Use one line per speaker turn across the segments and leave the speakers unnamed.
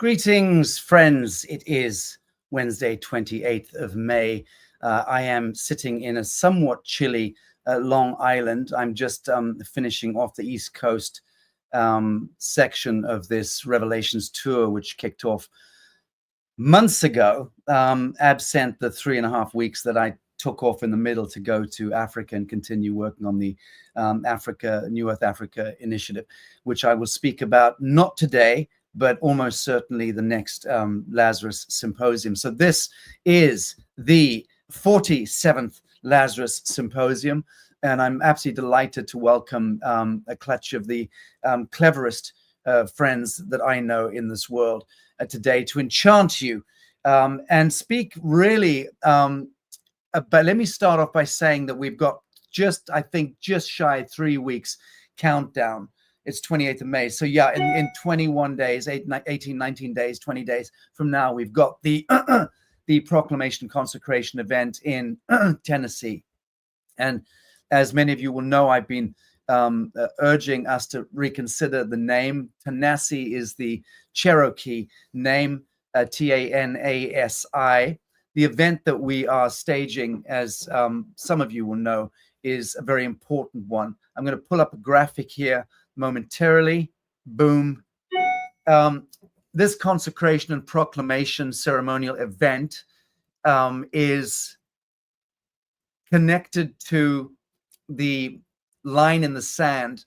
Greetings, friends. It is Wednesday, 28th of May. I am sitting in a somewhat chilly Long Island. I'm just finishing off the East Coast section of this Revelations tour, which kicked off months ago, absent the 3.5 weeks that I took off in the middle to go to Africa and continue working on the New Earth Africa Initiative, which I will speak about not today, but almost certainly the next Lazarus Symposium. So this is the 47th Lazarus Symposium, and I'm absolutely delighted to welcome a clutch of the cleverest friends that I know in this world today to enchant you and speak really. But let me start off by saying that we've got just shy of 3 weeks countdown. It's 28th of May. So yeah, in 21 days, 18, 19 days, 20 days from now, we've got the the proclamation consecration event in Tennessee. And as many of you will know, I've been urging us to reconsider the name. Tanasi is the Cherokee name, Tanasi. The event that we are staging, as some of you will know, is a very important one. I'm going to pull up a graphic here momentarily. Boom. This consecration and proclamation ceremonial event is connected to the line in the sand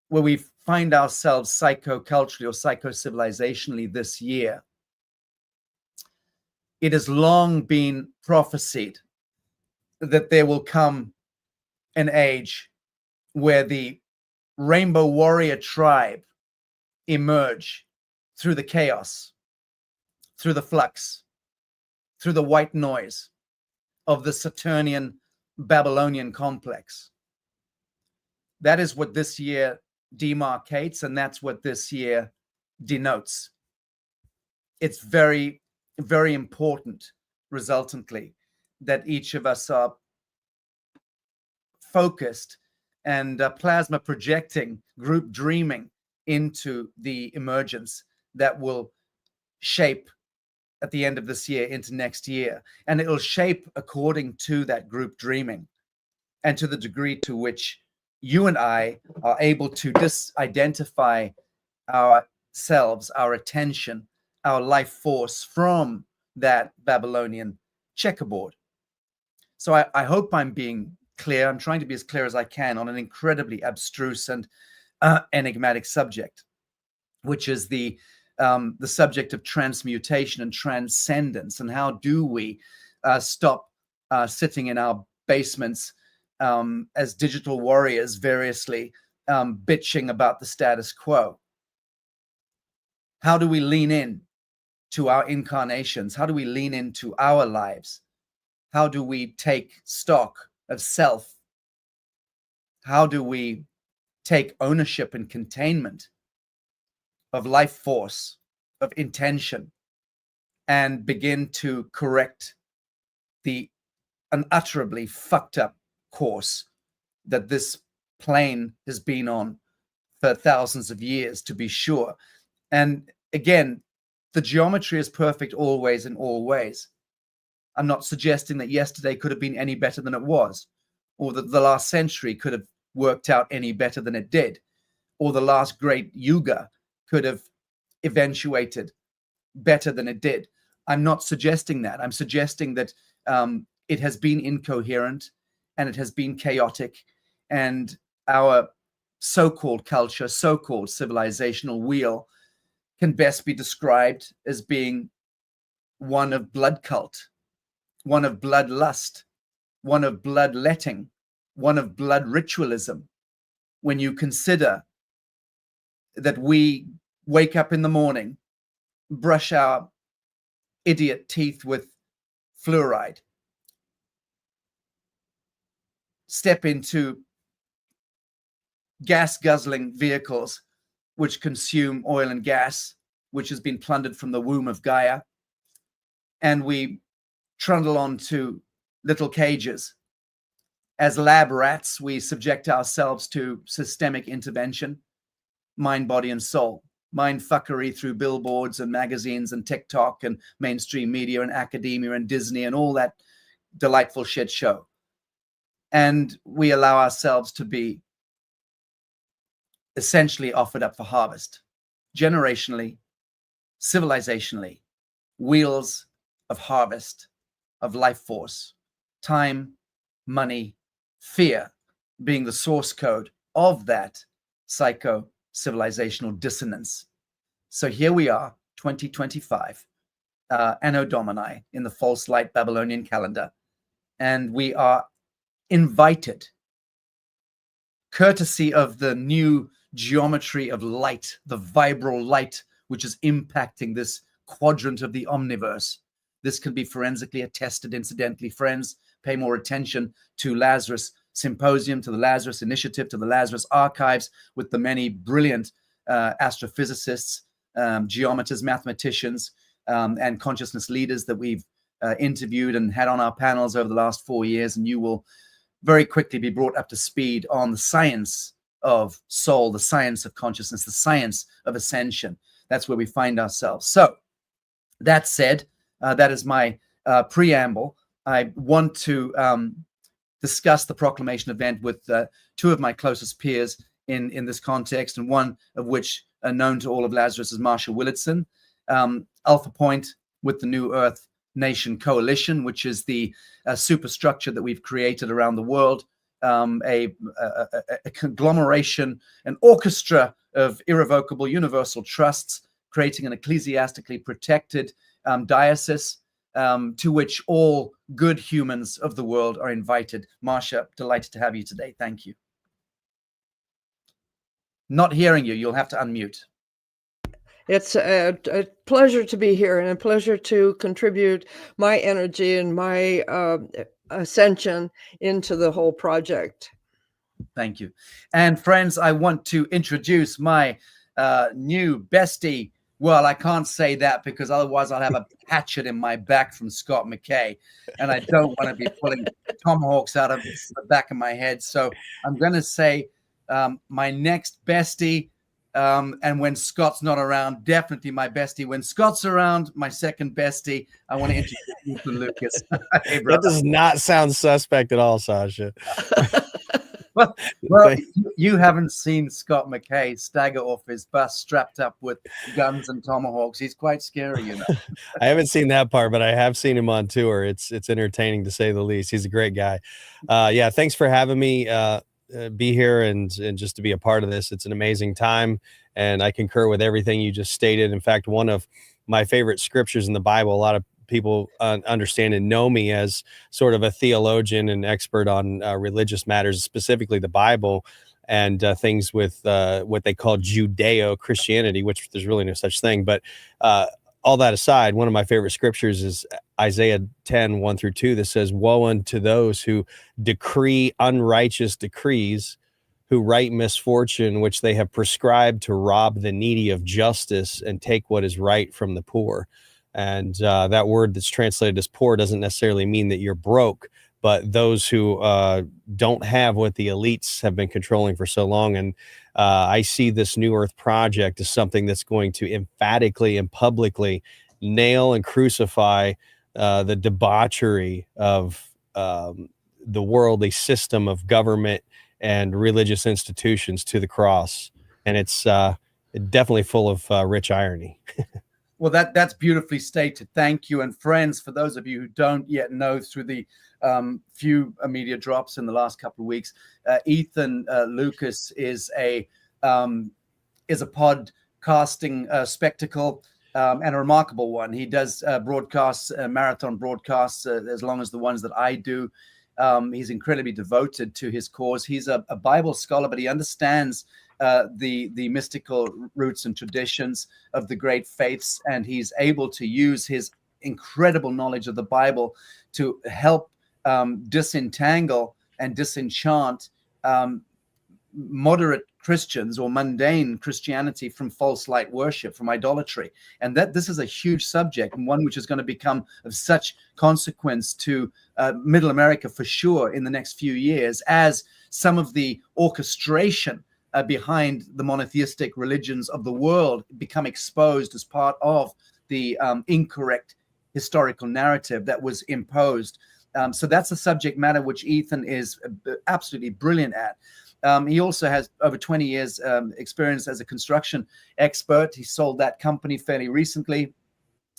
where we find ourselves psychoculturally or psycho-civilizationally this year. It has long been prophesied that there will come an age where the Rainbow Warrior tribe emerge through the chaos, through the flux, through the white noise of the Saturnian Babylonian complex. That is what this year demarcates, and that's what this year denotes. It's very, very important, resultantly, that each of us are focused and plasma projecting, group dreaming into the emergence that will shape at the end of this year into next year. And it'll shape according to that group dreaming and to the degree to which you and I are able to disidentify ourselves, our attention, our life force from that Babylonian checkerboard. So I hope I'm being clear. I'm trying to be as clear as I can on an incredibly abstruse and enigmatic subject, which is the subject of transmutation and transcendence. And how do we stop sitting in our basements as digital warriors, variously bitching about the status quo? How do we lean in to our incarnations? How do we lean into our lives? How do we take stock of self? How do we take ownership and containment of life force, of intention, and begin to correct the unutterably fucked up course that this plane has been on for thousands of years, to be sure? And again, the geometry is perfect always in all ways. I'm not suggesting that yesterday could have been any better than it was, or that the last century could have worked out any better than it did, or the last great yuga could have eventuated better than it did. I'm not suggesting that. I'm suggesting that it has been incoherent and it has been chaotic, and our so-called culture, so-called civilizational wheel can best be described as being one of blood cult, one of bloodlust, one of bloodletting, one of blood ritualism. When you consider that we wake up in the morning, brush our idiot teeth with fluoride, step into gas-guzzling vehicles which consume oil and gas, which has been plundered from the womb of Gaia, and we trundle on to little cages. As lab rats, we subject ourselves to systemic intervention, mind, body, and soul. mind fuckery through billboards and magazines and TikTok and mainstream media and academia and Disney and all that delightful shit show. And we allow ourselves to be essentially offered up for harvest, generationally, civilizationally, wheels of harvest, of life force, time, money, fear being the source code of that psycho-civilizational dissonance. So here we are, 2025, Anno Domini, in the false light Babylonian calendar, and we are invited, courtesy of the new geometry of light, the vibral light, which is impacting this quadrant of the omniverse. This can be forensically attested, incidentally. Friends, pay more attention to Lazarus Symposium, to the Lazarus Initiative, to the Lazarus Archives, with the many brilliant astrophysicists, geometers, mathematicians, and consciousness leaders that we've interviewed and had on our panels over the last 4 years. And you will very quickly be brought up to speed on the science of soul, the science of consciousness, the science of ascension. That's where we find ourselves. So that said, that is my preamble. I want to discuss the proclamation event with two of my closest peers in this context, and one of which are known to all of Lazarus as Marshall Willitson, Alpha Point with the New Earth Nation Coalition, which is the superstructure that we've created around the world, a conglomeration, an orchestra of irrevocable universal trusts, creating an ecclesiastically protected diocese to which all good humans of the world are invited. Marsha, delighted to have you today. Thank you. Not hearing you, you'll have to unmute.
It's a pleasure to be here and a pleasure to contribute my energy and my ascension into the whole project.
Thank you. And friends, I want to introduce my new bestie. Well, I can't say that because otherwise I'll have a hatchet in my back from Scott McKay, and I don't want to be pulling tomahawks out of the back of my head. So I'm going to say my next bestie, and when Scott's not around, definitely my bestie. When Scott's around, my second bestie. I want to introduce Ethan Lucas. Hey,
that does not sound suspect at all, Sasha.
Well, you haven't seen Scott McKay stagger off his bus strapped up with guns and tomahawks. He's quite scary, you know.
I haven't seen that part, but I have seen him on tour. It's entertaining to say the least. He's a great guy. Yeah, thanks for having me be here and just to be a part of this. It's an amazing time, and I concur with everything you just stated. In fact, one of my favorite scriptures in the Bible, a lot of people understand and know me as sort of a theologian and expert on religious matters, specifically the Bible and things with what they call Judeo-Christianity, which there's really no such thing. But all that aside, one of my favorite scriptures is Isaiah 10, 1-2, that says, "Woe unto those who decree unrighteous decrees, who write misfortune, which they have prescribed to rob the needy of justice and take what is right from the poor." And that word that's translated as poor doesn't necessarily mean that you're broke, but those who don't have what the elites have been controlling for so long. And I see this New Earth Project as something that's going to emphatically and publicly nail and crucify the debauchery of the worldly system of government and religious institutions to the cross. And it's definitely full of rich irony.
Well, that's beautifully stated. Thank you. And friends, for those of you who don't yet know, through the few media drops in the last couple of weeks, Ethan Lucas is a podcasting spectacle, and a remarkable one. He does broadcasts, marathon broadcasts, as long as the ones that I do. He's incredibly devoted to his cause. He's a Bible scholar, but he understands the mystical roots and traditions of the great faiths, and he's able to use his incredible knowledge of the Bible to help disentangle and disenchant moderate Christians or mundane Christianity from false light worship, from idolatry. And that this is a huge subject, and one which is going to become of such consequence to Middle America for sure in the next few years, as some of the orchestration behind the monotheistic religions of the world become exposed as part of the incorrect historical narrative that was imposed. So that's a subject matter which Ethan is absolutely brilliant at. He also has over 20 years experience as a construction expert. He sold that company fairly recently.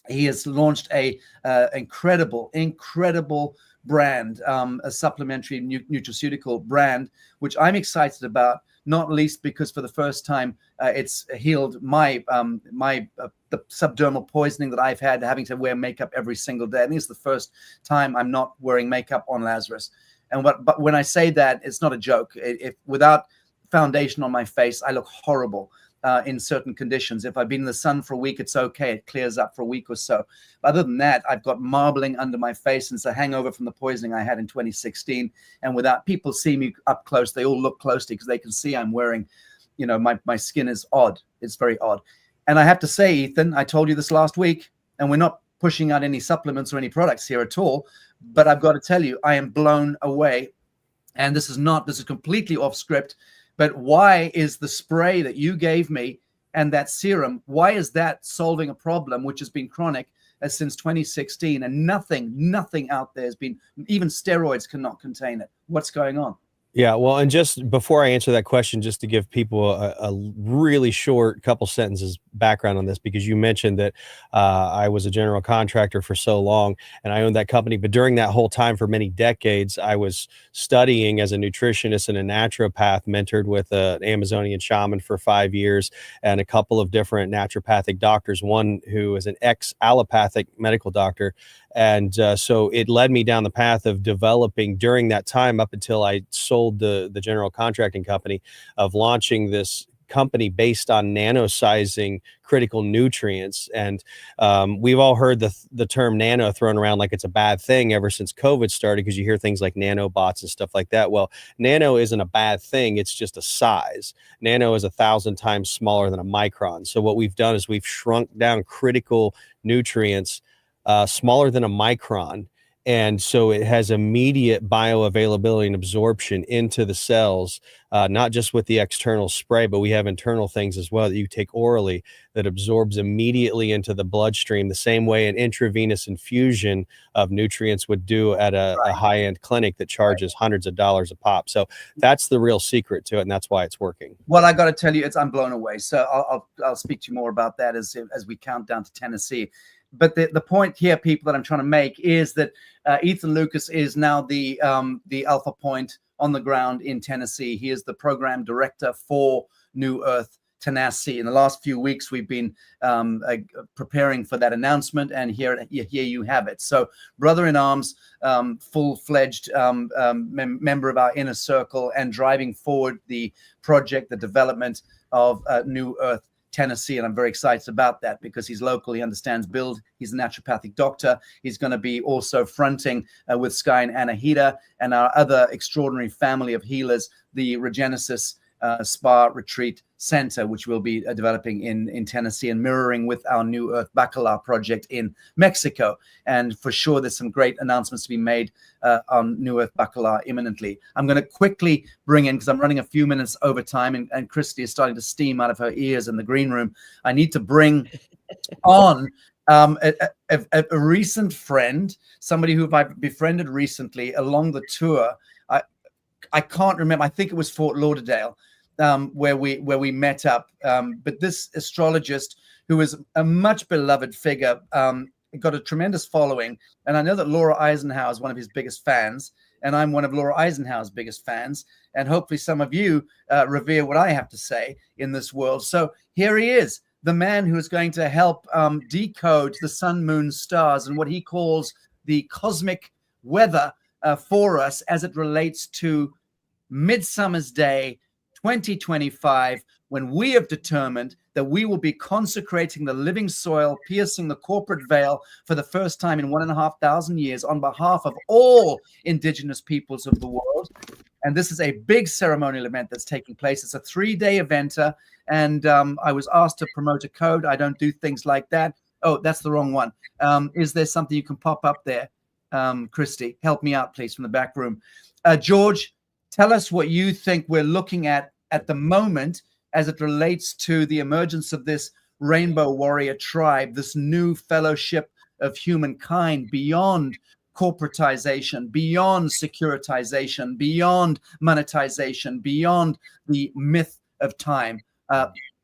He has launched a incredible brand, a supplementary nutraceutical brand, which I'm excited about, not least because for the first time it's healed my the subdermal poisoning that I've had, having to wear makeup every single day. And this is the first time I'm not wearing makeup on Lazarus. But when I say that, it's not a joke. If without foundation on my face, I look horrible in certain conditions. If I've been in the sun for a week, it's okay. It clears up for a week or so. But other than that, I've got marbling under my face, and it's a hangover from the poisoning I had in 2016. And without people see me up close, they all look closely because they can see I'm wearing, my skin is odd. It's very odd. And I have to say, Ethan, I told you this last week, and we're not pushing out any supplements or any products here at all, but I've got to tell you, I am blown away. And this is completely off script, but why is the spray that you gave me and that serum, why is that solving a problem which has been chronic since 2016, and nothing out there has been, even steroids cannot contain it? What's going on?
Yeah, well, and just before I answer that question, just to give people a really short couple sentences background on this, because you mentioned that I was a general contractor for so long and I owned that company. But during that whole time, for many decades, I was studying as a nutritionist and a naturopath, mentored with an Amazonian shaman for 5 years and a couple of different naturopathic doctors, one who is an ex-allopathic medical doctor. And so it led me down the path of developing during that time, up until I sold the general contracting company, of launching this company based on nanosizing critical nutrients. And we've all heard the term nano thrown around like it's a bad thing ever since COVID started, because you hear things like nanobots and stuff like that. Well, nano isn't a bad thing. It's just a size. Nano is 1,000 times smaller than a micron. So what we've done is we've shrunk down critical nutrients smaller than a micron. And so it has immediate bioavailability and absorption into the cells, not just with the external spray, but we have internal things as well that you take orally that absorbs immediately into the bloodstream, the same way an intravenous infusion of nutrients would do at a high-end clinic that charges hundreds of dollars a pop. So that's the real secret to it, and that's why it's working.
Well, I got to tell you, I'm blown away. So I'll speak to you more about that as we count down to Tennessee. But the point here, people, that I'm trying to make is that Ethan Lucas is now the alpha point on the ground in Tennessee. He is the program director for New Earth Tennessee. In the last few weeks, we've been preparing for that announcement, and here you have it. So, brother in arms, full-fledged member of our inner circle, and driving forward the project, the development of New Earth Tennessee. And I'm very excited about that because he's local, he understands build, he's a naturopathic doctor. He's going to be also fronting with Sky and Anahita and our other extraordinary family of healers, the Regenesis Spa Retreat Center, which we'll be developing in Tennessee, and mirroring with our New Earth Bacalar project in Mexico. And for sure, there's some great announcements to be made on New Earth Bacalar imminently. I'm going to quickly bring in, because I'm running a few minutes over time, and Christy is starting to steam out of her ears in the green room. I need to bring on a recent friend, somebody who I've befriended recently along the tour. I can't remember. I think it was Fort Lauderdale, where we met up. But this astrologist, who is a much beloved figure, got a tremendous following. And I know that Laura Eisenhower is one of his biggest fans, and I'm one of Laura Eisenhower's biggest fans. And hopefully some of you revere what I have to say in this world. So here he is, the man who is going to help decode the sun, moon, stars, and what he calls the cosmic weather for us as it relates to Midsummer's Day 2025, when we have determined that we will be consecrating the living soil, piercing the corporate veil for the first time in 1,500 years on behalf of all indigenous peoples of the world. And this is a big ceremonial event that's taking place. It's a 3-day event, and I was asked to promote a code. I don't do things like that. Oh, that's the wrong one. Is there something you can pop up there? Christy, help me out, please, from the back room. George, tell us what you think we're looking at at the moment, as it relates to the emergence of this rainbow warrior tribe, this new fellowship of humankind beyond corporatization, beyond securitization, beyond monetization, beyond the myth of time.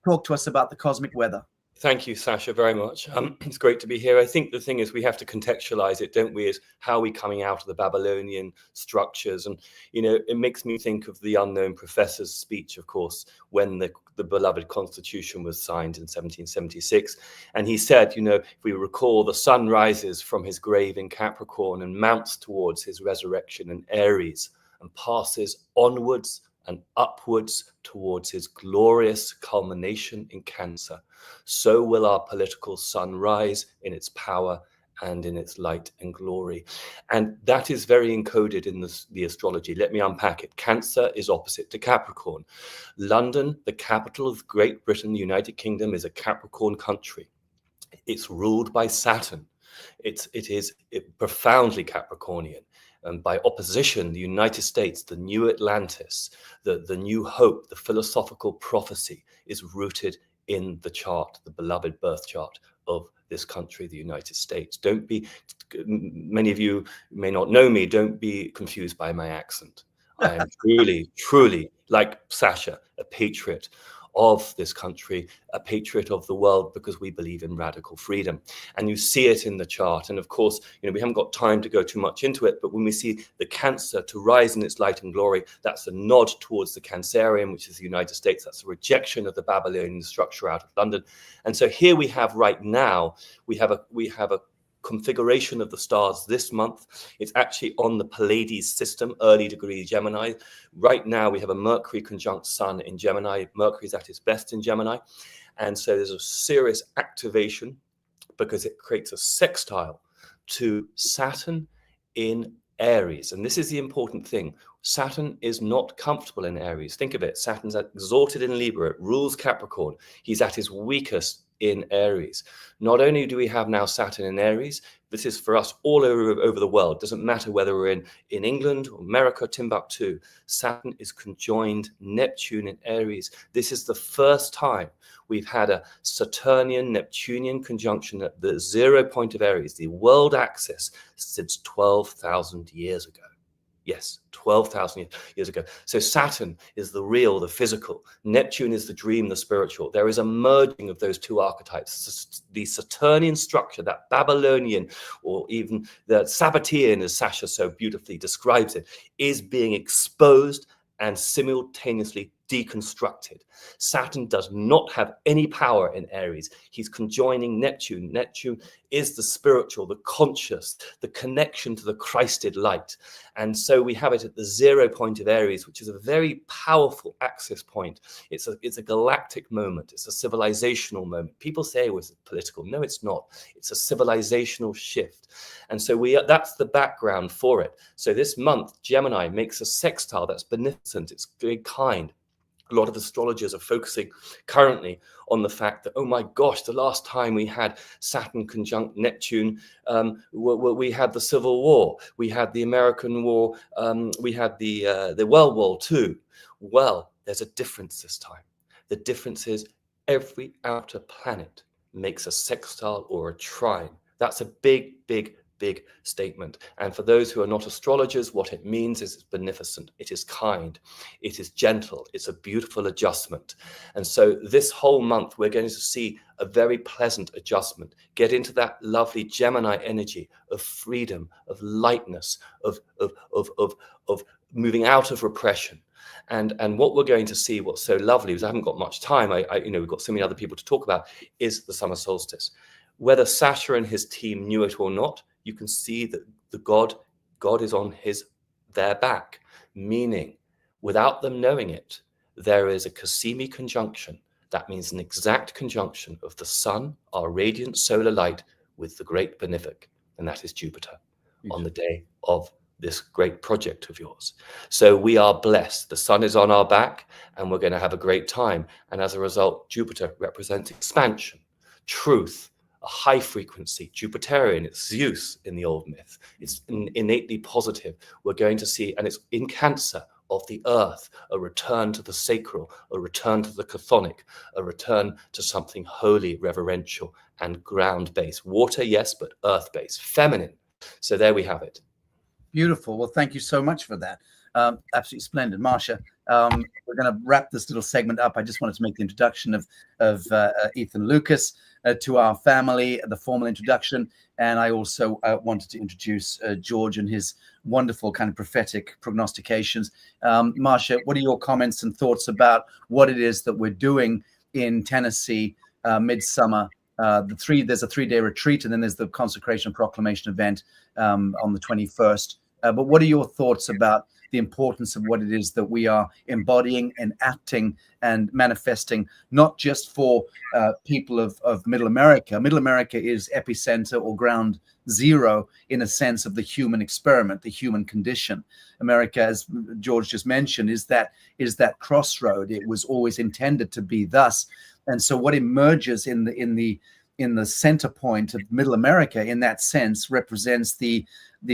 Talk to us about the cosmic weather.
Thank you, Sasha, very much. It's great to be here. I think the thing is we have to contextualize it, don't we, is how are we coming out of the Babylonian structures? And, you know, it makes me think of the unknown professor's speech, of course, when the beloved Constitution was signed in 1776. And he said, you know, if we recall, the sun rises from his grave in Capricorn and mounts towards his resurrection in Aries and passes onwards and upwards towards his glorious culmination in Cancer. So will our political sun rise in its power and in its light and glory. And that is very encoded in the astrology. Let me unpack it. Cancer is opposite to Capricorn. London, the capital of Great Britain, the United Kingdom, is a Capricorn country. It's ruled by Saturn. It is profoundly Capricornian. And by opposition, the United States, the new Atlantis, the new hope, the philosophical prophecy is rooted in the chart, the beloved birth chart of this country, the United States. Don't be, many of you may not know me, don't be confused by my accent. I am truly, like Sasha, a patriot of this country, a patriot of the world, because we believe in radical freedom. And you see it in the chart. And of course, you know, we haven't got time to go too much into it, but when we see the Cancer to rise in its light and glory, that's a nod towards the Cancerian, which is the United States. That's a rejection of the Babylonian structure out of London. And so here we have right now, we have a configuration of the stars this month. It's actually on the Pleiades system, early degree Gemini. Right now we have a Mercury conjunct Sun in Gemini. Mercury's at its best in Gemini. And so there's a serious activation because it creates a sextile to Saturn in Aries. And this is the important thing. Saturn is not comfortable in Aries. Think of it. Saturn's exalted in Libra. It rules Capricorn. He's at his weakest in Aries. Not only do we have now Saturn in Aries, this is for us all over the world. Doesn't matter whether we're in England or America, Timbuktu. Saturn is conjoined Neptune in Aries. This is the first time we've had a Saturnian-Neptunian conjunction at the 0 point of Aries, the world axis, since 12,000 years ago. Yes, 12,000 years ago. So Saturn is the real, the physical. Neptune is the dream, the spiritual. There is a merging of those two archetypes. The Saturnian structure, that Babylonian, or even the Sabbatean, as Sasha so beautifully describes it, is being exposed and simultaneously deconstructed. Saturn does not have any power in Aries. He's conjoining Neptune. Neptune is the spiritual, the conscious, the connection to the Christed light. And so we have it at the 0 point of Aries, which is a very powerful axis point. It's a galactic moment. It's a civilizational moment. People say, oh, it's political. No, it's not. It's a civilizational shift. And so that's the background for it. So this month, Gemini makes a sextile that's beneficent. It's very kind. A lot of astrologers are focusing currently on the fact that, oh my gosh, the last time we had Saturn conjunct Neptune, we had the Civil War, we had the American War, we had the World War II. Well, there's a difference this time. The difference is every outer planet makes a sextile or a trine. That's a big statement. And for those who are not astrologers, what it means is it's beneficent, it is kind, it is gentle, it's a beautiful adjustment. And so this whole month, we're going to see a very pleasant adjustment, get into that lovely Gemini energy of freedom, of lightness, of moving out of repression. And what we're going to see, what's so lovely, is I haven't got much time, we've got so many other people to talk about, is the summer solstice. Whether Sasha and his team knew it or not, you can see that the God is on their back, meaning without them knowing it, there is a Cassimi conjunction. That means an exact conjunction of the sun, our radiant solar light, with the great benefic, and that is Jupiter, on the day of this great project of yours. So we are blessed. The sun is on our back, and we're going to have a great time. And as a result, Jupiter represents expansion, truth, a high frequency, Jupiterian. It's Zeus in the old myth. It's innately positive. We're going to see, and it's in Cancer, of the earth, a return to the sacral, a return to the chthonic, a return to something holy, reverential, and ground-based. Water, yes, but earth-based, feminine. So there we have it.
Beautiful. Well, thank you so much for that. Absolutely splendid. Marcia, we're going to wrap this little segment up. I just wanted to make the introduction of Ethan Lucas to our family, the formal introduction. And I also wanted to introduce George and his wonderful kind of prophetic prognostications. Marcia, what are your comments and thoughts about what it is that we're doing in Tennessee midsummer? There's a 3-day retreat, and then there's the consecration proclamation event on the 21st. But what are your thoughts about the importance of what it is that we are embodying and acting and manifesting, not just for people of Middle America? Middle America is epicenter or ground zero in a sense of the human experiment, the human condition. America, as George just mentioned, is that crossroad. It was always intended to be thus. And so what emerges in the center point of Middle America, in that sense, represents the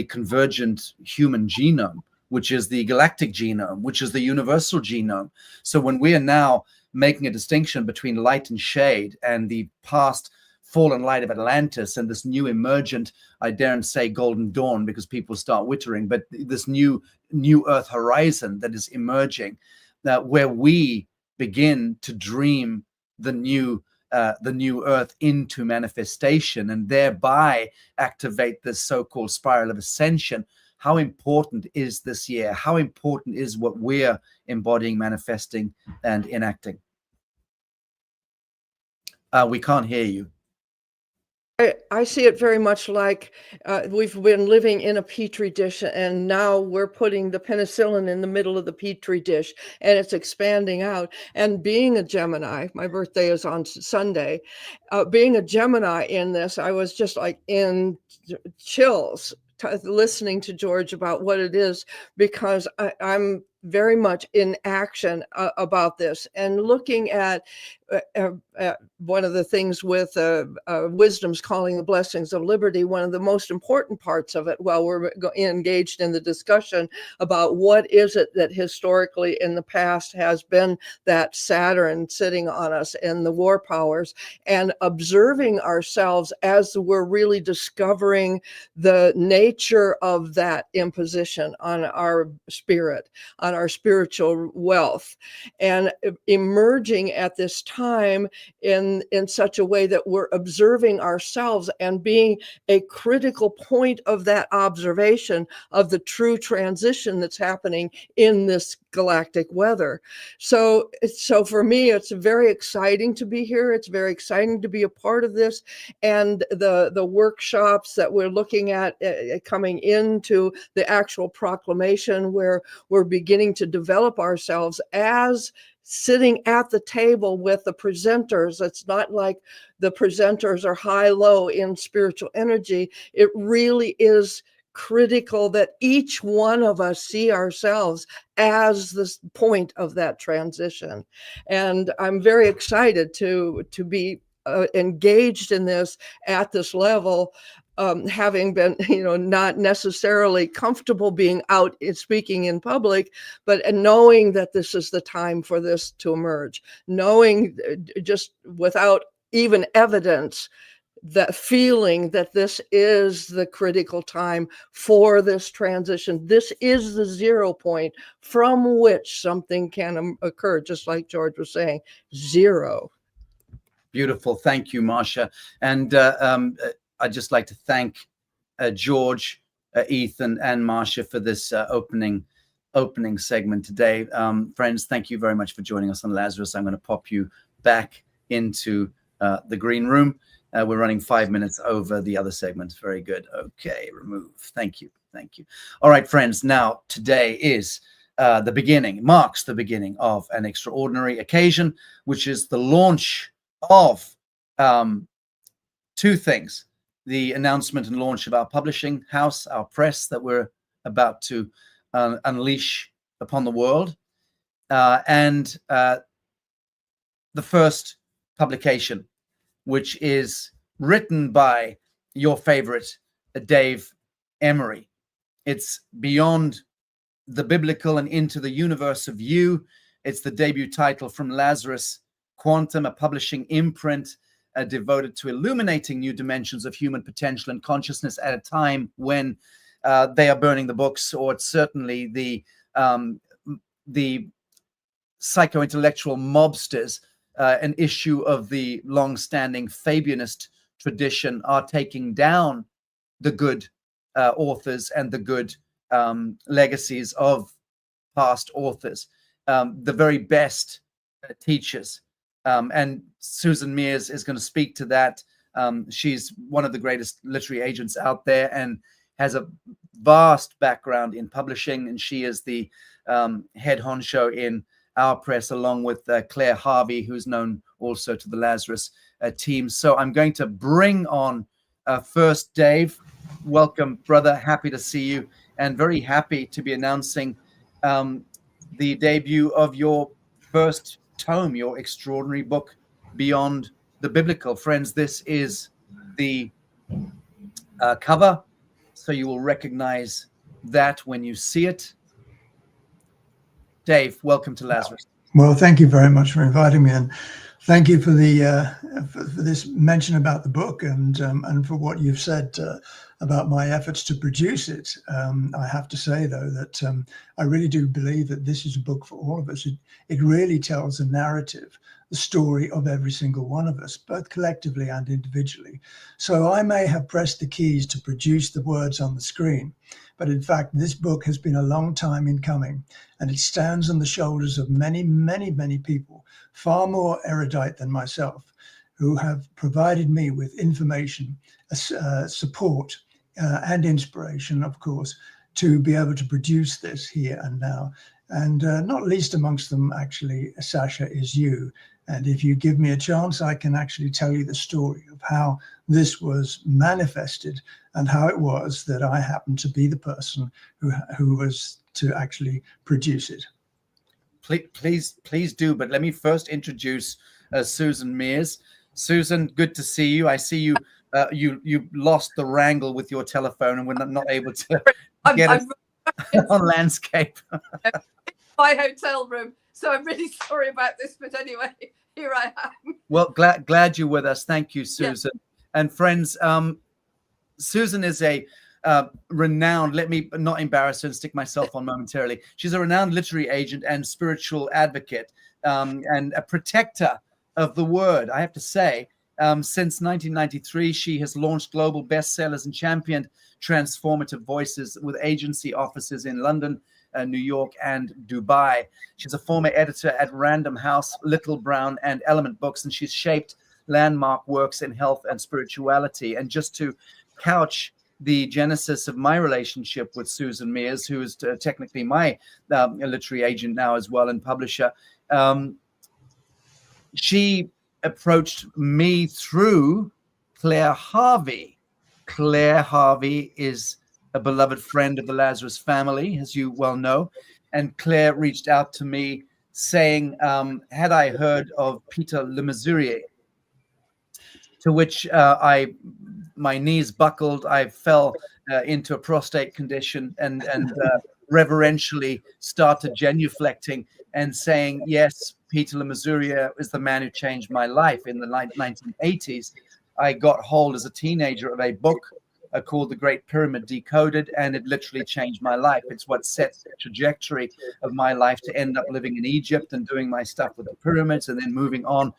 convergent human genome, which is the galactic genome, which is the universal genome. So when we are now making a distinction between light and shade and the past fallen light of Atlantis and this new emergent, I daren't say golden dawn because people start wittering, but this new Earth horizon that is emerging, where we begin to dream the new Earth into manifestation and thereby activate this so-called spiral of ascension. How important is this year? How important is what we're embodying, manifesting, and enacting? We can't hear you.
I see it very much like we've been living in a petri dish, and now we're putting the penicillin in the middle of the petri dish, and it's expanding out. And being a Gemini, my birthday is on Sunday, being a Gemini in this, I was just like in chills listening to George about what it is, because I'm very much in action about this and looking at one of the things with wisdom's calling the blessings of liberty. One of the most important parts of it, while we're engaged in the discussion about what is it that historically in the past has been that Saturn sitting on us and the war powers, and observing ourselves as we're really discovering the nature of that imposition on our spirit, on our spiritual wealth, and emerging at this time in such a way that we're observing ourselves and being a critical point of that observation of the true transition that's happening in this galactic weather. So for me, it's very exciting to be here. It's very exciting to be a part of this, and the workshops that we're looking at coming into the actual proclamation, where we're beginning to develop ourselves as sitting at the table with the presenters. It's not like the presenters are high-low in spiritual energy. It really is critical that each one of us see ourselves as the point of that transition. And I'm very excited to be engaged in this at this level, having been, not necessarily comfortable being out speaking in public, but knowing that this is the time for this to emerge, knowing just without even evidence, that feeling that this is the critical time for this transition. This is the 0 point from which something can occur, just like George was saying, 0.
Beautiful. Thank you, Marcia. And I'd just like to thank George, Ethan, and Marcia for this opening segment today. Friends, thank you very much for joining us on Lazarus. I'm going to pop you back into the green room. We're running 5 minutes over the other segments. Very good. Okay, remove. Thank you. All right, friends. Now, today is marks the beginning of an extraordinary occasion, which is the launch of two things: the announcement and launch of our publishing house, our press that we're about to unleash upon the world, and the first publication, which is written by your favorite Dave Emery. It's beyond the biblical and into the universe of you. It's the debut title from Lazarus Quantum, a publishing imprint devoted to illuminating new dimensions of human potential and consciousness at a time when they are burning the books, or it's certainly the psycho-intellectual mobsters, an issue of the long-standing Fabianist tradition, are taking down the good authors and the good legacies of past authors, the very best teachers. And Susan Mears is going to speak to that. She's one of the greatest literary agents out there and has a vast background in publishing, and she is the head honcho in our press, along with Claire Harvey, who's known also to the Lazarus team. So I'm going to bring on first Dave. Welcome, brother. Happy to see you, and very happy to be announcing the debut of your first tome, your extraordinary book, Beyond the Biblical. Friends, this is the cover, so you will recognize that when you see it. Dave, welcome to Lazarus.
Well, thank you very much for inviting me, and thank you for the for this mention about the book, and for what you've said about my efforts to produce it. I have to say, though, that I really do believe that this is a book for all of us. It really tells a narrative, the story of every single one of us, both collectively and individually. So I may have pressed the keys to produce the words on the screen, but in fact, this book has been a long time in coming, and it stands on the shoulders of many, many, many people, far more erudite than myself, who have provided me with information, support, and inspiration, of course, to be able to produce this here and now. And not least amongst them, actually, Sasha, is you. And if you give me a chance, I can actually tell you the story of how this was manifested and how it was that I happened to be the person who was to actually produce it.
Please do. But let me first introduce Susan Mears. Susan, good to see you. I see you. You lost the wrangle with your telephone, and we're not able to get it on landscape.
My hotel room, so I'm really sorry about this, but anyway, here I am.
Well, glad you're with us. Thank you, Susan. Yeah. And friends, Susan is a renowned, let me not embarrass her and stick myself on momentarily. She's a renowned literary agent and spiritual advocate, and a protector of the word, I have to say. Since 1993, she has launched global bestsellers and championed transformative voices with agency offices in London, New York, and Dubai. She's a former editor at Random House, Little Brown, and Element Books, and she's shaped landmark works in health and spirituality. And just to couch the genesis of my relationship with Susan Mears, who is technically my literary agent now as well and publisher, she approached me through Claire Harvey. Claire Harvey is a beloved friend of the Lazarus family, as you well know. And Claire reached out to me saying, had I heard of Peter Le Mesurier? To which my knees buckled. I fell into a prostate condition and reverentially started genuflecting and saying, yes, Peter Le Mesurier is the man who changed my life. In the 1980s, I got hold as a teenager of a book called The Great Pyramid Decoded, and it literally changed my life. It's what set the trajectory of my life to end up living in Egypt and doing my stuff with the pyramids, and then moving on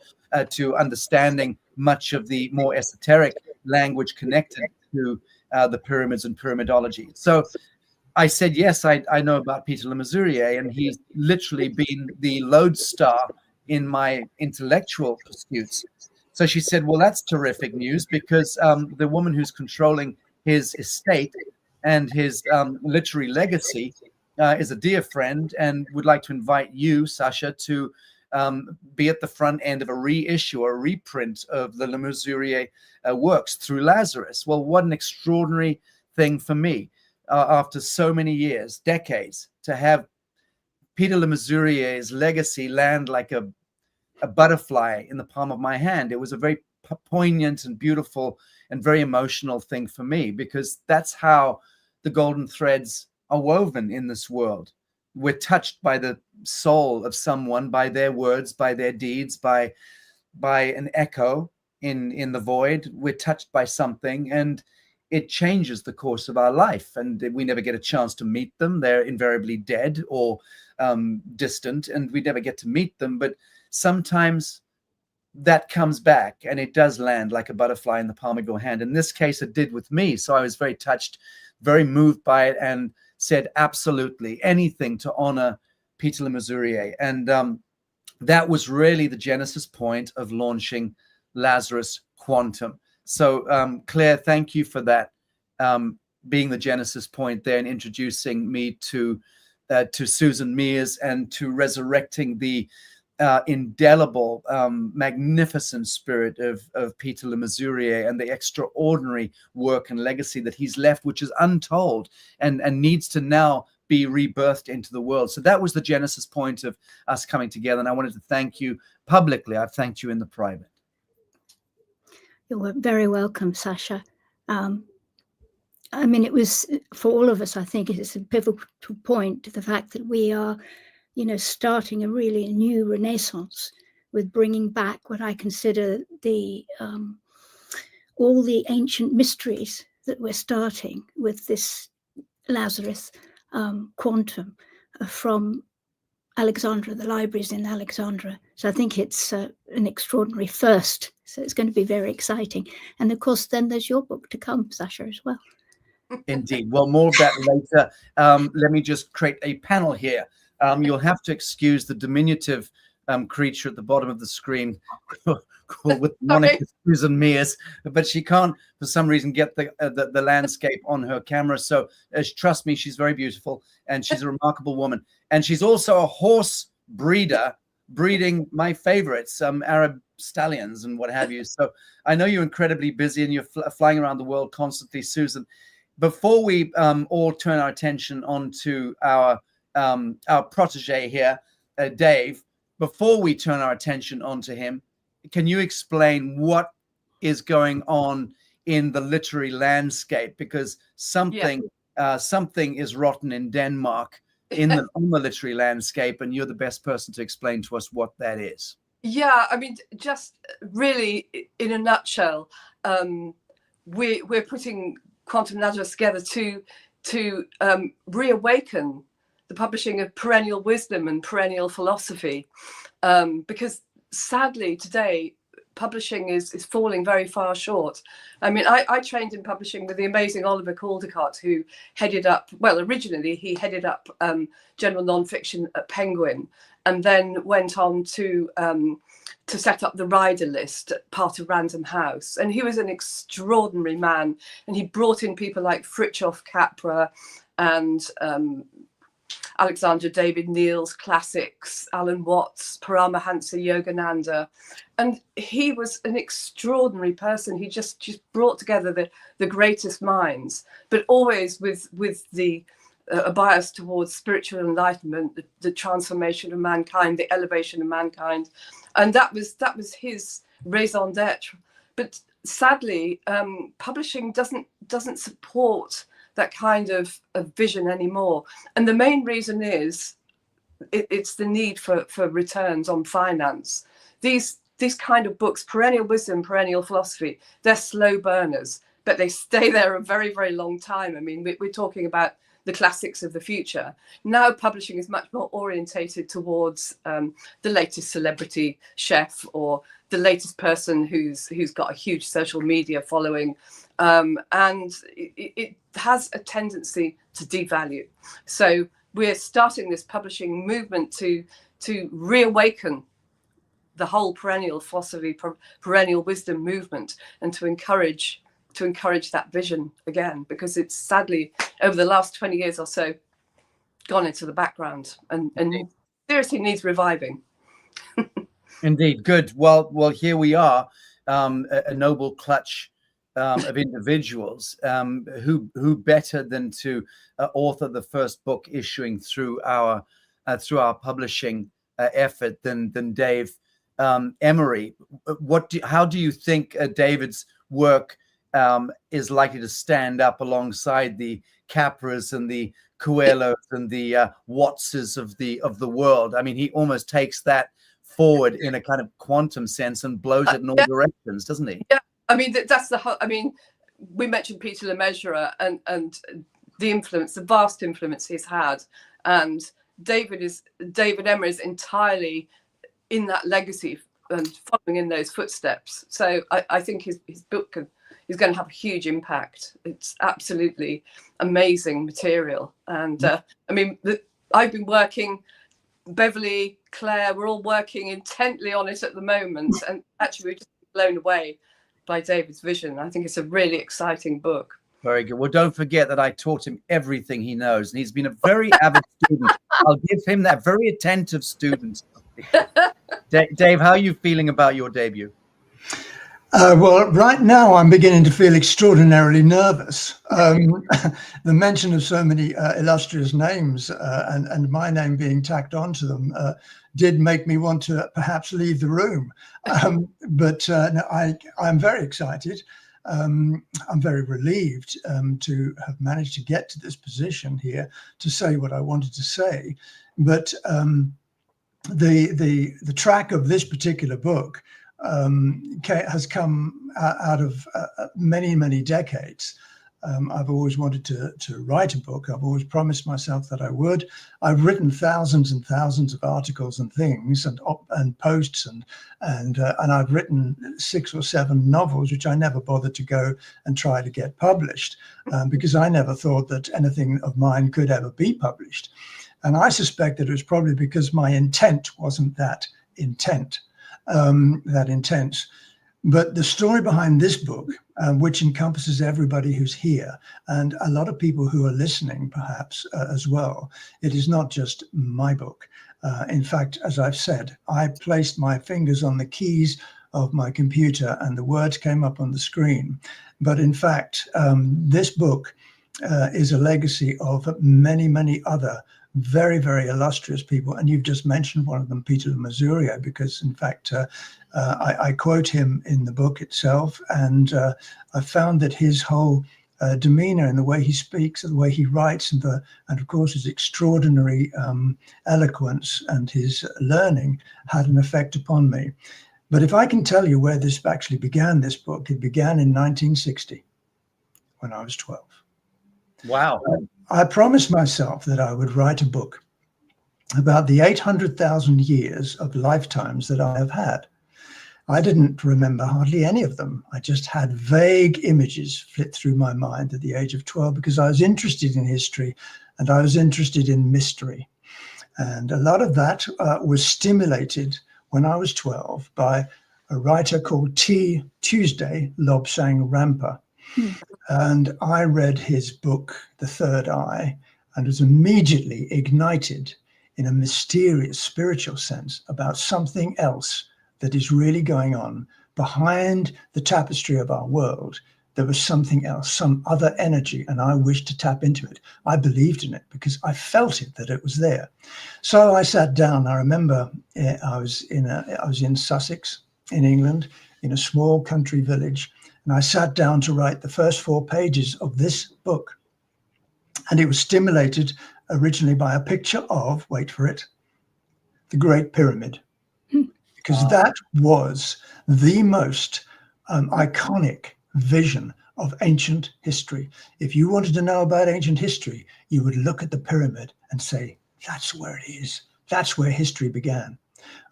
to understanding much of the more esoteric language connected to the pyramids and pyramidology. So I said, yes, I know about Peter Le Mesurier, and he's literally been the lodestar in my intellectual pursuits. So she said, well, that's terrific news, because the woman who's controlling his estate and his literary legacy is a dear friend and would like to invite you, Sasha, to be at the front end of a reissue or a reprint of the Le Mesurier works through Lazarus. Well, what an extraordinary thing for me. After so many years, decades, to have Peter Le Mesurier's legacy land like a butterfly in the palm of my hand. It was a very poignant and beautiful and very emotional thing for me, because that's how the golden threads are woven in this world. we're touched by the soul of someone, by their words, by their deeds, by an echo in the void. We're touched by something, and it changes the course of our life. And we never get a chance to meet them. They're invariably dead or distant, and we never get to meet them. But sometimes that comes back, and it does land like a butterfly in the palm of your hand. In this case, it did with me. So I was very touched, very moved by it, and said absolutely anything to honor Peter Le Mesurier. And that was really the genesis point of launching Lazarus Quantum. So Claire, thank you for that, being the genesis point there and introducing me to Susan Mears and to resurrecting the indelible, magnificent spirit of Peter Le Mesurier and the extraordinary work and legacy that he's left, which is untold and needs to now be rebirthed into the world. So that was the genesis point of us coming together. And I wanted to thank you publicly. I've thanked you in the private.
You're very welcome, Sasha. I mean, it was for all of us, I think it's a pivotal point, the fact that we are, you know, starting a really new renaissance with bringing back what I consider the all the ancient mysteries that we're starting with this Lazarus Quantum from Alexandria, the libraries in Alexandria. So I think it's an extraordinary first. So it's going to be very exciting. And of course, then there's your book to come, Sasha, as well.
Indeed. Well, more of that later. Let me just create a panel here. You'll have to excuse the diminutive creature at the bottom of the screen with Monica Susan Mears, but she can't, for some reason, get the landscape on her camera. So trust me, she's very beautiful, and she's a remarkable woman. And she's also a horse breeder, breeding my favorites, Arab stallions and what have you. So I know you're incredibly busy and you're flying around the world constantly, Susan. Before we all turn our attention onto our protege here, Dave, before we turn our attention onto him, can you explain what is going on in the literary landscape? Because something is rotten in Denmark on the literary landscape, and you're the best person to explain to us what that is.
Yeah, I mean, just really in a nutshell, we're putting Quantum Lazarus together to reawaken the publishing of perennial wisdom and perennial philosophy, because sadly today publishing is falling very far short. I mean, I trained in publishing with the amazing Oliver Caldecott, who headed up, well, originally he headed up general nonfiction at Penguin, and then went on to set up the rider list, part of Random House. And he was an extraordinary man, and he brought in people like Fritjof Capra and Alexander David Neal's classics, Alan Watts, Paramahansa Yogananda. And he was an extraordinary person. He just brought together the greatest minds, but always with the a bias towards spiritual enlightenment, the transformation of mankind, the elevation of mankind. And that was his raison d'etre. But sadly, publishing doesn't support that kind of vision anymore. And the main reason is it's the need for returns on finance. These kind of books, perennial wisdom, perennial philosophy, they're slow burners, but they stay there a very, very long time. I mean, we're talking about the classics of the future. Now publishing is much more orientated towards the latest celebrity chef or the latest person who's got a huge social media following, and it has a tendency to devalue. So we're starting this publishing movement to reawaken the whole perennial philosophy, perennial wisdom movement, and to encourage that vision again, because it's sadly over the last 20 years or so gone into the background and seriously needs reviving.
Indeed. Good. Well, here we are, a noble clutch of individuals who better than to author the first book issuing through our publishing effort than Dave Emery. How do you think David's work is likely to stand up alongside the Capras and the Coelhos and the Wattses of the world. I mean, he almost takes that forward in a kind of quantum sense and blows it in all directions, doesn't he?
Yeah, I mean, that's the whole. I mean, we mentioned Peter Lemessurier and the influence, the vast influence he's had, and David Emery is entirely in that legacy and following in those footsteps. So I think his book is going to have a huge impact. It's absolutely amazing material, and I mean, I've been working. Beverly, Claire, we're all working intently on it at the moment, and actually we're just blown away by David's vision. I think it's a really exciting book.
Very good. Well, don't forget that I taught him everything he knows, and he's been a very avid student. I'll give him that, very attentive student. Dave, how are you feeling about your debut?
Well, right now I'm beginning to feel extraordinarily nervous. The mention of so many illustrious names and my name being tacked onto them did make me want to perhaps leave the room. But no, I'm very excited. I'm very relieved to have managed to get to this position here to say what I wanted to say. But the track of this particular book has come out of many decades. I've always wanted to write a book. I've always promised myself that I would. I've written thousands and thousands of articles and things and posts and I've written 6 or 7 novels, which I never bothered to go and try to get published because I never thought that anything of mine could ever be published. And I suspect that it was probably because my intent wasn't that intense. But the story behind this book, which encompasses everybody who's here and a lot of people who are listening perhaps as well, it is not just my book. In fact, as I've said, I placed my fingers on the keys of my computer and the words came up on the screen. But in fact, this book is a legacy of many other very illustrious people, and you've just mentioned one of them, Peter Lemessurier, because in fact I quote him in the book itself, and I found that his whole demeanor and the way he speaks and the way he writes and of course his extraordinary eloquence and his learning had an effect upon me. But if I can tell you where this actually began, this book, it began in 1960 when I was 12.
Wow.
I promised myself that I would write a book about the 800,000 years of lifetimes that I have had. I didn't remember hardly any of them. I just had vague images flit through my mind at the age of 12 because I was interested in history and I was interested in mystery. And a lot of that was stimulated when I was 12 by a writer called T. Tuesday Lobsang Rampa. And I read his book, The Third Eye, and was immediately ignited in a mysterious spiritual sense about something else that is really going on behind the tapestry of our world. There was something else, some other energy, and I wished to tap into it. I believed in it because I felt it, that it was there. So I sat down. I remember I was in Sussex, in England, in a small country village. And I sat down to write the first 4 pages of this book. And it was stimulated originally by a picture of, wait for it, the Great Pyramid. Because that was the most iconic vision of ancient history. If you wanted to know about ancient history, you would look at the pyramid and say, that's where it is. That's where history began.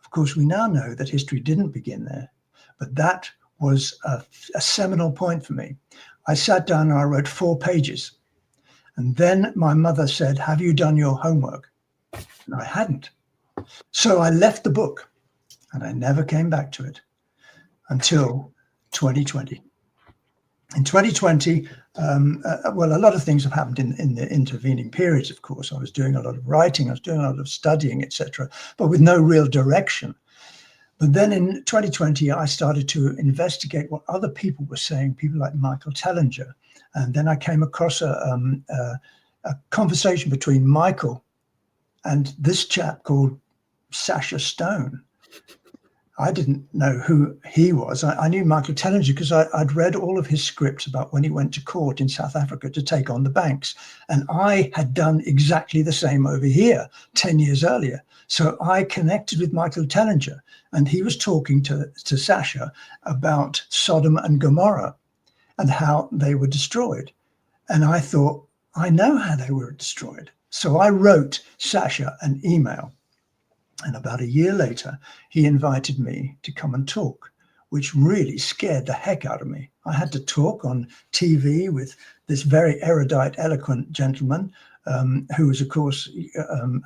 Of course, we now know that history didn't begin there, but that was a seminal point for me. I sat down and I wrote 4 pages. And then my mother said, have you done your homework? And I hadn't. So I left the book and I never came back to it until 2020. In 2020, well, a lot of things have happened in the intervening periods, of course. I was doing a lot of writing, I was doing a lot of studying, etc., but with no real direction. But then in 2020, I started to investigate what other people were saying, people like Michael Tellinger. And then I came across a conversation between Michael and this chap called Sacha Stone. I didn't know who he was. I knew Michael Tellinger because I'd read all of his scripts about when he went to court in South Africa to take on the banks. And I had done exactly the same over here 10 years earlier. So I connected with Michael Tellinger, and he was talking to Sasha about Sodom and Gomorrah and how they were destroyed. And I thought, I know how they were destroyed. So I wrote Sasha an email. And about a year later, he invited me to come and talk, which really scared the heck out of me. I had to talk on TV with this very erudite, eloquent gentleman who was, of course,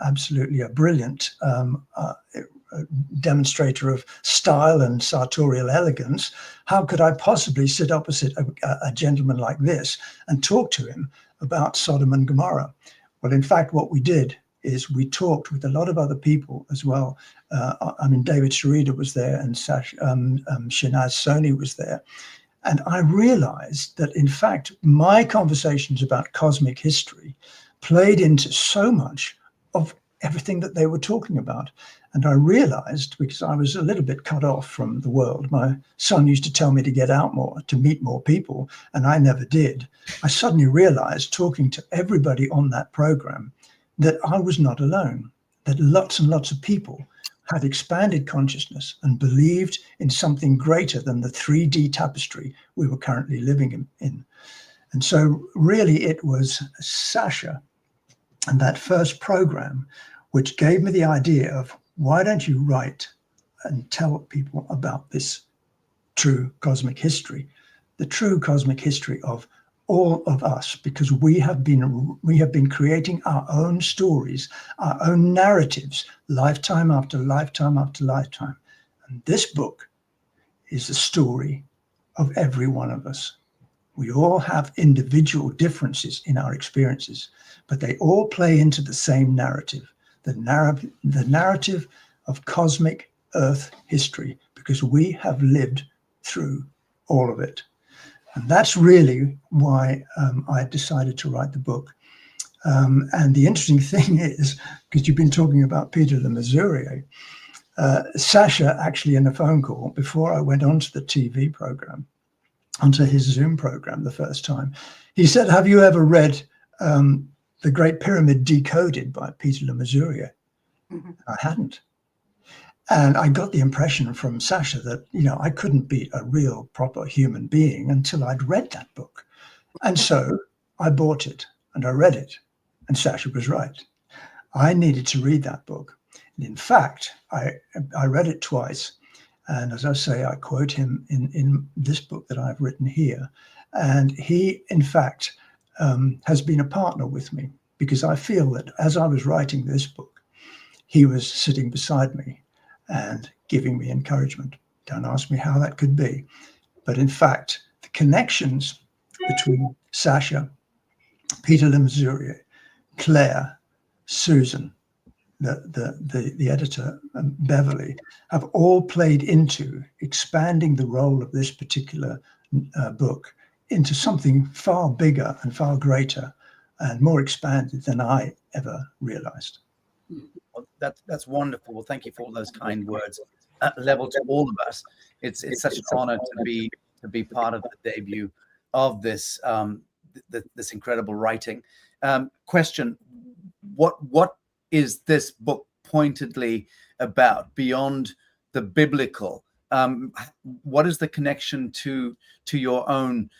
absolutely a brilliant demonstrator of style and sartorial elegance. How could I possibly sit opposite a gentleman like this and talk to him about Sodom and Gomorrah? Well, in fact, what we did is we talked with a lot of other people as well. I mean, David Sharida was there, and Shinaz Soni was there. And I realized that, in fact, my conversations about cosmic history played into so much of everything that they were talking about. And I realized, because I was a little bit cut off from the world, my son used to tell me to get out more, to meet more people, and I never did. I suddenly realized, talking to everybody on that program, that I was not alone, that lots and lots of people had expanded consciousness and believed in something greater than the 3D tapestry we were currently living in. And so really it was Sasha and that first program which gave me the idea of, why don't you write and tell people about this true cosmic history, the true cosmic history of all of us, because we have been creating our own stories, our own narratives, lifetime after lifetime after lifetime. And this book is the story of every one of us. We all have individual differences in our experiences, but they all play into the same narrative, the narrative of cosmic Earth history, because we have lived through all of it. And that's really why I decided to write the book. And the interesting thing is, because you've been talking about Peter Le Mesurier, Sasha actually, in a phone call before I went onto the TV program, onto his Zoom program the first time, he said, have you ever read The Great Pyramid Decoded by Peter Le Mesurier? Mm-hmm. I hadn't. And I got the impression from Sasha that, you know, I couldn't be a real proper human being until I'd read that book. And so I bought it and I read it, and Sasha was right. I needed to read that book. And in fact, I read it twice. And as I say, I quote him in this book that I've written here. And he, in fact, has been a partner with me, because I feel that as I was writing this book, he was sitting beside me and giving me encouragement. Don't ask me how that could be. But in fact, the connections between Sasha, Peter Le Mesurier, Claire, Susan, the editor, Beverly, have all played into expanding the role of this particular book into something far bigger and far greater and more expanded than I ever realized.
Well, that's wonderful. Well, thank you for all those kind words. At level to all of us, it's such an honor to be part of the debut of this this incredible writing. Question: What is this book pointedly about beyond the biblical? What is the connection to your own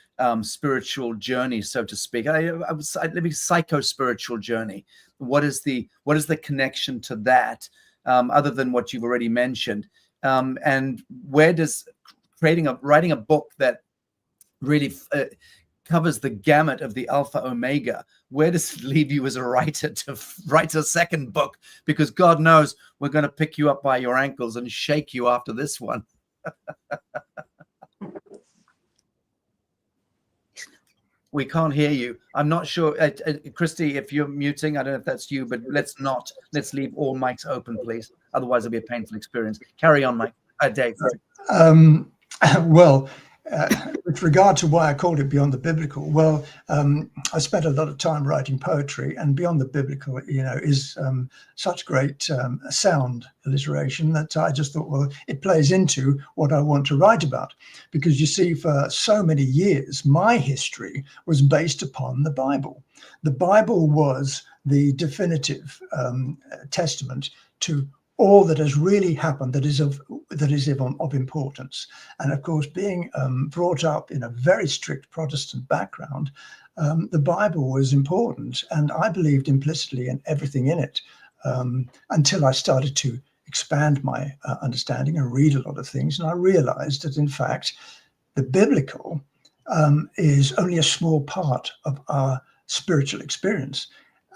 spiritual journey, so to speak? Maybe psycho-spiritual journey. What is the connection to that, other than what you've already mentioned? And where does writing a book that really covers the gamut of the Alpha Omega, where does it leave you as a writer to write a second book? Because God knows we're going to pick you up by your ankles and shake you after this one. We can't hear you. I'm not sure, Christy, if you're muting, I don't know if that's you, but let's leave all mics open, please. Otherwise it'll be a painful experience. Carry on, Mike. Dave.
Well, with regard to why I called it Beyond the Biblical, well, I spent a lot of time writing poetry, and Beyond the Biblical, is such great sound alliteration that I just thought, well, it plays into what I want to write about. Because you see, for so many years, my history was based upon the Bible. The Bible was the definitive testament to all that has really happened that is of importance. And of course, being brought up in a very strict Protestant background, the Bible was important, and I believed implicitly in everything in it, until I started to expand my understanding and read a lot of things, and I realized that in fact the biblical is only a small part of our spiritual experience,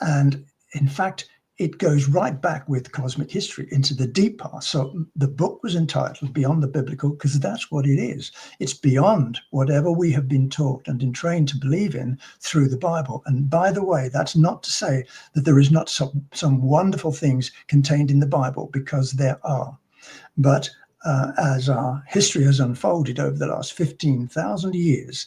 and in fact it goes right back with cosmic history into the deep past. So the book was entitled Beyond the Biblical because that's what it is. It's beyond whatever we have been taught and been trained to believe in through the Bible. And by the way, that's not to say that there is not some wonderful things contained in the Bible, because there are. But as our history has unfolded over the last 15,000 years,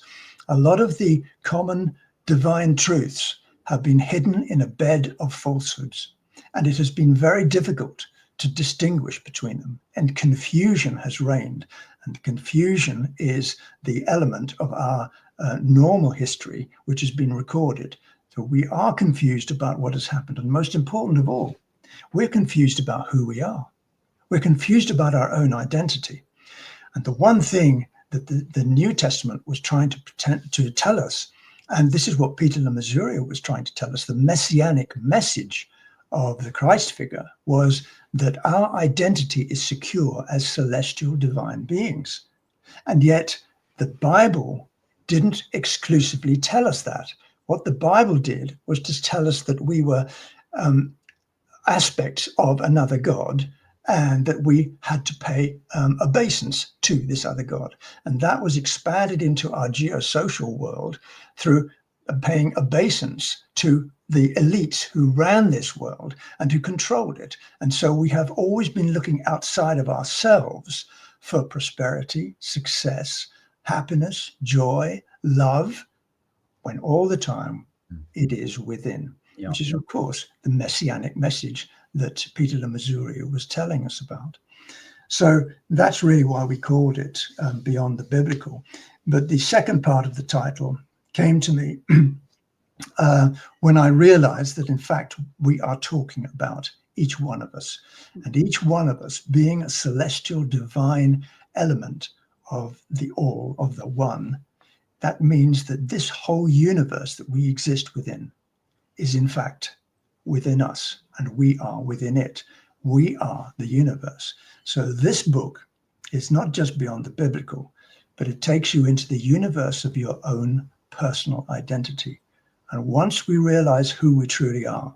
a lot of the common divine truths have been hidden in a bed of falsehoods. And it has been very difficult to distinguish between them. And confusion has reigned. And confusion is the element of our normal history, which has been recorded. So we are confused about what has happened. And most important of all, we're confused about who we are. We're confused about our own identity. And the one thing that the New Testament was trying to tell us, and this is what Peter Le Mesurier was trying to tell us, the messianic message of the Christ figure was that our identity is secure as celestial divine beings. And yet the Bible didn't exclusively tell us that. What the Bible did was to tell us that we were aspects of another God, and that we had to pay obeisance to this other God. And that was expanded into our geosocial world through paying obeisance to the elites who ran this world and who controlled it. And so we have always been looking outside of ourselves for prosperity, success, happiness, joy, love, when all the time it is within, which is, of course, the messianic message that Peter Le Mesurier was telling us about. So that's really why we called it Beyond the Biblical. But the second part of the title came to me when I realized that, in fact, we are talking about each one of us, and each one of us being a celestial divine element of the all, of the one. That means that this whole universe that we exist within is, in fact, within us, and we are within it. We are the universe. So this book is not just Beyond the Biblical, but it takes you into the universe of your own personal identity. And once we realize who we truly are,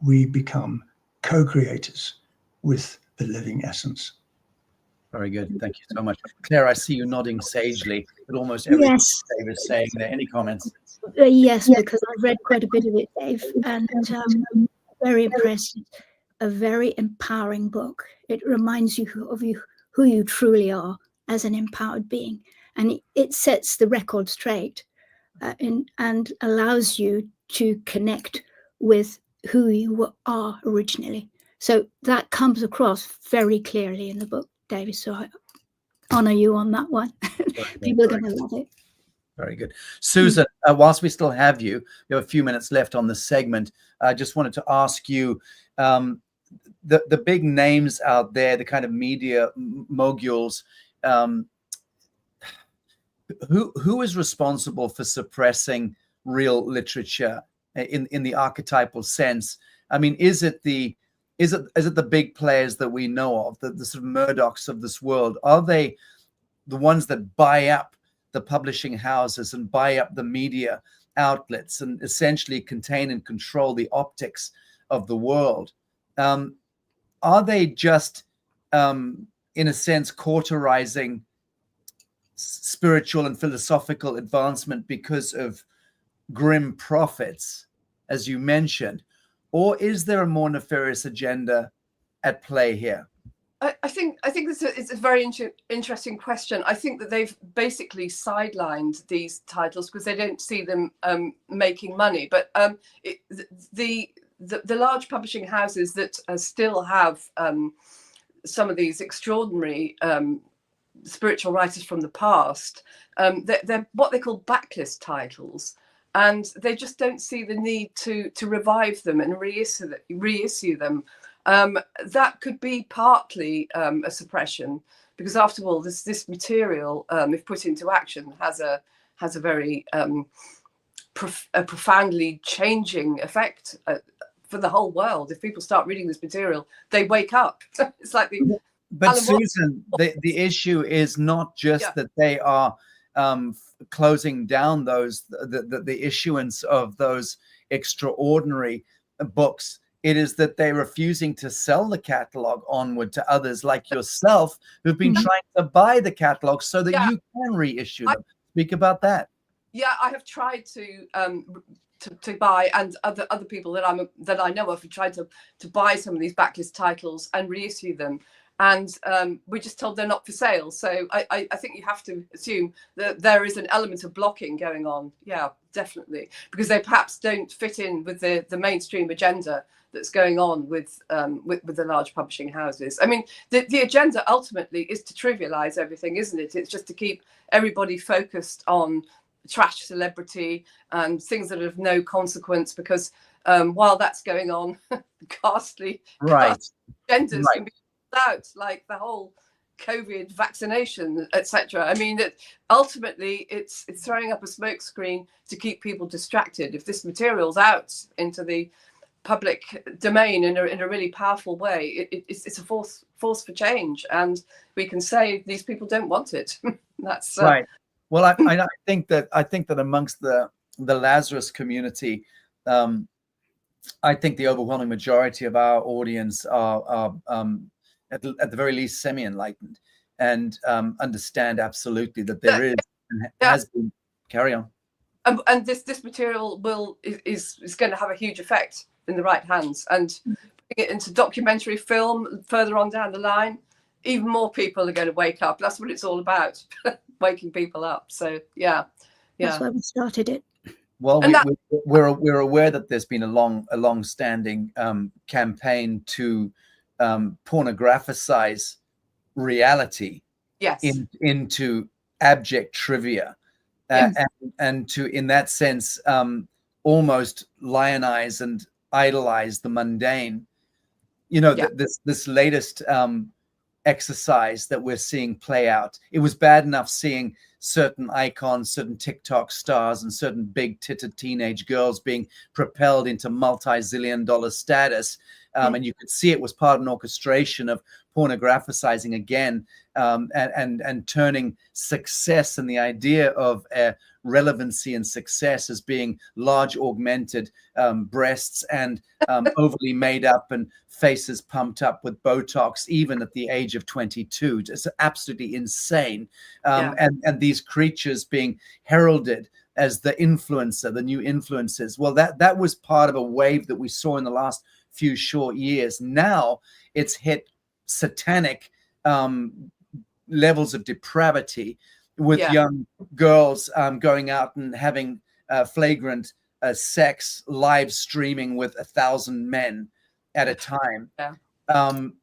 we become co-creators with the living essence.
Very good. Thank you so much. Claire, I see you nodding sagely at almost everything Dave is saying there. Any comments?
Yes, because I've read quite a bit of it, Dave, and very impressive. A very empowering book. It reminds you of who you truly are as an empowered being, and it sets the record straight and allows you to connect with who you are originally. So that comes across very clearly in the book, David. So I honor you on that one. People are going to love it.
Very good. Susan, whilst we still have you, we have a few minutes left on this segment. I just wanted to ask you, the big names out there, the kind of media moguls, who is responsible for suppressing real literature in the archetypal sense? I mean, is it the big players that we know of, the sort of Murdochs of this world? Are they the ones that buy up the publishing houses and buy up the media outlets and essentially contain and control the optics of the world? Are they just, in a sense, cauterizing spiritual and philosophical advancement because of grim prophets, as you mentioned? Or is there a more nefarious agenda at play here?
I think it's a very interesting question. I think that they've basically sidelined these titles because they don't see them making money. But the large publishing houses that still have some of these extraordinary spiritual writers from the past, they're what they call backlist titles, and they just don't see the need to revive them and reissue them. That could be partly a suppression, because after all, this material, if put into action, has a very profoundly changing effect for the whole world. If people start reading this material, they wake up. It's like the.
But Susan, the issue is not just that they are closing down the issuance of those extraordinary books. It is that they're refusing to sell the catalog onward to others like yourself who've been trying to buy the catalog so that you can reissue them. Speak about that.
Yeah, I have tried to buy, and other people that I know of have tried to buy some of these backlist titles and reissue them. And we're just told they're not for sale. So I think you have to assume that there is an element of blocking going on. Yeah, definitely. Because they perhaps don't fit in with the mainstream agenda that's going on with the large publishing houses. I mean, the agenda ultimately is to trivialize everything, isn't it? It's just to keep everybody focused on trash celebrity and things that are of no consequence, because while that's going on, ghastly agendas can be out, like the whole COVID vaccination, etc. I mean, ultimately it's throwing up a smokescreen to keep people distracted. If this material's out into the public domain in a really powerful way, it's a force for change, and we can say these people don't want it. That's
right. Well, I think that amongst the Lazarus community, I think the overwhelming majority of our audience are at the very least semi-enlightened and understand absolutely that there is and has been. Carry on.
And this material is going to have a huge effect in the right hands, and putting it into documentary film further on down the line, even more people are going to wake up. That's what it's all about, waking people up. So yeah.
That's why we started it.
Well, we're aware that there's been a long-standing campaign to pornographize reality into abject trivia, and to, in that sense, almost lionize and idolize the mundane. You know, this latest exercise that we're seeing play out. It was bad enough seeing certain icons, certain TikTok stars, and certain big-titted teenage girls being propelled into multi-zillion-dollar status. And you could see it was part of an orchestration of pornographicizing again, and turning success and the idea of relevancy and success as being large augmented breasts and overly made up and faces pumped up with Botox, even at the age of 22. It's absolutely insane. And these creatures being heralded as the influencer, the new influencers. Well, that was part of a wave that we saw in the last few short years. Now it's hit satanic levels of depravity with young girls going out and having flagrant sex live streaming with 1,000 men at a time.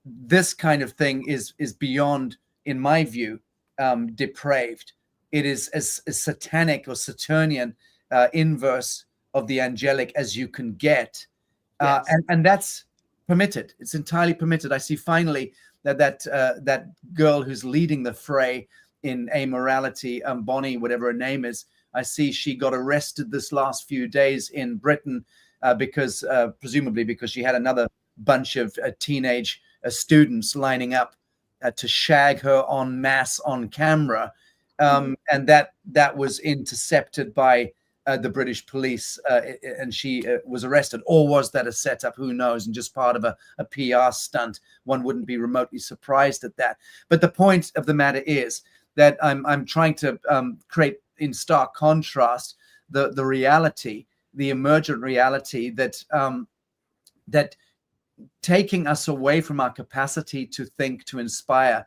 This kind of thing is beyond, in my view, depraved. It is as satanic or Saturnian inverse of the angelic as you can get. And that's permitted. It's entirely permitted. I see finally that girl who's leading the fray in amorality, Bonnie, whatever her name is. I see she got arrested this last few days in Britain because presumably because she had another bunch of teenage students lining up to shag her en masse on camera. And that was intercepted by the British police, and she was arrested. Or was that a setup? Who knows? And just part of a PR stunt. One wouldn't be remotely surprised at that. But the point of the matter is that I'm trying to create in stark contrast the reality, the emergent reality that taking us away from our capacity to think, to inspire,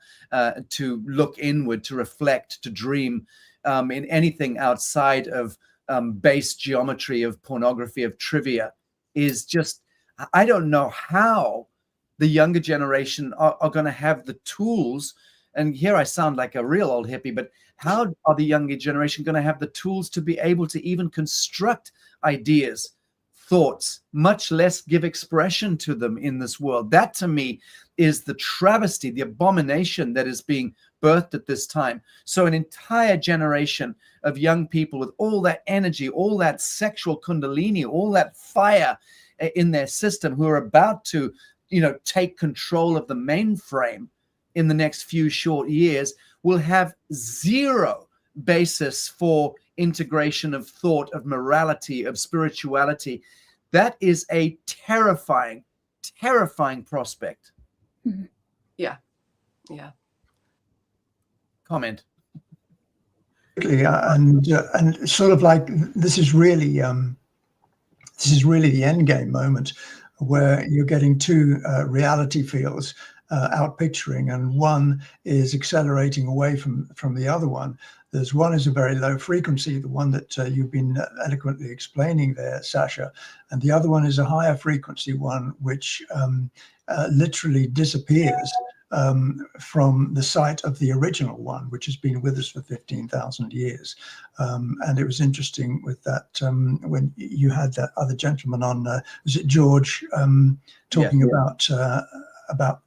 to look inward, to reflect, to dream in anything outside of base geometry, of pornography, of trivia, is just, I don't know how the younger generation are going to have the tools. And here I sound like a real old hippie, but how are the younger generation going to have the tools to be able to even construct ideas, thoughts, much less give expression to them in this world? That to me is the travesty, the abomination that is being birthed at this time. So an entire generation of young people with all that energy, all that sexual kundalini, all that fire in their system, who are about to, take control of the mainframe in the next few short years, will have zero basis for integration of thought, of morality, of spirituality. That is a terrifying, terrifying prospect.
Mm-hmm.
Yeah.
Comment.
And sort of like this is really the end game moment, where you're getting two reality fields out picturing, and one is accelerating away from the other one. There's one is a very low frequency, the one that you've been eloquently explaining there, Sasha, and the other one is a higher frequency one, which literally disappears from the site of the original one, which has been with us for 15,000 years. And it was interesting with that, when you had that other gentleman on, was it George, talking about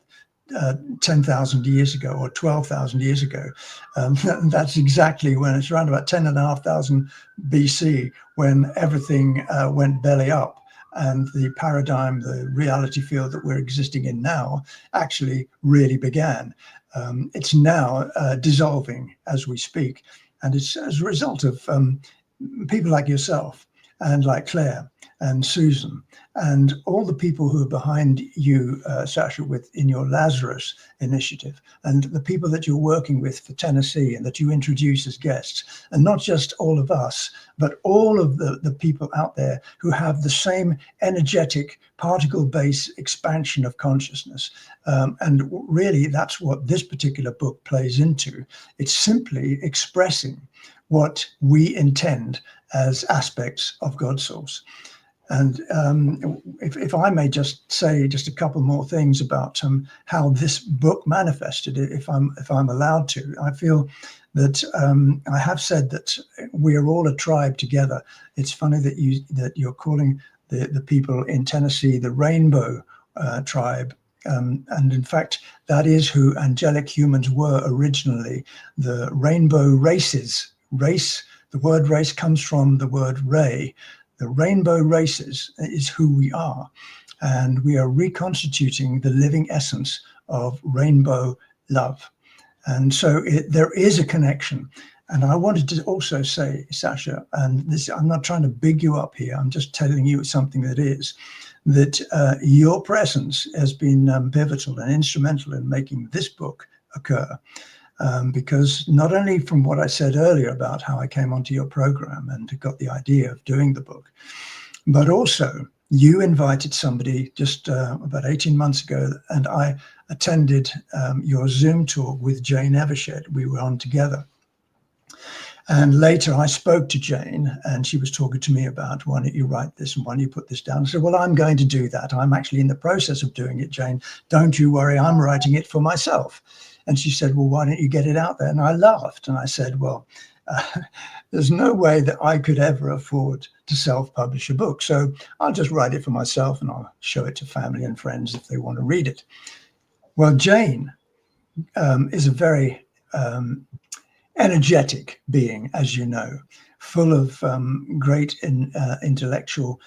10,000 years ago or 12,000 years ago. That's exactly when it's around about 10,500 BC when everything went belly up. And the paradigm, the reality field that we're existing in now actually really began. It's now dissolving as we speak. And it's as a result of people like yourself and like Claire and Susan and all the people who are behind you, Sasha, in your Lazarus Initiative, and the people that you're working with for Tennessee and that you introduce as guests, and not just all of us, but all of the people out there who have the same energetic particle-based expansion of consciousness. And really, that's what this particular book plays into. It's simply expressing what we intend as aspects of God's source. And if I may just say just a couple more things about how this book manifested, if I'm allowed to. I feel that I have said that we are all a tribe together. It's funny that you're calling the people in Tennessee the Rainbow Tribe. And in fact, that is who angelic humans were originally, the rainbow races. Race, the word race comes from the word ray. The rainbow races is who we are. And we are reconstituting the living essence of rainbow love. And so there is a connection. And I wanted to also say, Sasha, and this, I'm not trying to big you up here, I'm just telling you something that is, that your presence has been pivotal and instrumental in making this book occur. Because not only from what I said earlier about how I came onto your program and got the idea of doing the book, but also you invited somebody just about 18 months ago, and I attended your Zoom talk with Jane Evershed. We were on together. And later I spoke to Jane, and she was talking to me about, why don't you write this and why don't you put this down? I said, well, I'm going to do that. I'm actually in the process of doing it, Jane. Don't you worry, I'm writing it for myself. And she said, well, why don't you get it out there? And I laughed and I said, well, there's no way that I could ever afford to self-publish a book. So I'll just write it for myself and I'll show it to family and friends if they want to read it. Well, Jane is a very energetic being, as you know, full of great intellectual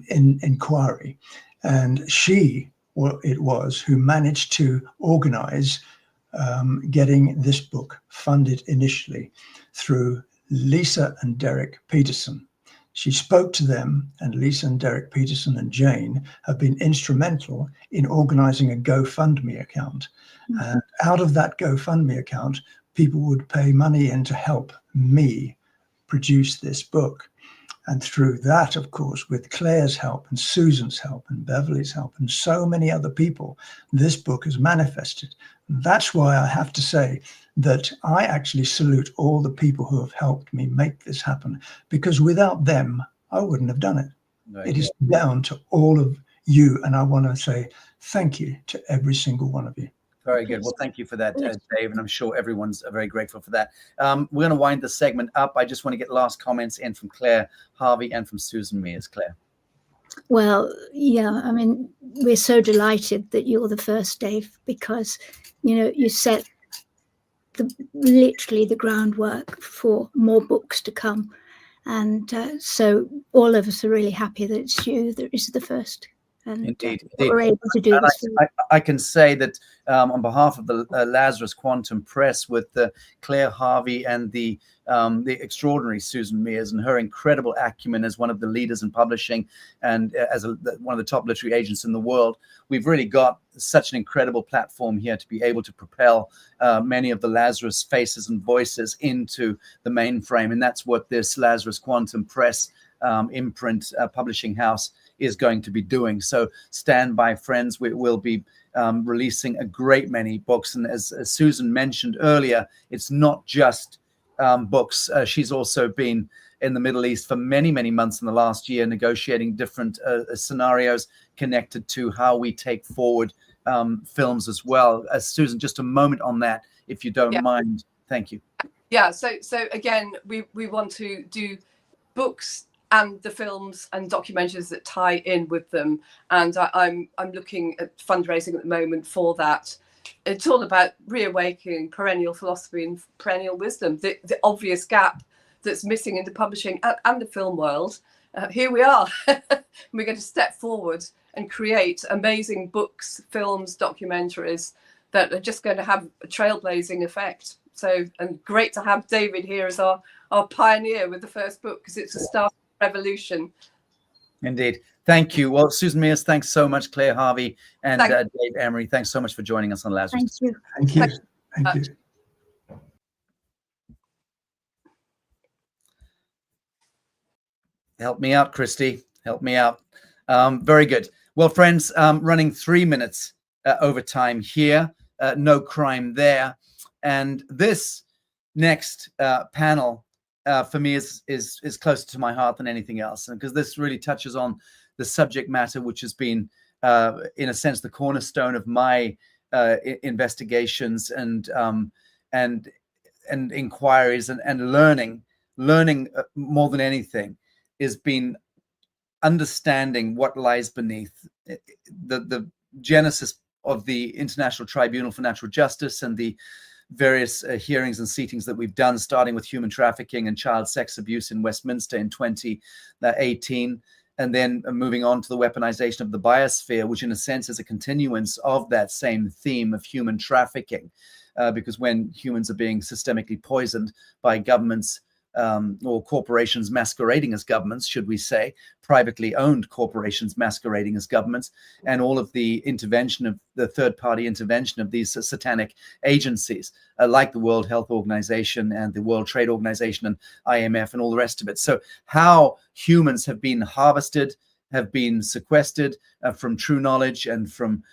inquiry. And she, well, it was, who managed to organize getting this book funded initially through Lisa and Derek Peterson. She spoke to them, and Lisa and Derek Peterson and Jane have been instrumental in organizing a GoFundMe account. Mm-hmm. And out of that GoFundMe account, people would pay money in to help me produce this book. And through that, of course, with Claire's help and Susan's help and Beverly's help and so many other people, this book has manifested. That's why I have to say that I actually salute all the people who have helped me make this happen, because without them, I wouldn't have done it.
Right.
It is down to all of you. And I want to say thank you to every single one of you.
Very good. Well, thank you for that, Dave, and I'm sure everyone's very grateful for that. We're going to wind the segment up. I just want to get last comments in from Claire Harvey and from Susan Mears. Claire.
Well, yeah, I mean, we're so delighted that you're the first, Dave, because, you know, you set literally the groundwork for more books to come. And so all of us are really happy that it's you that is the first. And
Indeed.
we're able to do this.
I can say that on behalf of the Lazarus Quantum Press, with Claire Harvey and the extraordinary Susan Mears and her incredible acumen as one of the leaders in publishing and as one of the top literary agents in the world, we've really got such an incredible platform here to be able to propel many of the Lazarus faces and voices into the mainframe. And that's what this Lazarus Quantum Press imprint publishing house is going to be doing. So stand by, friends. We will be releasing a great many books. And as Susan mentioned earlier, it's not just books. She's also been in the Middle East for many, many months in the last year, negotiating different scenarios connected to how we take forward films as well. Susan, just a moment on that, if you don't mind. Thank you.
Yeah, so again, we want to do books and the films and documentaries that tie in with them, and I'm looking at fundraising at the moment for that. It's all about reawakening perennial philosophy and perennial wisdom, the obvious gap that's missing in the publishing and the film world. Here we are. We're going to step forward and create amazing books, films, documentaries that are just going to have a trailblazing effect. So, and great to have David here as our pioneer with the first book, because it's a start revolution.
Indeed. Thank you. Well, Susan Mears, thanks so much. Claire Harvey and Dave Emery, thanks so much for joining us on Lazarus.
Thank you.
Thank you. Thank you.
Help me out, Christy. Help me out. Very good. Well, friends, running 3 minutes over time here. No crime there. And this next panel for me is closer to my heart than anything else, and because this really touches on the subject matter, which has been, in a sense, the cornerstone of my investigations and inquiries and learning more than anything is been understanding what lies beneath the genesis of the International Tribunal for Natural Justice and the various hearings and seatings that we've done, starting with human trafficking and child sex abuse in Westminster in 2018, and then moving on to the weaponization of the biosphere, which in a sense is a continuance of that same theme of human trafficking, because when humans are being systemically poisoned by governments or corporations masquerading as governments, should we say, privately owned corporations masquerading as governments, and all of the intervention of the third-party intervention of these satanic agencies, like the World Health Organization and the World Trade Organization and IMF and all the rest of it. So how humans have been harvested, have been sequestered from true knowledge and from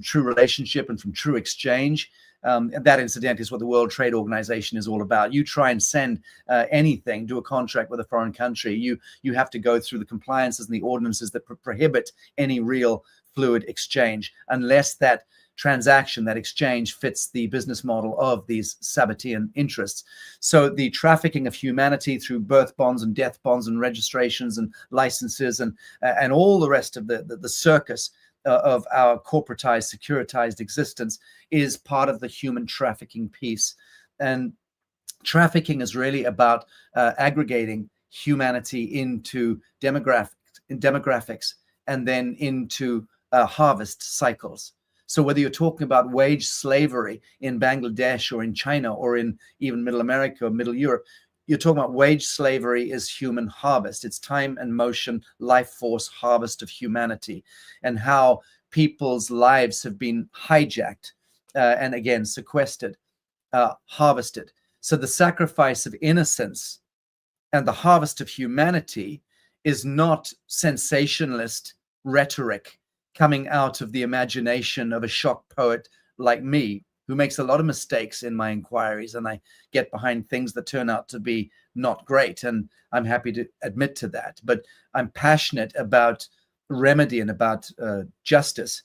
true relationship and from true exchange. And that, incidentally, is what the World Trade Organization is all about. You try and send anything, do a contract with a foreign country, you have to go through the compliances and the ordinances that prohibit any real fluid exchange, unless that transaction, that exchange, fits the business model of these Sabbatean interests. So the trafficking of humanity through birth bonds and death bonds and registrations and licenses and all the rest of the circus of our corporatized, securitized existence is part of the human trafficking piece. And trafficking is really about aggregating humanity into demographics and then into harvest cycles. So whether you're talking about wage slavery in Bangladesh or in China or in even Middle America or Middle Europe, you're talking about wage slavery is human harvest. It's time and motion, life force harvest of humanity, and how people's lives have been hijacked and again sequestered, harvested. So the sacrifice of innocence and the harvest of humanity is not sensationalist rhetoric coming out of the imagination of a shock poet like me, who makes a lot of mistakes in my inquiries, and I get behind things that turn out to be not great, and I'm happy to admit to that. But I'm passionate about remedy and about justice.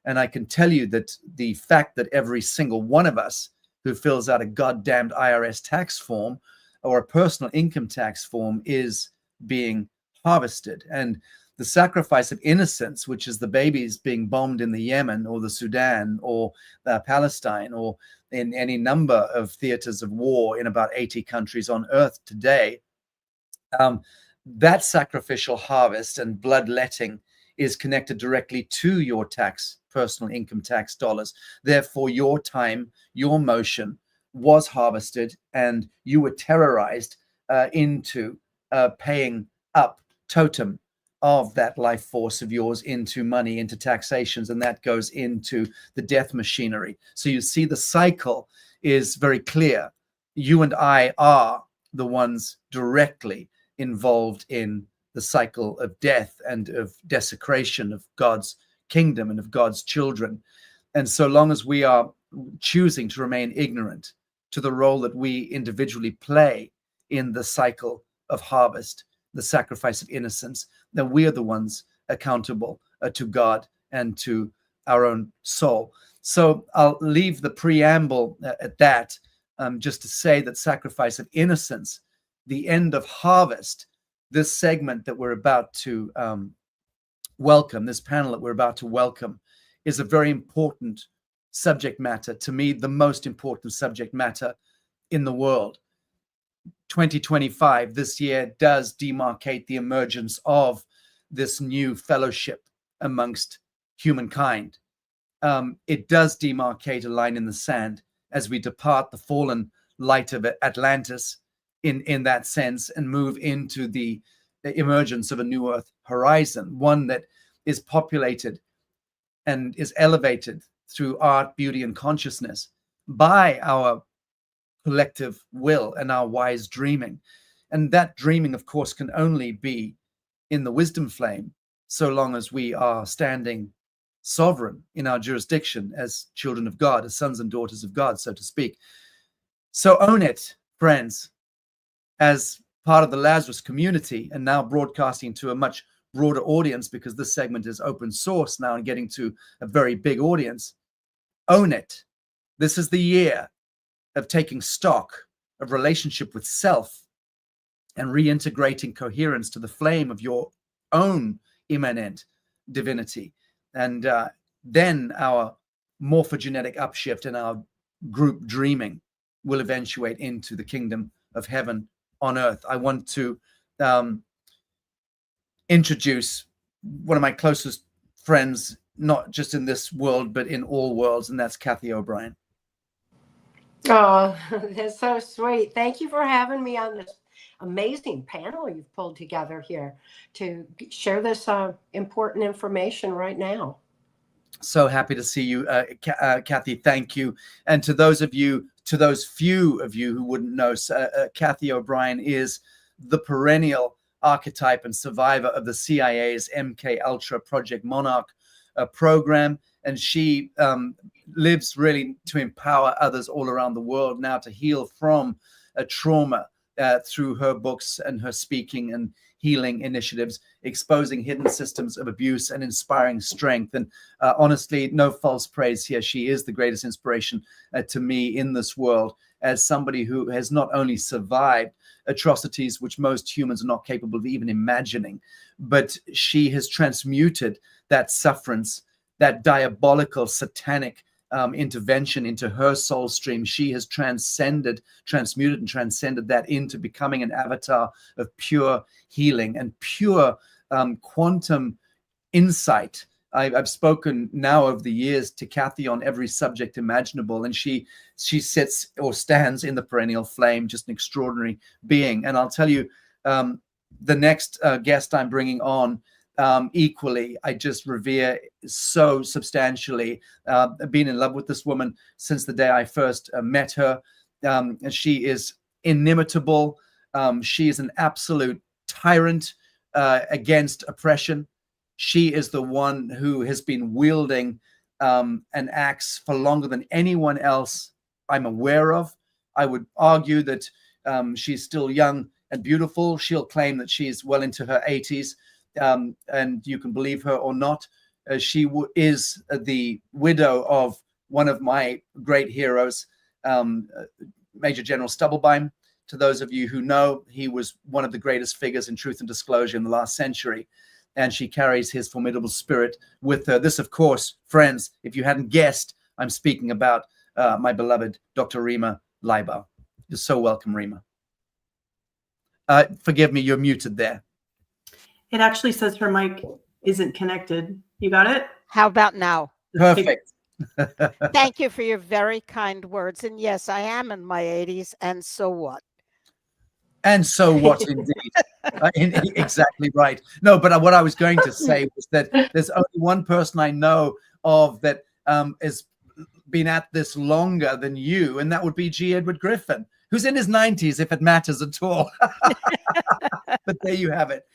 And I can tell you that the fact that every single one of us who fills out a goddamned IRS tax form or a personal income tax form is being harvested. And the sacrifice of innocence, which is the babies being bombed in the Yemen or the Sudan or Palestine or in any number of theaters of war in about 80 countries on earth today, that sacrificial harvest and bloodletting is connected directly to your tax, personal income tax dollars. Therefore, your time, your motion was harvested, and you were terrorized into paying up totem of that life force of yours into money, into taxations, and that goes into the death machinery. So you see the cycle is very clear. You and I are the ones directly involved in the cycle of death and of desecration of God's kingdom and of God's children. And so long as we are choosing to remain ignorant to the role that we individually play in the cycle of harvest, the sacrifice of innocence, then we are the ones accountable to God and to our own soul. So I'll leave the preamble at that, just to say that sacrifice of innocence, the end of harvest, this segment that we're about to welcome, this panel that we're about to welcome, is a very important subject matter. To me, the most important subject matter in the world. 2025, this year, does demarcate the emergence of this new fellowship amongst humankind. It does demarcate a line in the sand as we depart the fallen light of Atlantis in that sense and move into the emergence of a new earth horizon, one that is populated and is elevated through art, beauty, and consciousness by our collective will and our wise dreaming. And that dreaming, of course, can only be in the wisdom flame so long as we are standing sovereign in our jurisdiction as children of God, as sons and daughters of God, so to speak. So own it, friends, as part of the Lazarus community, and now broadcasting to a much broader audience because this segment is open source now and getting to a very big audience. Own it. This is the year of taking stock of relationship with self and reintegrating coherence to the flame of your own immanent divinity. And then our morphogenetic upshift and our group dreaming will eventuate into the kingdom of heaven on earth. I want to introduce one of my closest friends, not just in this world, but in all worlds, and that's Cathy O'Brien.
Oh, that's so sweet. Thank you for having me on this amazing panel you've pulled together here to share this important information right now.
So happy to see you, Cathy. Thank you. And to those of you, to those few of you who wouldn't know, Cathy O'Brien is the perennial archetype and survivor of the CIA's MK Ultra Project Monarch program. And she lives really to empower others all around the world now to heal from a trauma through her books and her speaking and healing initiatives, exposing hidden systems of abuse and inspiring strength. And honestly, no false praise here. She is the greatest inspiration to me in this world as somebody who has not only survived atrocities which most humans are not capable of even imagining, but she has transmuted that sufferance, that diabolical, satanic intervention into her soul stream. She has transmuted and transcended that into becoming an avatar of pure healing and pure quantum insight. I've spoken now over the years to Cathy on every subject imaginable, and she sits or stands in the perennial flame, just an extraordinary being. And I'll tell you, the next guest I'm bringing on, equally, I just revere so substantially. I've been in love with this woman since the day I first met her. She is inimitable. She is an absolute tyrant. against oppression. She is the one who has been wielding an axe for longer than anyone else I'm aware of. I would argue that she's still young and beautiful. She'll claim that she's well into her 80s, and you can believe her or not. She is the widow of one of my great heroes, Major General Stubblebine. To those of you who know, he was one of the greatest figures in truth and disclosure in the last century, and she carries his formidable spirit with her. This, of course, friends, if you hadn't guessed, I'm speaking about my beloved Dr. Rima Laibow. You're so welcome, Rima. Forgive me, you're muted there.
It actually says her mic isn't connected. You got it?
How about now?
Perfect.
Thank you for your very kind words. And yes, I am in my 80s, and so what?
And so what, indeed. Exactly right. No, but what I was going to say was that there's only one person I know of that has been at this longer than you, and that would be G. Edward Griffin, who's in his 90s, if it matters at all. But there you have it.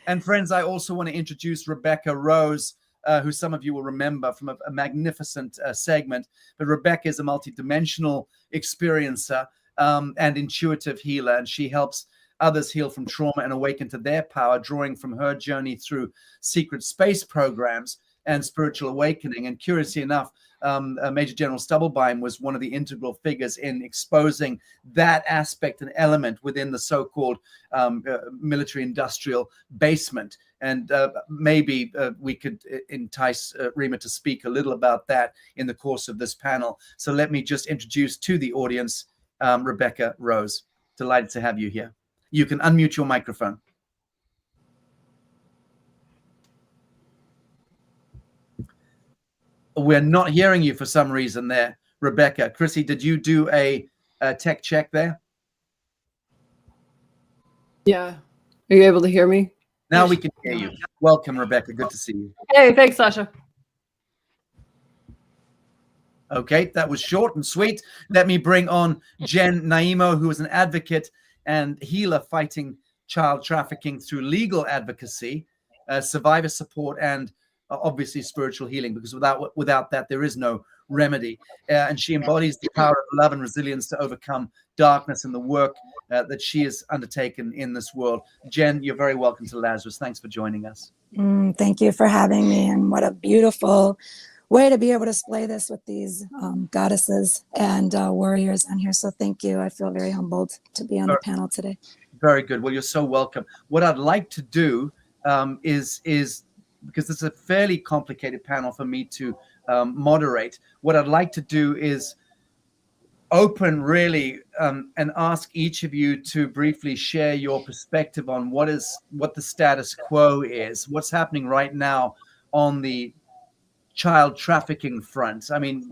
And friends, I also want to introduce Rebecca Rose, who some of you will remember from a magnificent segment. But Rebecca is a multidimensional experiencer and intuitive healer, and she helps others heal from trauma and awaken to their power, drawing from her journey through secret space programs and spiritual awakening. And curiously enough, Major General Stubblebine was one of the integral figures in exposing that aspect and element within the so-called military-industrial basement. And maybe we could entice Rima to speak a little about that in the course of this panel. So let me just introduce to the audience Rebecca Rose. Delighted to have you here. You can unmute your microphone. We're not hearing you for some reason there, Rebecca. Chrissy, did you do a tech check there?
Yeah. Are you able to hear me?
Now we can hear you. Welcome, Rebecca. Good to see you.
Hey, thanks, Sasha.
Okay, that was short and sweet. Let me bring on Jenn Naimo, who is an advocate and healer fighting child trafficking through legal advocacy, survivor support, and obviously spiritual healing, because without that there is no remedy. And she embodies the power of love and resilience to overcome darkness in the work that she has undertaken in this world. Jenn, you're very welcome to Lazarus. Thanks for joining us.
Thank you for having me, and what a beautiful way to be able to display this with these goddesses and warriors on here. So thank you. I feel very humbled to be on the panel today.
Very good. Well, you're so welcome. What I'd like to do is because this is a fairly complicated panel for me to moderate, what I'd like to do is open really and ask each of you to briefly share your perspective on what the status quo is, what's happening right now on the child trafficking front. I mean,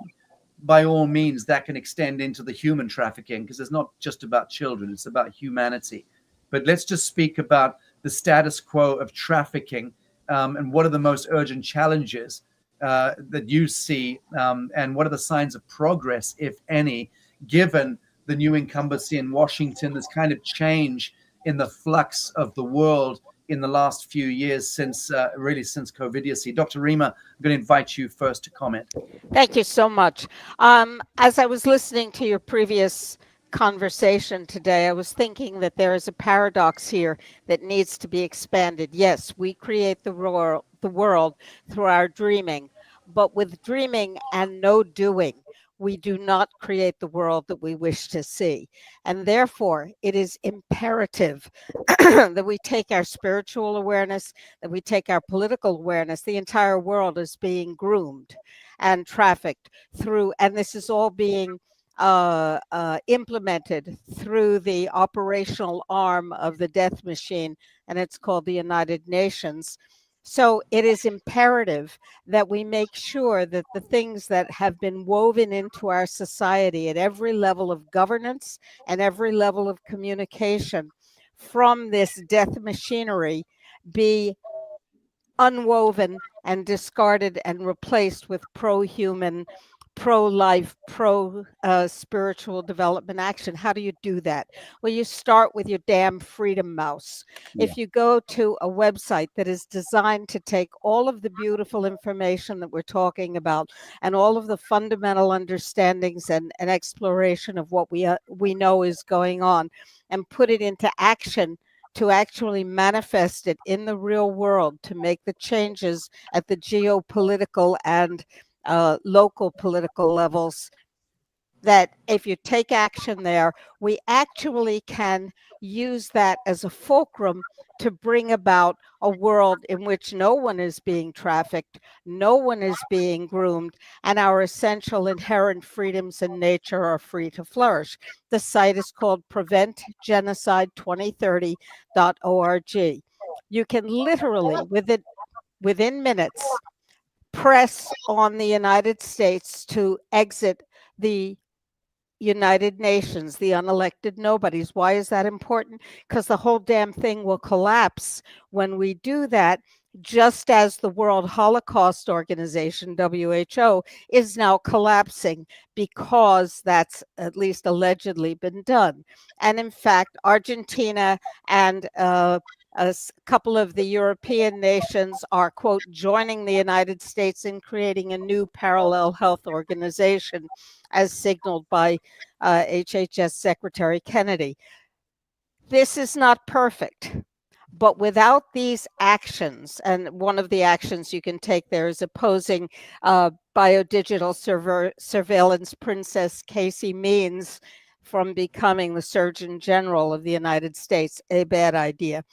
by all means, that can extend into the human trafficking, because it's not just about children, it's about humanity. But let's just speak about the status quo of trafficking, and what are the most urgent challenges that you see, and what are the signs of progress, if any, given the new incumbency in Washington, this kind of change in the flux of the world in the last few years since COVIDiocy. Dr. Rima, I'm going to invite you first to comment.
Thank you so much. As I was listening to your previous conversation today, I was thinking that there is a paradox here that needs to be expanded. Yes, we create the world through our dreaming, but with dreaming and no doing, we do not create the world that we wish to see. And therefore, it is imperative that we take our spiritual awareness, that we take our political awareness. The entire world is being groomed and trafficked through, and this is all being implemented through the operational arm of the death machine, and it's called the United Nations. So it is imperative that we make sure that the things that have been woven into our society at every level of governance and every level of communication from this death machinery be unwoven and discarded and replaced with pro-human, pro-life, pro-spiritual development action. How do you do that? Well, you start with your damn freedom mouse.
Yeah.
If you go to a website that is designed to take all of the beautiful information that we're talking about and all of the fundamental understandings and exploration of what we know is going on and put it into action to actually manifest it in the real world, to make the changes at the geopolitical and local political levels, that if you take action there, we actually can use that as a fulcrum to bring about a world in which no one is being trafficked, no one is being groomed, and our essential inherent freedoms in nature are free to flourish. The site is called preventgenocide2030.org. You can literally, within minutes, press on the United States to exit the United Nations, the unelected nobodies. Why is that important? Because the whole damn thing will collapse when we do that, just as the World Holocaust Organization, WHO, is now collapsing because that's at least allegedly been done. And in fact, Argentina and a couple of the European nations are, quote, joining the United States in creating a new parallel health organization, as signaled by HHS Secretary Kennedy. This is not perfect, but without these actions, and one of the actions you can take there is opposing biodigital surveillance princess Casey Means from becoming the Surgeon General of the United States, a bad idea.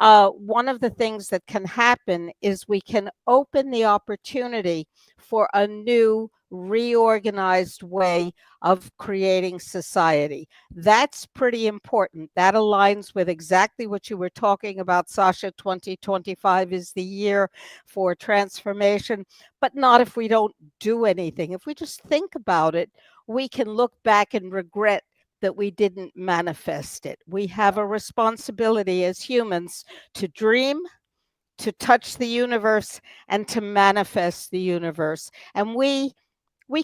One of the things that can happen is we can open the opportunity for a new, reorganized way of creating society. That's pretty important. That aligns with exactly what you were talking about, Sasha. 2025 is the year for transformation, but not if we don't do anything. If we just think about it, we can look back and regret that we didn't manifest it. We have a responsibility as humans to dream, to touch the universe, and to manifest the universe. And we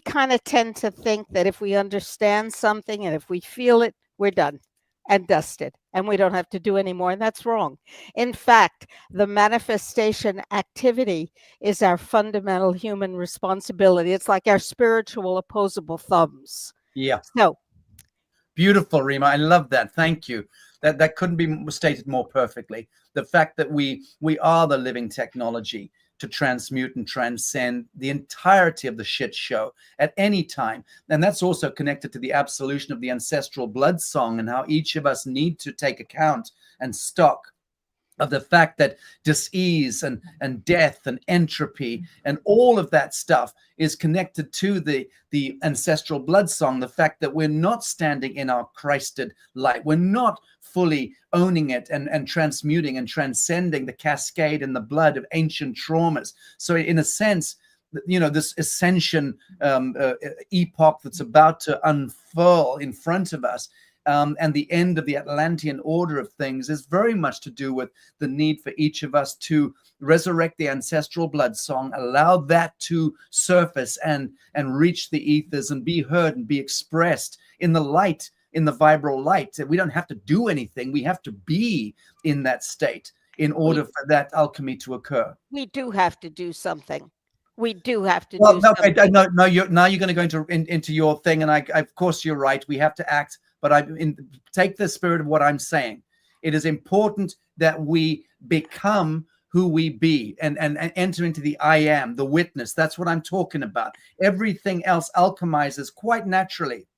kind of tend to think that if we understand something and if we feel it, we're done and dusted and we don't have to do anymore. And that's wrong. In fact, the manifestation activity is our fundamental human responsibility. It's like our spiritual opposable thumbs.
Yeah.
So,
beautiful, Rima. I love that. Thank you. That couldn't be stated more perfectly. The fact that we are the living technology to transmute and transcend the entirety of the shit show at any time. And that's also connected to the absolution of the ancestral blood song and how each of us need to take account and stock of the fact that dis-ease and death and entropy and all of that stuff is connected to the ancestral blood song, the fact that we're not standing in our Christed light. We're not fully owning it and transmuting and transcending the cascade in the blood of ancient traumas. So in a sense, you know, this ascension epoch that's about to unfurl in front of us, and the end of the Atlantean order of things is very much to do with the need for each of us to resurrect the ancestral blood song, allow that to surface and reach the ethers and be heard and be expressed in the light, in the vibral light. We don't have to do anything. We have to be in that state in order for that alchemy to occur.
we do have to do something. We do have to
Well,
do
no,
something.
no, you're going to go into your thing, and I of course you're right. We have to act, but take the spirit of what I'm saying. It is important that we become who we be and enter into the I am, the witness. That's what I'm talking about. Everything else alchemizes quite naturally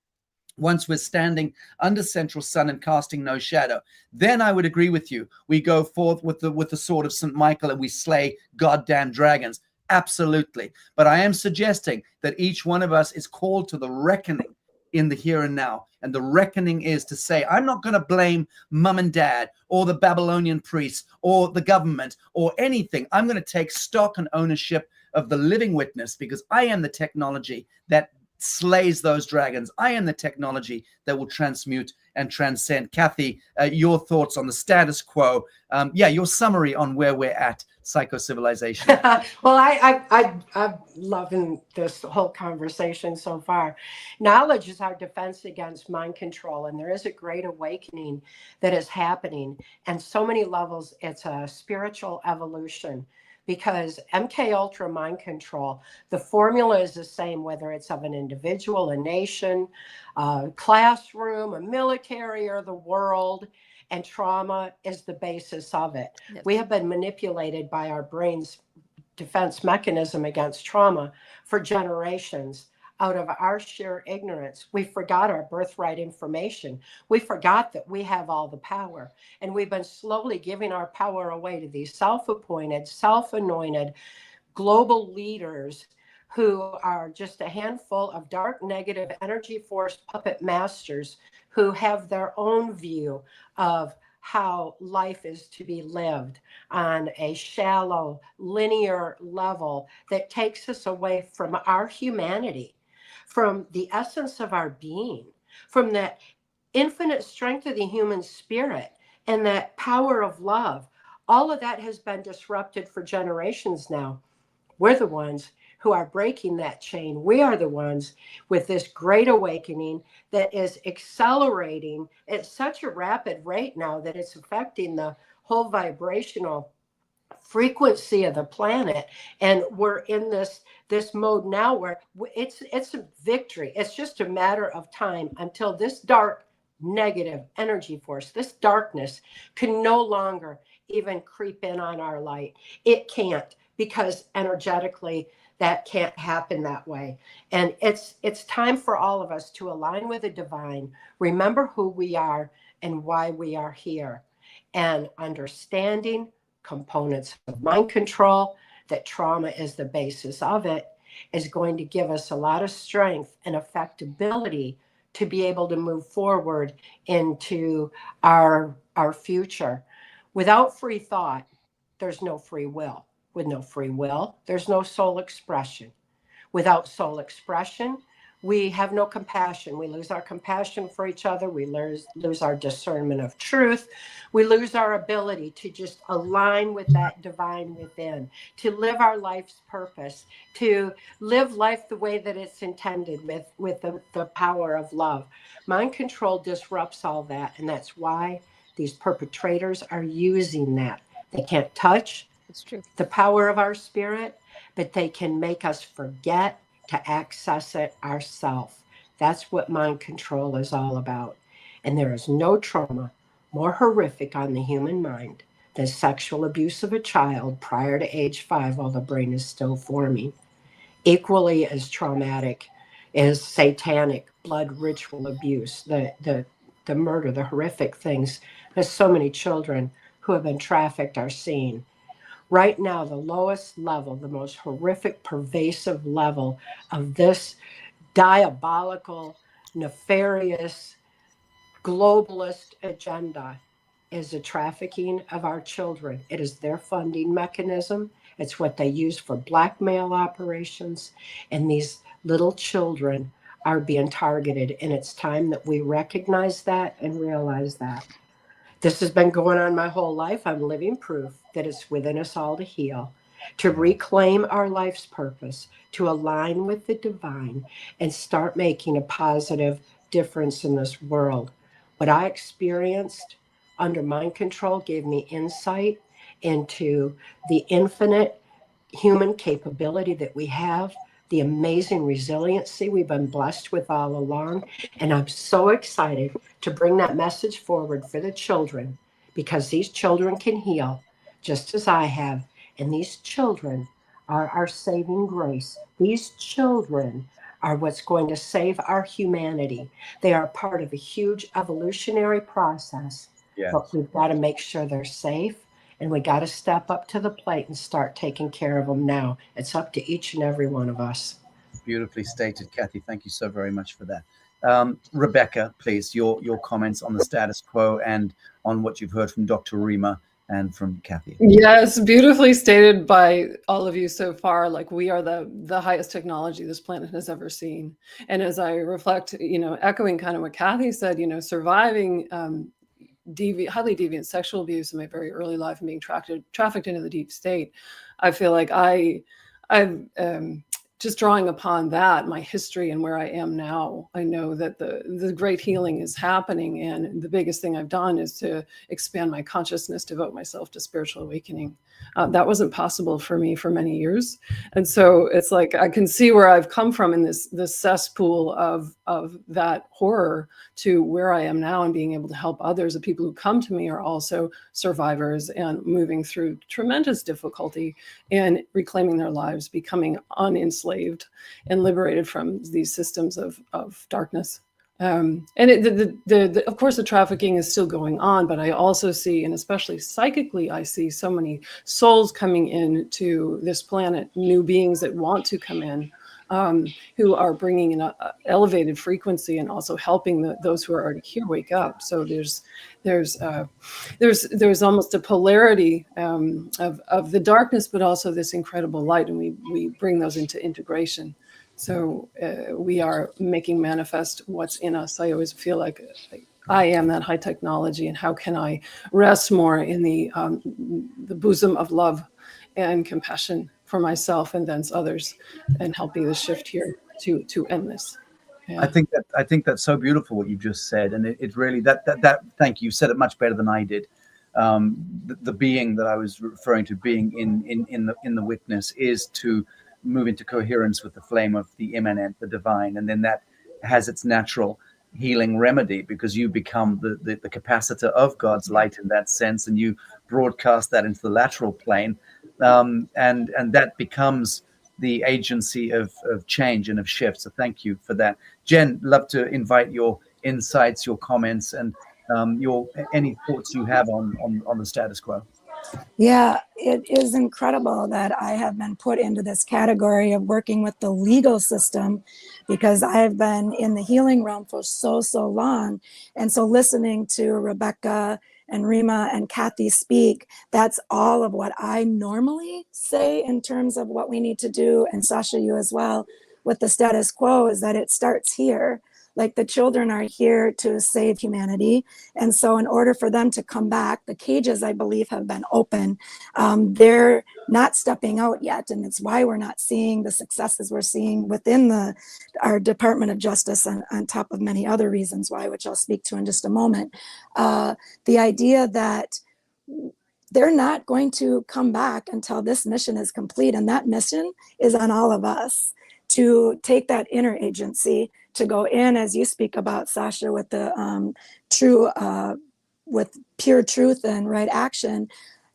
once we're standing under central sun and casting no shadow. Then I would agree with you. We go forth with the sword of St. Michael and we slay goddamn dragons. Absolutely. But I am suggesting that each one of us is called to the reckoning in the here and now. And the reckoning is to say, I'm not going to blame mom and dad or the Babylonian priests or the government or anything. I'm going to take stock and ownership of the living witness, because I am the technology that slays those dragons. I am the technology that will transmute and transcend. Cathy, your thoughts on the status quo? Your summary on where we're at, psycho-civilization.
Well, I'm loving this whole conversation so far. Knowledge is our defense against mind control, and there is a great awakening that is happening. And so many levels, it's a spiritual evolution. Because MK Ultra mind control, the formula is the same, whether it's of an individual, a nation, a classroom, a military, or the world, and trauma is the basis of it.
Yes.
We have been manipulated by our brain's defense mechanism against trauma for generations. Out of our sheer ignorance, we forgot our birthright information. We forgot that we have all the power. And we've been slowly giving our power away to these self-appointed, self-anointed global leaders who are just a handful of dark, negative energy force puppet masters who have their own view of how life is to be lived on a shallow, linear level that takes us away from our humanity, from the essence of our being, from that infinite strength of the human spirit and that power of love. All of that has been disrupted for generations now. We're the ones who are breaking that chain. We are the ones with this great awakening that is accelerating at such a rapid rate now that it's affecting the whole vibrational frequency of the planet. And we're in this mode now where it's a victory. It's just a matter of time until this dark negative energy force, this darkness, can no longer even creep in on our light. It can't, because energetically that can't happen that way. And it's time for all of us to align with the divine, remember who we are and why we are here, and understanding components of mind control, that trauma is the basis of it, is going to give us a lot of strength and effectability to be able to move forward into our future. Without free thought, there's no free will. With no free will, there's no soul expression. Without soul expression, we have no compassion. We lose our compassion for each other. We lose our discernment of truth. We lose our ability to just align with that divine within, to live our life's purpose, to live life the way that it's intended with the power of love. Mind control disrupts all that, and that's why these perpetrators are using that. They can't touch the power of our spirit, but they can make us forget to access it ourselves. That's what mind control is all about. And there is no trauma more horrific on the human mind than sexual abuse of a child prior to age 5 while the brain is still forming. Equally as traumatic is satanic blood ritual abuse, the murder, the horrific things that so many children who have been trafficked are seeing. Right now, the lowest level, the most horrific, pervasive level of this diabolical, nefarious, globalist agenda is the trafficking of our children. It is their funding mechanism. It's what they use for blackmail operations. And these little children are being targeted. And it's time that we recognize that and realize that. This has been going on my whole life. I'm living proof that it's within us all to heal, to reclaim our life's purpose, to align with the divine, and start making a positive difference in this world. What I experienced under mind control gave me insight into the infinite human capability that we have, the amazing resiliency we've been blessed with all along. And I'm so excited to bring that message forward for the children, because these children can heal just as I have. And these children are our saving grace. These children are what's going to save our humanity. They are part of a huge evolutionary process.
Yes.
But we've got to make sure they're safe. And we got to step up to the plate and start taking care of them now. It's up to each and every one of us.
Beautifully stated, Cathy. Thank you so very much for that. Rebecca, please, your comments on the status quo and on what you've heard from Dr. Rima and from Cathy.
Yes, beautifully stated by all of you so far. Like, we are the highest technology this planet has ever seen. And as I reflect, echoing kind of what Cathy said, surviving highly deviant sexual abuse in my very early life and being trafficked into the deep state, I feel like I've just drawing upon that, my history and where I am now, I know that the great healing is happening. And the biggest thing I've done is to expand my consciousness, devote myself to spiritual awakening. That wasn't possible for me for many years. And so it's like, I can see where I've come from in this cesspool of that horror to where I am now, and being able to help others. The people who come to me are also survivors and moving through tremendous difficulty and reclaiming their lives, becoming unenslaved and liberated from these systems of darkness. And of course, the trafficking is still going on, but I also see, and especially psychically, I see so many souls coming into this planet, new beings that want to come in, who are bringing an elevated frequency and also helping those who are already here wake up. So there's almost a polarity of the darkness, but also this incredible light, and we bring those into integration. So we are making manifest what's in us. I always feel like I am that high technology, and how can I rest more in the bosom of love and compassion for myself and thence others, and helping the shift here to end this. Yeah.
I think that's so beautiful what you've just said, and it really that thank you. You said it much better than I did. The being that I was referring to, being in the witness, is to move into coherence with the flame of the immanent, the divine, and then that has its natural healing remedy, because you become the capacitor of God's light in that sense, and you broadcast that into the lateral plane, and that becomes the agency of change and of shift. So thank you for that. Jenn, love to invite your insights, your comments, and any thoughts you have on the status quo.
Yeah, it is incredible that I have been put into this category of working with the legal system, because I've been in the healing realm for so long. And so listening to Rebecca and Rima and Cathy speak, that's all of what I normally say in terms of what we need to do. And Sasha, you as well, with the status quo, is that it starts here. Like, the children are here to save humanity. And so in order for them to come back, the cages, I believe, have been open. They're not stepping out yet. And it's why we're not seeing the successes we're seeing within our Department of Justice, on top of many other reasons why, which I'll speak to in just a moment. The idea that they're not going to come back until this mission is complete. And that mission is on all of us to take that inner agency, to go in, as you speak about, Sasha, with the with pure truth and right action.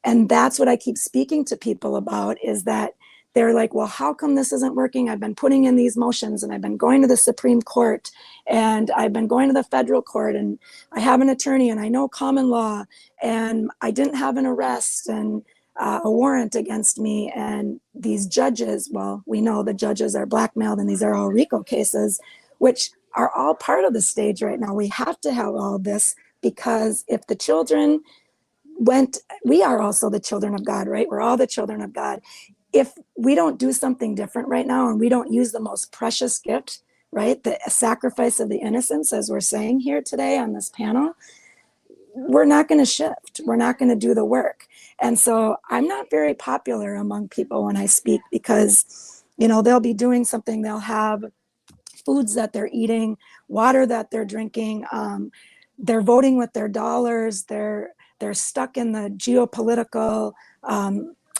And that's what I keep speaking to people about, is that they're like, well, how come this isn't working? I've been putting in these motions, and I've been going to the Supreme Court, and I've been going to the federal court, and I have an attorney, and I know common law, and I didn't have an arrest and a warrant against me. And these judges, well, we know the judges are blackmailed, and these are all RICO cases, which are all part of the stage right now. We have to have all this, because if the children we are also the children of God, right? We're all the children of God. If we don't do something different right now, and we don't use the most precious gift, right? The sacrifice of the innocents, as we're saying here today on this panel, we're not going to shift. We're not going to do the work. And so I'm not very popular among people when I speak, because, they'll be doing something. They'll have foods that they're eating, water that they're drinking. They're voting with their dollars. They're stuck in the geopolitical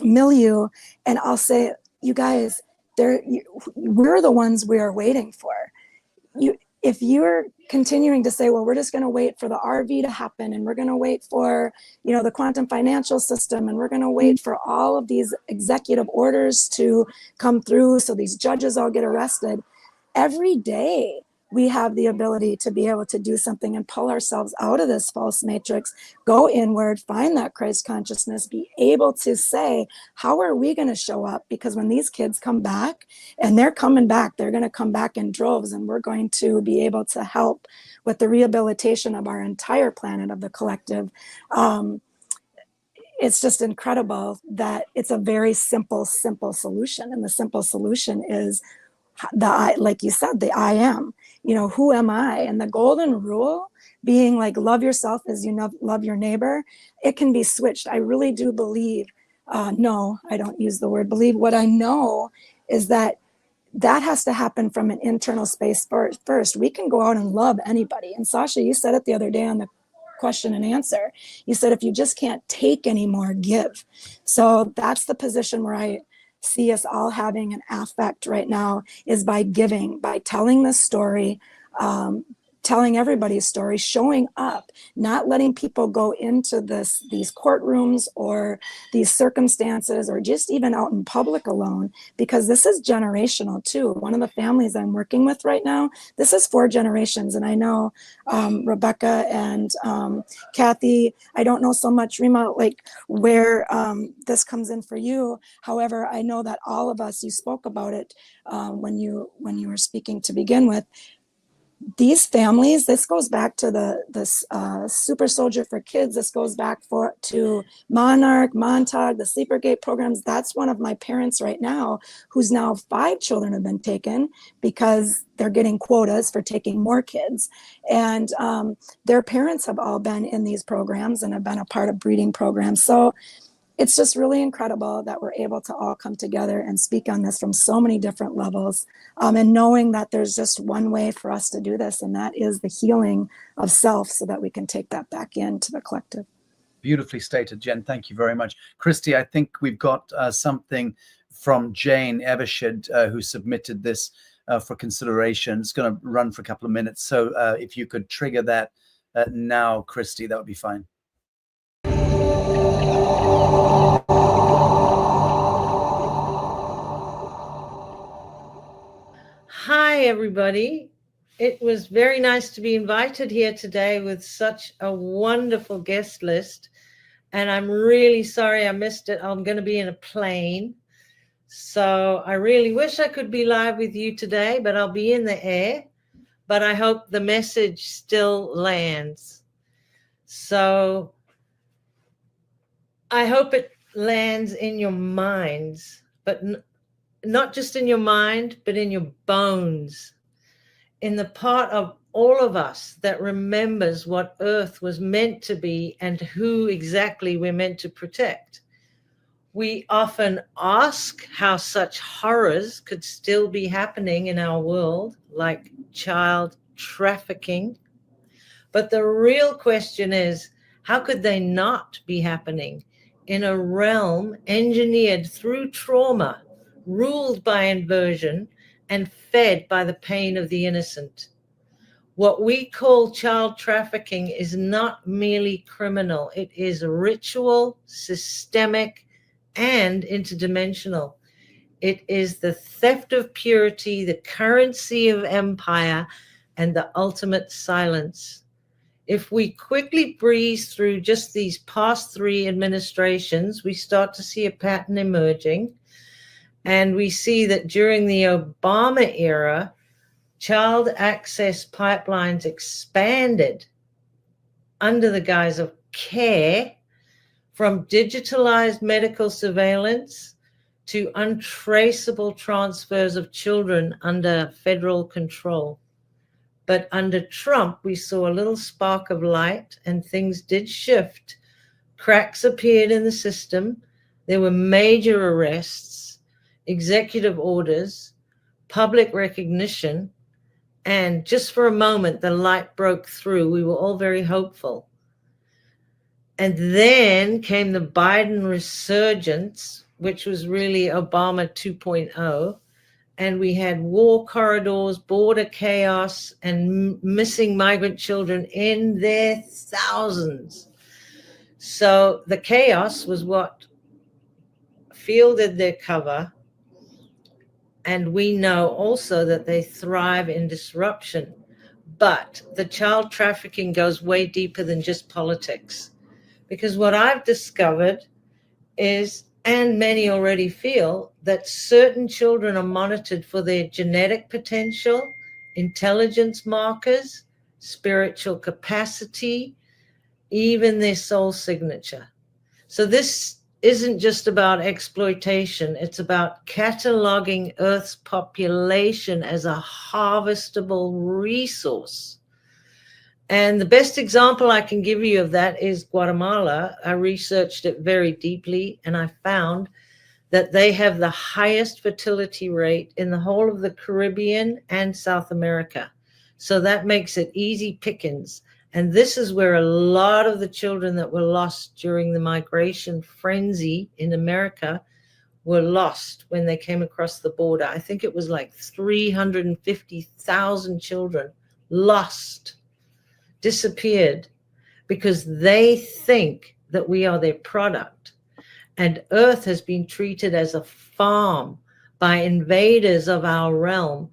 milieu. And I'll say, you guys, we're the ones we are waiting for. If you're continuing to say, well, we're just going to wait for the RV to happen, and we're going to wait for, the quantum financial system, and we're going to wait for all of these executive orders to come through so these judges all get arrested, every day we have the ability to be able to do something and pull ourselves out of this false matrix, go inward, find that Christ consciousness, be able to say, how are we going to show up? Because when these kids come back, and they're coming back, they're going to come back in droves, and we're going to be able to help with the rehabilitation of our entire planet, of the collective. it's just incredible that it's a very simple solution. And the simple solution is like you said, the I am, who am I? And the golden rule being like, love yourself as you love your neighbor. It can be switched. I really do believe, no, I don't use the word believe. What I know is that has to happen from an internal space first. We can go out and love anybody. And Sasha, you said it the other day on the question and answer. You said, if you just can't take anymore, give. So that's the position where I see us all having an affect right now, is by giving, by telling this story, telling everybody's story, showing up, not letting people go into these courtrooms or these circumstances or just even out in public alone, because this is generational too. One of the families I'm working with right now, this is 4 generations. And I know Rebecca and Cathy, I don't know so much, Rima, like where this comes in for you. However, I know that all of us, you spoke about it when you were speaking to begin with. These families, this goes back to the Super Soldier for Kids. This goes back to Monarch, Montauk, the Sleeper Gate programs. That's one of my parents right now, who's now 5 children have been taken because they're getting quotas for taking more kids. And their parents have all been in these programs and have been a part of breeding programs. So it's just really incredible that we're able to all come together and speak on this from so many different levels, and knowing that there's just one way for us to do this, and that is the healing of self, so that we can take that back into the collective.
Beautifully stated, Jen. Thank you very much. Christy, I think we've got something from Jane Evershed, who submitted this for consideration. It's going to run for a couple of minutes. So if you could trigger that now, Christy, that would be fine.
Hi, everybody. It was very nice to be invited here today with such a wonderful guest list. And I'm really sorry I missed it. I'm going to be in a plane. So I really wish I could be live with you today, but I'll be in the air. But I hope the message still lands. So I hope it lands in your minds, but not just in your mind, but in your bones, in the part of all of us that remembers what Earth was meant to be and who exactly we're meant to protect. We often ask how such horrors could still be happening in our world, like child trafficking. But the real question is, how could they not be happening in a realm engineered through trauma, ruled by inversion, and fed by the pain of the innocent? What we call child trafficking is not merely criminal. It is ritual, systemic, and interdimensional. It is the theft of purity, the currency of empire, and the ultimate silence. If we quickly breeze through just these past 3 administrations, we start to see a pattern emerging. And we see that during the Obama era, child access pipelines expanded under the guise of care, from digitalized medical surveillance to untraceable transfers of children under federal control. But under Trump, we saw a little spark of light and things did shift. Cracks appeared in the system. There were major arrests, executive orders, public recognition, and just for a moment, the light broke through. We were all very hopeful. And then came the Biden resurgence, which was really Obama 2.0. And we had war corridors, border chaos, and missing migrant children in their thousands. So the chaos was what fielded their cover. And we know also that they thrive in disruption. But the child trafficking goes way deeper than just politics. Because what I've discovered is, and many already feel, that certain children are monitored for their genetic potential, intelligence markers, spiritual capacity, even their soul signature. So this isn't just about exploitation. It's about cataloging Earth's population as a harvestable resource. And the best example I can give you of that is Guatemala. I researched it very deeply, and I found that they have the highest fertility rate in the whole of the Caribbean and South America. So that makes it easy pickings. And this is where a lot of the children that were lost during the migration frenzy in America were lost when they came across the border. I think it was like 350,000 children lost, disappeared, because they think that we are their product. And Earth has been treated as a farm by invaders of our realm,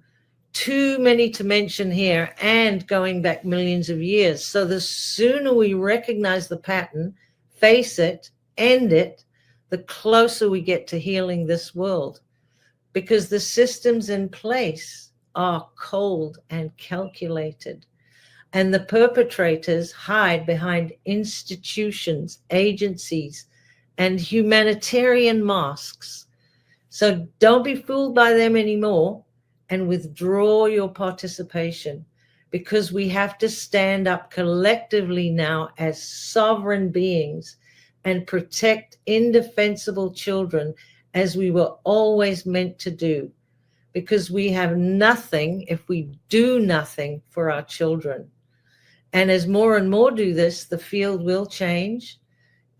too many to mention here, and going back millions of years. So the sooner we recognize the pattern, face it, end it, the closer we get to healing this world. Because the systems in place are cold and calculated. And the perpetrators hide behind institutions, agencies, and humanitarian masks. So don't be fooled by them anymore, and withdraw your participation, because we have to stand up collectively now as sovereign beings and protect indefensible children as we were always meant to do, because we have nothing if we do nothing for our children. And as more and more do this, the field will change.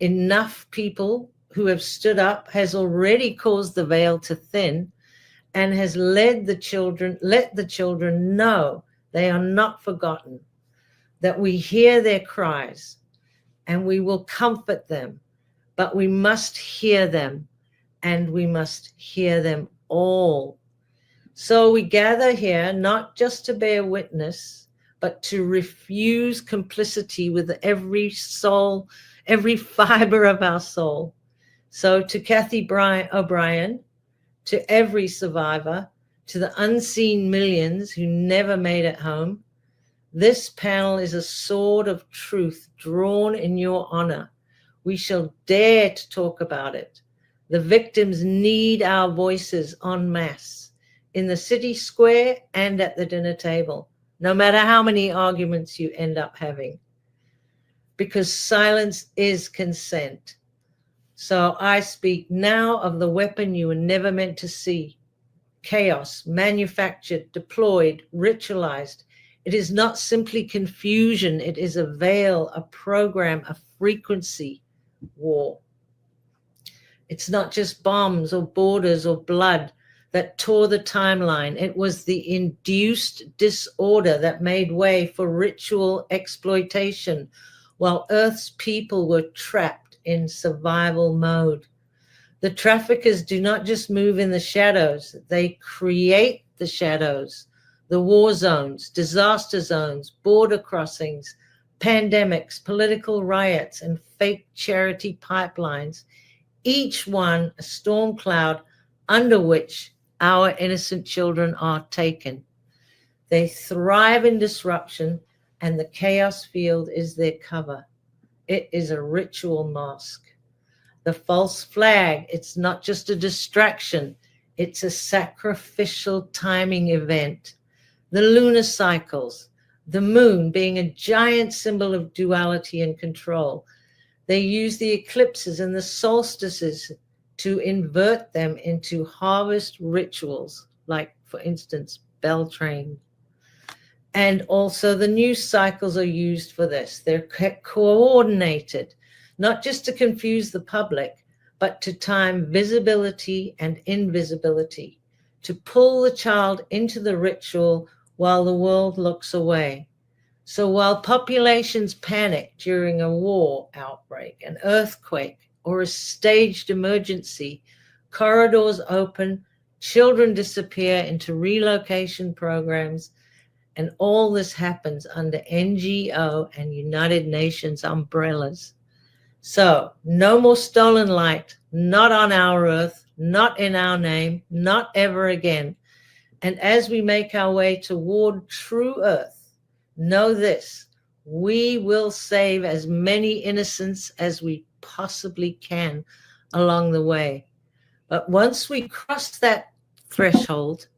Enough people who have stood up has already caused the veil to thin, and has let the children know they are not forgotten, that we hear their cries and we will comfort them, but we must hear them, and we must hear them all. So we gather here not just to bear witness, but to refuse complicity with every soul, every fiber of our soul. So to Cathy O'Brien, to every survivor, to the unseen millions who never made it home, this panel is a sword of truth drawn in your honor. We shall dare to talk about it. The victims need our voices en masse, in the city square and at the dinner table, no matter how many arguments you end up having, because silence is consent. So I speak now of the weapon you were never meant to see. Chaos, manufactured, deployed, ritualized. It is not simply confusion. It is a veil, a program, a frequency war. It's not just bombs or borders or blood that tore the timeline. It was the induced disorder that made way for ritual exploitation while Earth's people were trapped in survival mode. The traffickers do not just move in the shadows, they create the shadows, the war zones, disaster zones, border crossings, pandemics, political riots, and fake charity pipelines, each one a storm cloud under which our innocent children are taken. They thrive in disruption, and the chaos field is their cover. It is a ritual mask. The false flag, it's not just a distraction, it's a sacrificial timing event. The lunar cycles, the moon being a giant symbol of duality and control. They use the eclipses and the solstices to invert them into harvest rituals, like, for instance, Beltane. And also the news cycles are used for this. They're coordinated, not just to confuse the public, but to time visibility and invisibility, to pull the child into the ritual while the world looks away. So while populations panic during a war outbreak, an earthquake, or a staged emergency, corridors open, children disappear into relocation programs, and all this happens under NGO and United Nations umbrellas. So no more stolen light, not on our earth, not in our name, not ever again. And as we make our way toward true earth, know this: we will save as many innocents as we possibly can along the way. But once we cross that threshold,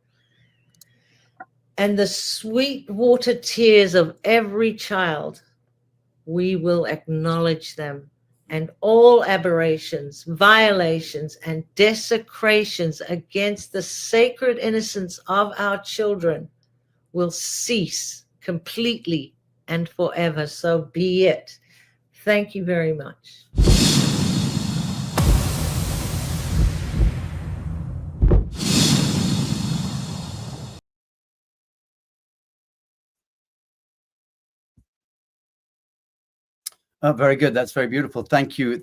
and the sweet water tears of every child, we will acknowledge them, and all aberrations, violations, and desecrations against the sacred innocence of our children will cease completely and forever. So be it. Thank you very much.
Oh, very good. That's very beautiful. Thank you,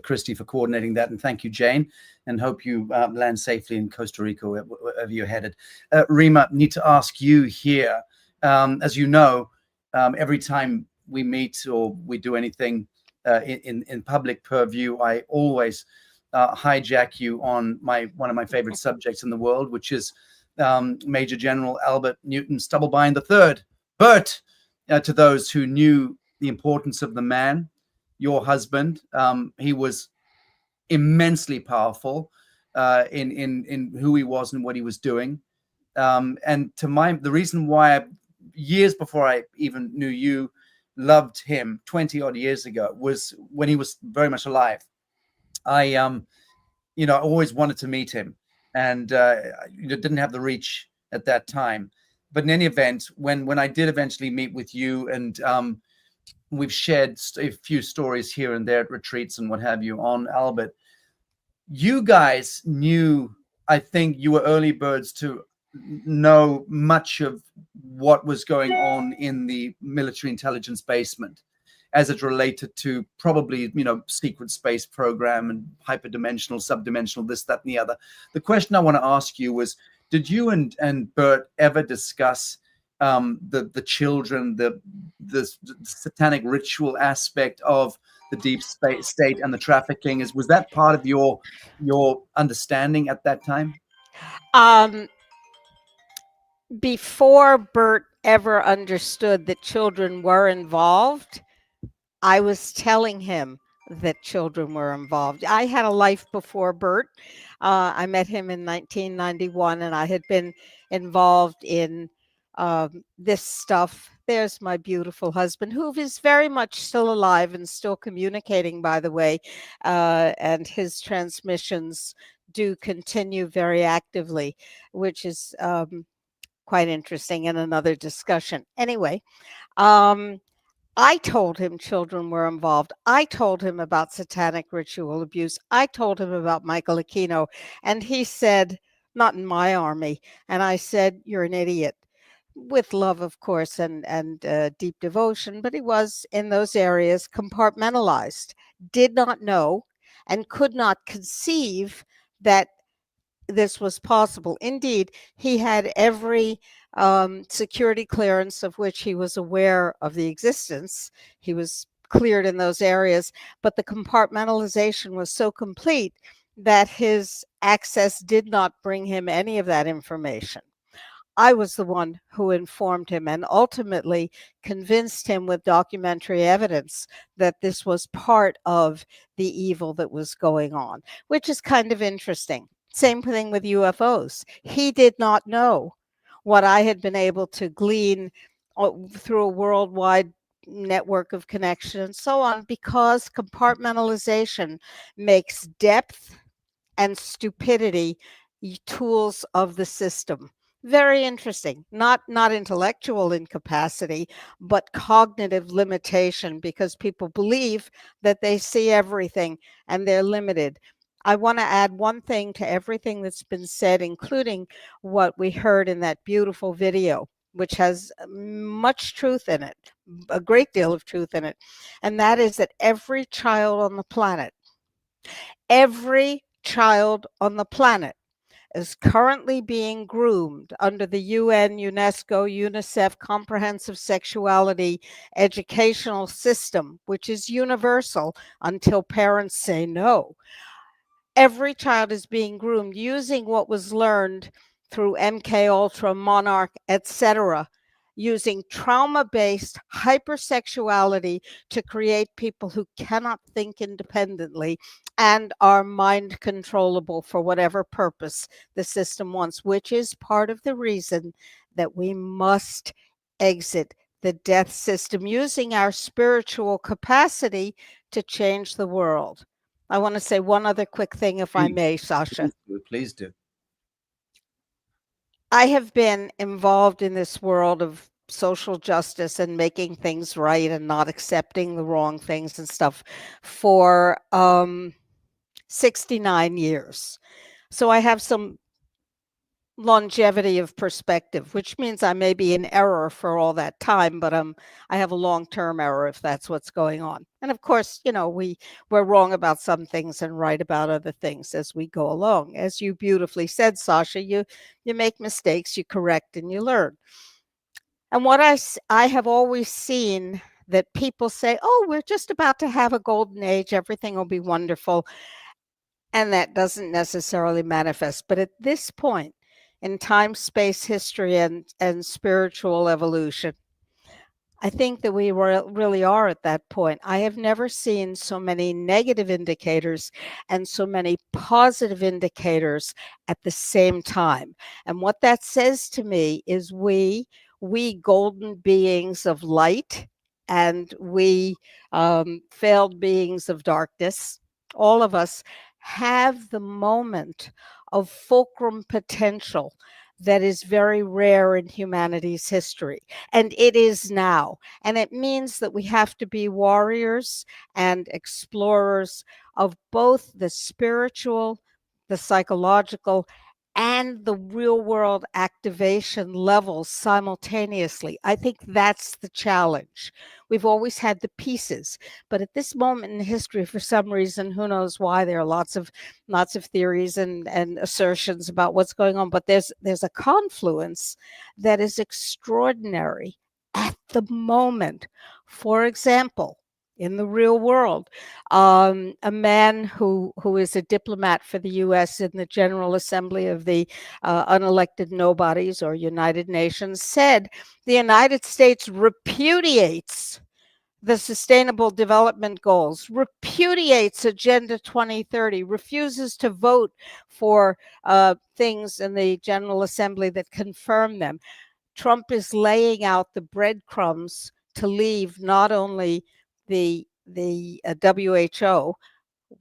Christy, for coordinating that, and thank you, Jane. And hope you land safely in Costa Rica, wherever you're headed. Rima, need to ask you here. As you know, every time we meet or we do anything in public purview, I always hijack you on one of my favorite subjects in the world, which is Major General Albert Newton Stubblebine III. Bert, to those who knew the importance of the man, your husband, he was immensely powerful in who he was and what he was doing. And the reason why years before I even knew you, loved him 20 odd years ago was when he was very much alive. I always wanted to meet him, and didn't have the reach at that time. But in any event, when I did eventually meet with you, and we've shared a few stories here and there at retreats and what have you on Albert, you guys knew, I think you were early birds to know much of what was going on in the military intelligence basement as it related to probably, secret space program and hyperdimensional, subdimensional, this, that, and the other. The question I want to ask you was, did you and Bert ever discuss the children, the satanic ritual aspect of the deep state and the trafficking? Was that part of your understanding at that time?
Before Bert ever understood that children were involved, I was telling him that children were involved. I had a life before Bert. I met him in 1991, and I had been involved in this stuff. There's my beautiful husband, who is very much still alive and still communicating, by the way, and his transmissions do continue very actively, which is quite interesting in another discussion. Anyway, I told him children were involved. I told him about satanic ritual abuse. I told him about Michael Aquino, and he said, "Not in my army." And I said, "You're an idiot." With love, of course, and deep devotion, but he was in those areas compartmentalized, did not know, and could not conceive that this was possible. Indeed, he had every security clearance of which he was aware of the existence. He was cleared in those areas, but the compartmentalization was so complete that his access did not bring him any of that information. I was the one who informed him and ultimately convinced him with documentary evidence that this was part of the evil that was going on, which is kind of interesting. Same thing with UFOs. He did not know what I had been able to glean through a worldwide network of connection and so on, because compartmentalization makes depth and stupidity tools of the system. Very interesting. Not intellectual incapacity, but cognitive limitation, because people believe that they see everything and they're limited. I want to add one thing to everything that's been said, including what we heard in that beautiful video, which has much truth in it, a great deal of truth in it. And that is that every child on the planet is currently being groomed under the UN, UNESCO, UNICEF comprehensive sexuality educational system, which is universal until parents say no. Every child is being groomed using what was learned through MK Ultra, Monarch, etc., using trauma-based hypersexuality to create people who cannot think independently and are mind controllable for whatever purpose the system wants, which is part of the reason that we must exit the death system using our spiritual capacity to change the world. I want to say one other quick thing, if I may, Sasha.
Please do.
I have been involved in this world of social justice and making things right and not accepting the wrong things and stuff for 69 years. So I have some longevity of perspective, which means I may be in error for all that time, but I have a long-term error if that's what's going on. And of course, you know, we're wrong about some things and right about other things as we go along. As you beautifully said, Sasha, you make mistakes, you correct, and you learn. And what I have always seen that people say, oh, we're just about to have a golden age, everything will be wonderful. And that doesn't necessarily manifest. But at this point, in time, space, history, and spiritual evolution, I think that we really are at that point. I have never seen so many negative indicators and so many positive indicators at the same time. And what that says to me is we golden beings of light and we failed beings of darkness, all of us have the moment of fulcrum potential that is very rare in humanity's history. And it is now. And it means that we have to be warriors and explorers of both the spiritual, the psychological, and the real world activation levels simultaneously. I think that's the challenge. We've always had the pieces, but at this moment in history, for some reason, who knows why, there are lots of theories and assertions about what's going on, but there's a confluence that is extraordinary at the moment. For example, in the real world, a man who is a diplomat for the U.S. in the General Assembly of the unelected nobodies or United Nations said the United States repudiates the Sustainable Development Goals, repudiates Agenda 2030, refuses to vote for things in the General Assembly that confirm them. Trump is laying out the breadcrumbs to leave not only the WHO,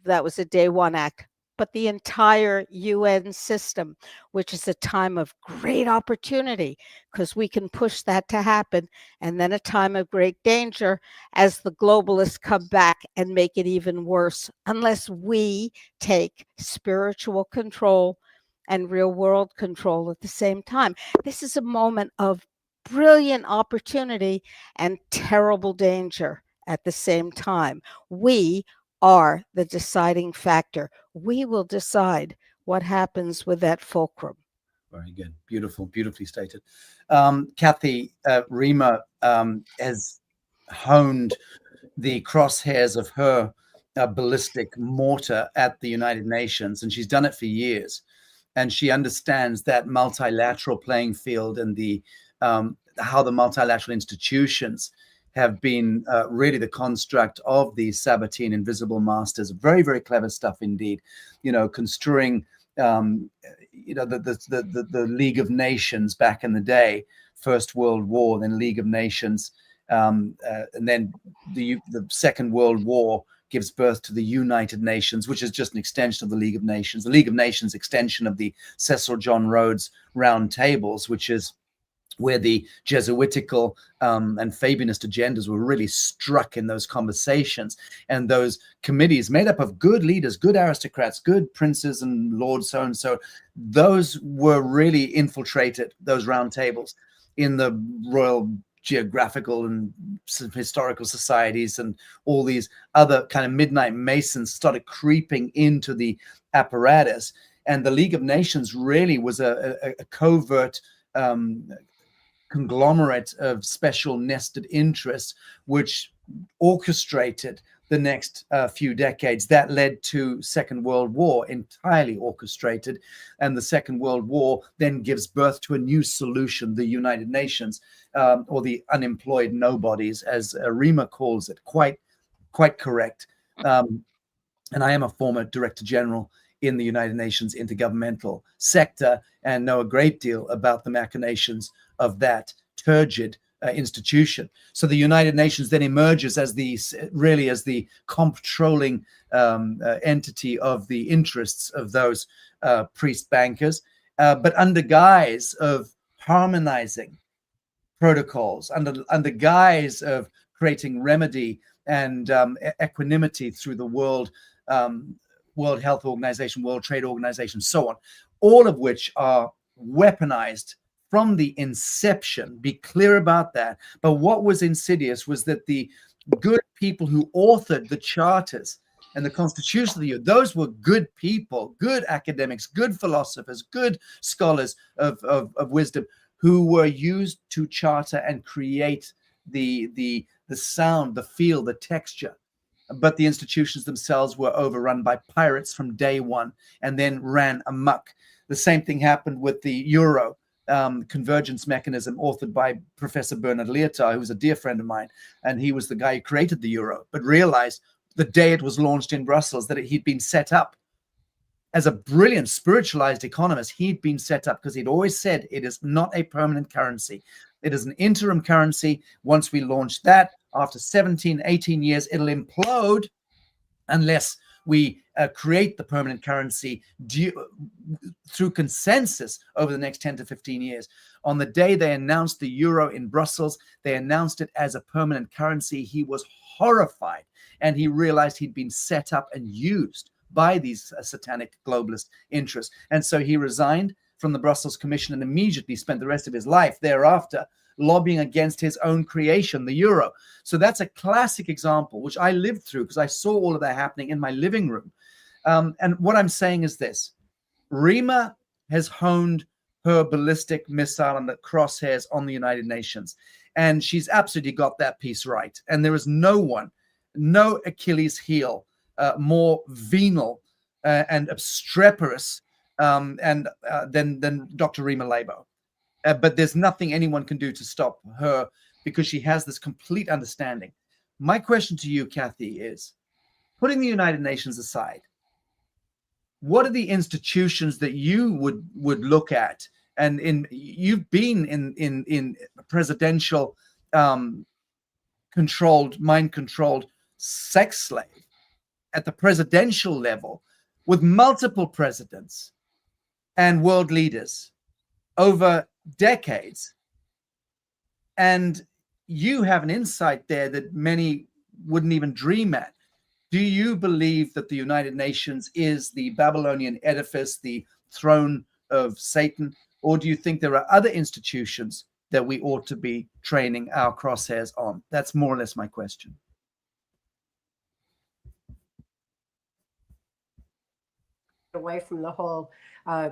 that was a day one act, but the entire UN system, which is a time of great opportunity because we can push that to happen, and then a time of great danger as the globalists come back and make it even worse unless we take spiritual control and real world control at the same time. This is a moment of brilliant opportunity and terrible danger at the same time. We are the deciding factor. We will decide what happens with that fulcrum.
Very good. Beautiful, beautifully stated. Cathy, Rima has honed the crosshairs of her ballistic mortar at the United Nations, and she's done it for years. And she understands that multilateral playing field and the how the multilateral institutions have been really the construct of these Sabbatean invisible masters. Very, very clever stuff indeed. You know, construing, you know, the League of Nations back in the day, First World War, then League of Nations, and then the Second World War gives birth to the United Nations, which is just an extension of the League of Nations. The League of Nations extension of the Cecil John Rhodes Round Tables, which is where the Jesuitical and Fabianist agendas were really struck in those conversations. And those committees made up of good leaders, good aristocrats, good princes and lords, so-and-so, those were really infiltrated, those round tables, in the Royal Geographical and Historical Societies, and all these other kind of midnight masons started creeping into the apparatus. And the League of Nations really was a covert conglomerate of special nested interests, which orchestrated the next few decades. That led to Second World War, entirely orchestrated. And the Second World War then gives birth to a new solution, the United Nations, or the unemployed nobodies, as Rima calls it. Quite correct. And I am a former Director General in the United Nations intergovernmental sector and know a great deal about the machinations of that turgid institution. So the United Nations then emerges as the controlling entity of the interests of those priest bankers, but under guise of harmonizing protocols, under guise of creating remedy and equanimity through the World Health Organization, World Trade Organization, so on, all of which are weaponized from the inception. Be clear about that. But what was insidious was that the good people who authored the charters and the Constitution of the Union, those were good people, good academics, good philosophers, good scholars of wisdom, who were used to charter and create the sound, the feel, the texture. But the institutions themselves were overrun by pirates from day one and then ran amok. The same thing happened with the Euro convergence mechanism authored by Professor Bernard Lietaer, who was a dear friend of mine, and he was the guy who created the Euro, but realized the day it was launched in Brussels that he'd been set up as a brilliant spiritualized economist. He'd been set up because he'd always said it is not a permanent currency. It is an interim currency. Once we launch that, after 17, 18 years, it'll implode unless we create the permanent currency through consensus over the next 10 to 15 years. On the day they announced the euro in Brussels, they announced it as a permanent currency. He was horrified, and he realized he'd been set up and used by these satanic globalist interests. And so he resigned from the Brussels Commission and immediately spent the rest of his life thereafter lobbying against his own creation, the euro. So that's a classic example, which I lived through because I saw all of that happening in my living room. And what I'm saying is this: Rima has honed her ballistic missile and the crosshairs on the United Nations, and she's absolutely got that piece right. And there is no Achilles heel more venal and obstreperous than Dr. Rima Laibow. But there's nothing anyone can do to stop her because she has this complete understanding. My question to you, Cathy, is, putting the United Nations aside, what are the institutions that you would look at? And you've been in presidential mind-controlled sex slave at the presidential level with multiple presidents and world leaders over decades, and you have an insight there that many wouldn't even dream at. Do you believe that the United Nations is the Babylonian edifice, the throne of Satan, or do you think there are other institutions that we ought to be training our crosshairs on? That's more or less my question.
Away from the whole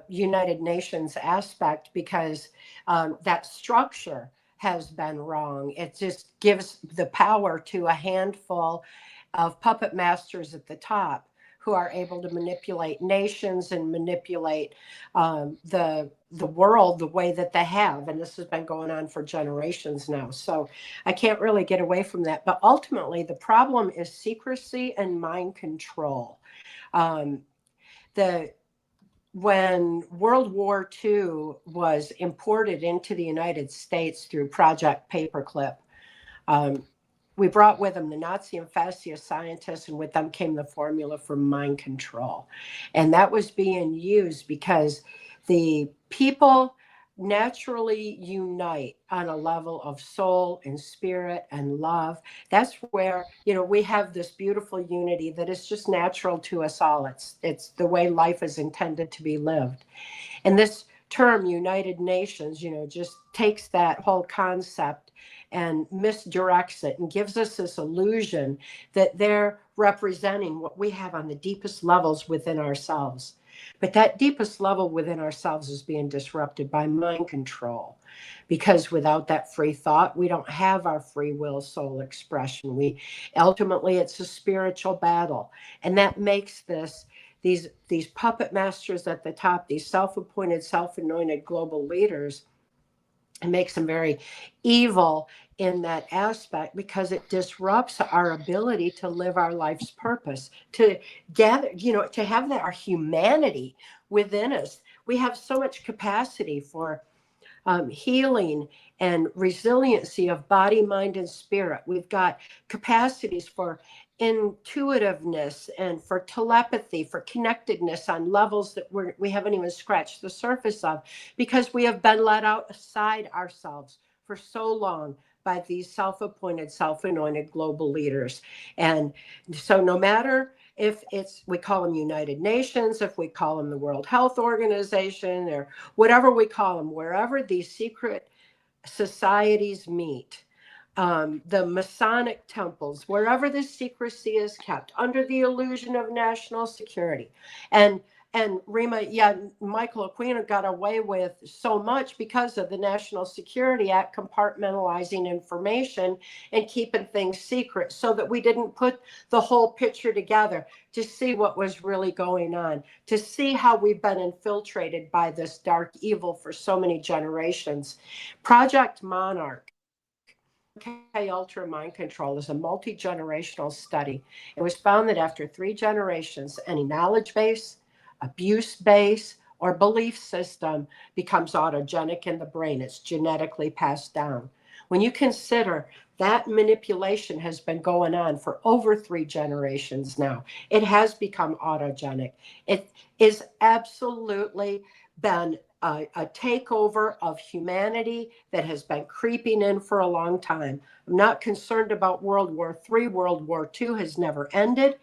United Nations aspect, because that structure has been wrong. It just gives the power to a handful of puppet masters at the top who are able to manipulate nations and manipulate the world the way that they have. And this has been going on for generations now. So I can't really get away from that. But ultimately, the problem is secrecy and mind control. When World War II was imported into the United States through Project Paperclip, we brought with them the Nazi and fascist scientists, and with them came the formula for mind control. And that was being used because the people naturally unite on a level of soul and spirit and love. That's where, we have this beautiful unity that is just natural to us all. It's the way life is intended to be lived. And this term United Nations, just takes that whole concept and misdirects it and gives us this illusion that they're representing what we have on the deepest levels within ourselves. But that deepest level within ourselves is being disrupted by mind control, because without that free thought, we don't have our free will soul expression. Ultimately, it's a spiritual battle. And that makes these puppet masters at the top, these self-appointed, self-anointed global leaders, it makes them very evil in that aspect, because it disrupts our ability to live our life's purpose, to gather, to have our humanity within us. We have so much capacity for healing and resiliency of body, mind, and spirit. We've got capacities for intuitiveness and for telepathy, for connectedness on levels that we haven't even scratched the surface of, because we have been let outside ourselves for so long by these self-appointed, self-anointed global leaders. And so no matter if we call them United Nations, if we call them the World Health Organization, or whatever we call them, wherever these secret societies meet, the Masonic temples, wherever the secrecy is kept under the illusion of national security. And Rima, Michael Aquino got away with so much because of the National Security Act compartmentalizing information and keeping things secret, so that we didn't put the whole picture together to see what was really going on, to see how we've been infiltrated by this dark evil for so many generations. Project Monarch, Ultra Mind Control, is a multi-generational study. It was found that after 3 generations, any knowledge base, abuse base, or belief system becomes autogenic in the brain. It's genetically passed down. When you consider that manipulation has been going on for over 3 generations now, it has become autogenic. It is absolutely been a takeover of humanity that has been creeping in for a long time. I'm not concerned about World War III. World War II has never ended.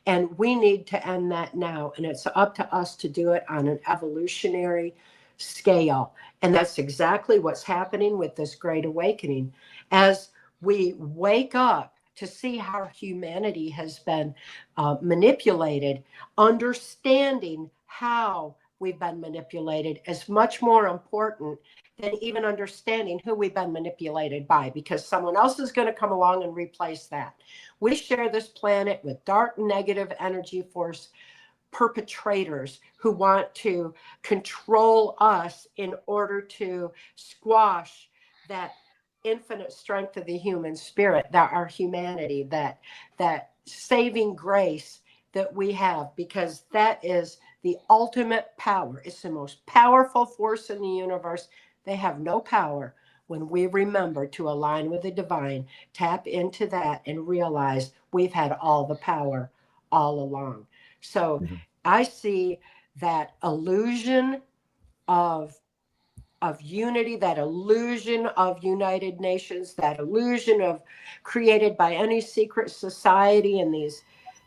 And we need to end that now. And it's up to us to do it on an evolutionary scale. And that's exactly what's happening with this Great Awakening. As we wake up to see how humanity has been manipulated, understanding how we've been manipulated is much more important than even understanding who we've been manipulated by, because someone else is going to come along and replace that. We share this planet with dark negative energy force perpetrators who want to control us in order to squash that infinite strength of the human spirit, that our humanity, that saving grace that we have, because that is the ultimate power. It's the most powerful force in the universe. They have no power when we remember to align with the divine, tap into that, and realize we've had all the power all along. So I see that illusion of unity, that illusion of United Nations, that illusion of created by any secret society, and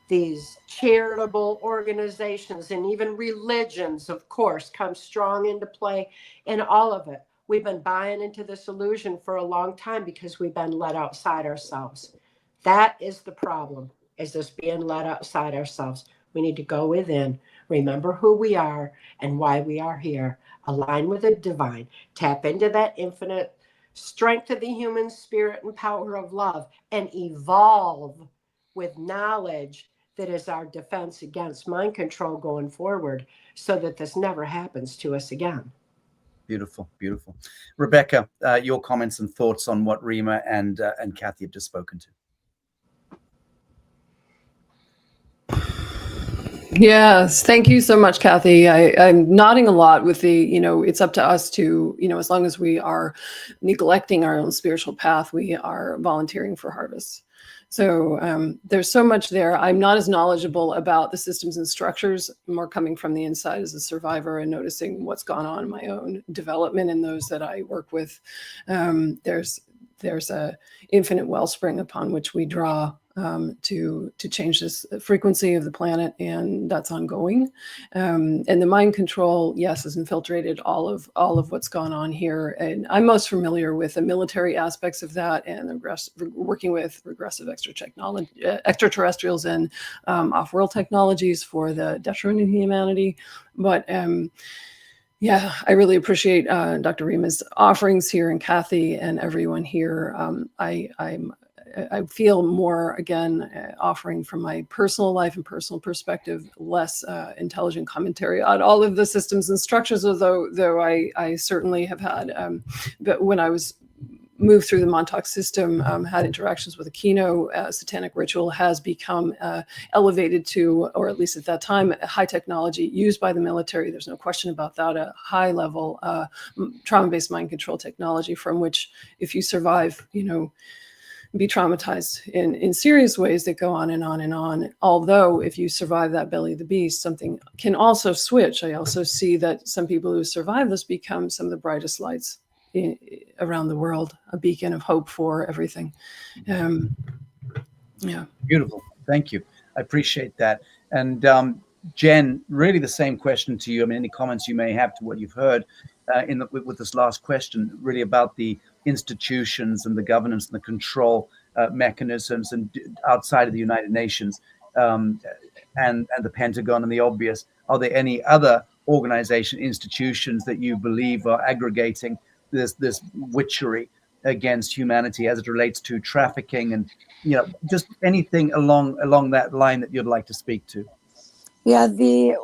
these charitable organizations and even religions, of course, come strong into play in all of it. We've been buying into this illusion for a long time because we've been let outside ourselves. That is the problem, is this being let outside ourselves. We need to go within, remember who we are and why we are here, align with the divine, tap into that infinite strength of the human spirit and power of love, and evolve with knowledge that is our defense against mind control going forward, so that this never happens to us again.
Beautiful, beautiful. Rebecca, your comments and thoughts on what Rima and Cathy have just spoken to.
Yes, thank you so much, Cathy. I'm nodding a lot with the, it's up to us to, as long as we are neglecting our own spiritual path, we are volunteering for harvest. So there's so much there. I'm not as knowledgeable about the systems and structures, more coming from the inside as a survivor and noticing what's gone on in my own development and those that I work with. There's a infinite wellspring upon which we draw to change this frequency of the planet, and that's ongoing. And the mind control, yes, has infiltrated all of what's gone on here. And I'm most familiar with the military aspects of that and working with regressive extraterrestrials and off-world technologies for the detriment of humanity. But yeah, I really appreciate Dr. Rima's offerings here, and Cathy and everyone here. I feel more, again, offering from my personal life and personal perspective, less intelligent commentary on all of the systems and structures, though I certainly have had. But when I was moved through the Montauk system, had interactions with a Kino, satanic ritual has become elevated to, or at least at that time, high technology used by the military. There's no question about that, a high level trauma-based mind control technology from which, if you survive, be traumatized in serious ways that go on and on and on. Although if you survive that belly of the beast, something can also switch. I also see that some people who survive this become some of the brightest lights around the world, a beacon of hope for everything. Yeah. Beautiful.
Thank you. I appreciate that. And Jenn, really the same question to you. I mean, any comments you may have to what you've heard with this last question, really about the institutions and the governance and the control mechanisms and outside of the United Nations and the Pentagon and the obvious. Are there any other institutions that you believe are aggregating this witchery against humanity as it relates to trafficking and just anything along that line that you'd like to speak to?
Yeah, the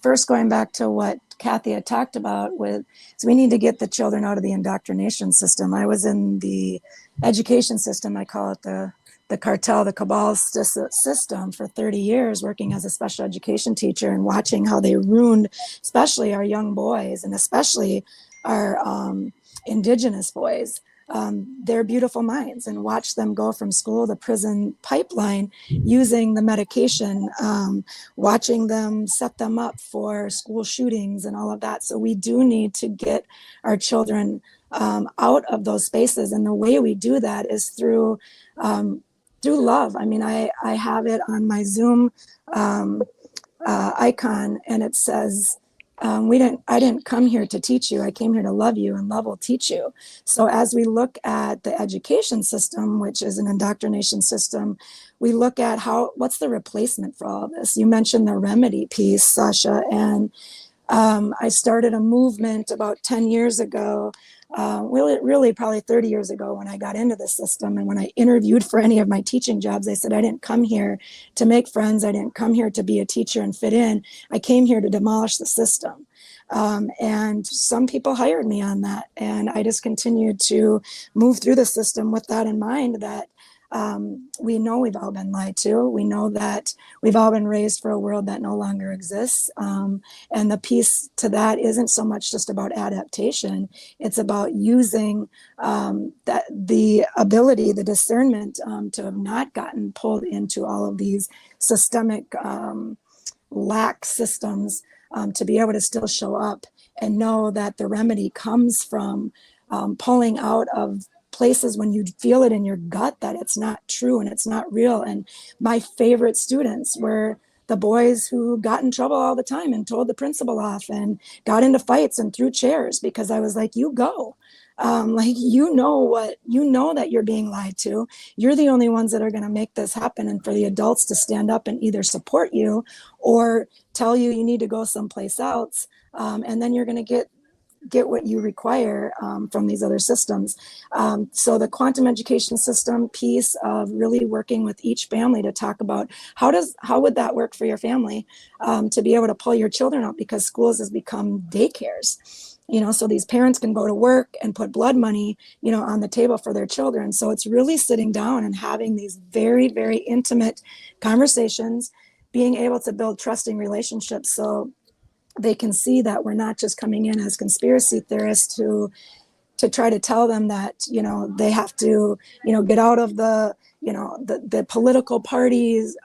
first going back to what Cathy had talked about so we need to get the children out of the indoctrination system. I was in the education system, I call it the cartel, the cabal system for 30 years, working as a special education teacher and watching how they ruined, especially our young boys and especially our indigenous boys, their beautiful minds, and watch them go from school to prison pipeline using the medication, watching them set them up for school shootings and all of that. So we do need to get our children out of those spaces. And the way we do that is through love. I mean, I have it on my Zoom icon, and it says, I didn't come here to teach you. I came here to love you, and love will teach you. So as we look at the education system, which is an indoctrination system, we look at what's the replacement for all of this? You mentioned the remedy piece, Sasha, and I started a movement about 10 years ago, really probably 30 years ago when I got into the system. And when I interviewed for any of my teaching jobs, I said, I didn't come here to make friends. I didn't come here to be a teacher and fit in. I came here to demolish the system. And some people hired me on that. And I just continued to move through the system with that in mind, that we know we've all been lied to. We know that we've all been raised for a world that no longer exists. And the piece to that isn't so much just about adaptation. It's about using the ability, the discernment to have not gotten pulled into all of these systemic lack systems, to be able to still show up and know that the remedy comes from pulling out of places when you feel it in your gut that it's not true and it's not real. And my favorite students were the boys who got in trouble all the time and told the principal off and got into fights and threw chairs, because I was like, you go. You know that you're being lied to. You're the only ones that are going to make this happen. And for the adults to stand up and either support you or tell you you need to go someplace else. And then you're going to get what you require from these other systems. So the quantum education system piece of really working with each family to talk about how would that work for your family, to be able to pull your children out, because schools has become daycares. So these parents can go to work and put blood money, on the table for their children. So it's really sitting down and having these very, very intimate conversations, being able to build trusting relationships so they can see that we're not just coming in as conspiracy theorists to try to tell them that, they have to, get out of the political parties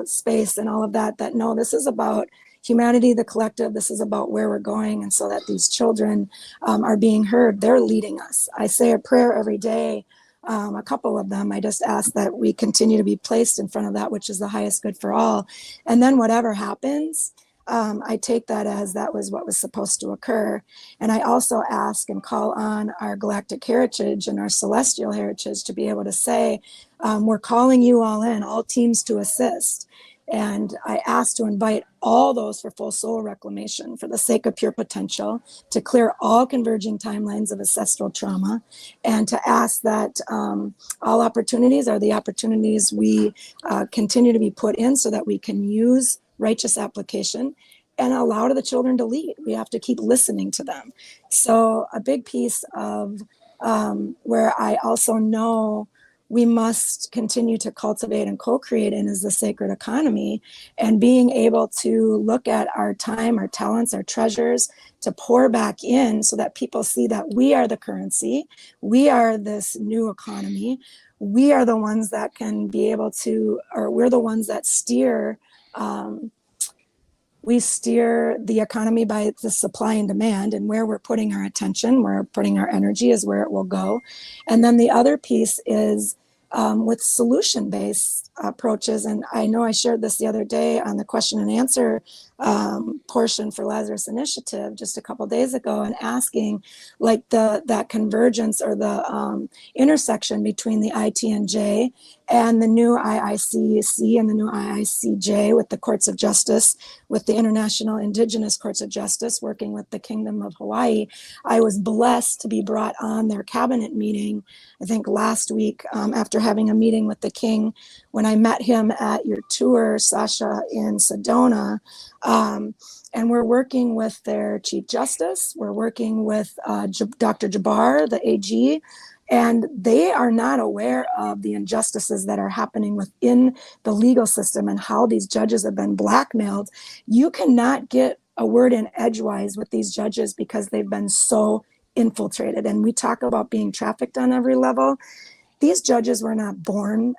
space and all of that, no, this is about humanity, the collective. This is about where we're going. And so that these children are being heard. They're leading us. I say a prayer every day a couple of them. I just ask that we continue to be placed in front of that, which is the highest good for all. And then whatever happens, I take that as that was what was supposed to occur. And I also ask and call on our galactic heritage and our celestial heritage to be able to say, we're calling you all in, all teams to assist. And I ask to invite all those for full soul reclamation for the sake of pure potential, to clear all converging timelines of ancestral trauma, and to ask that all opportunities are the opportunities we continue to be put in so that we can use righteous application and allow the children to lead. We have to keep listening to them. So a big piece of where I also know we must continue to cultivate and co-create in is the sacred economy, and being able to look at our time, our talents, our treasures, to pour back in so that people see that we are the currency, we are this new economy, we are the ones that can be able to, or we're the ones that steer, we steer the economy by the supply and demand, and where we're putting our attention, where we're putting our energy is where it will go. And then the other piece is with solution-based approaches. And I know I shared this the other day on the question and answer portion for Lazarus Initiative just a couple days ago, and asking like that convergence or the intersection between the ITNJ and the new IICC and the new IICJ with the courts of justice, with the International Indigenous Courts of Justice, working with the Kingdom of Hawaii. I was blessed to be brought on their cabinet meeting, I think last week, after having a meeting with the King, when I met him at your tour, Sasha, in Sedona. And we're working with their Chief Justice. We're working with Dr. Jabbar, the AG, and they are not aware of the injustices that are happening within the legal system and how these judges have been blackmailed. You cannot get a word in edgewise with these judges because they've been so infiltrated. And we talk about being trafficked on every level. These judges were not born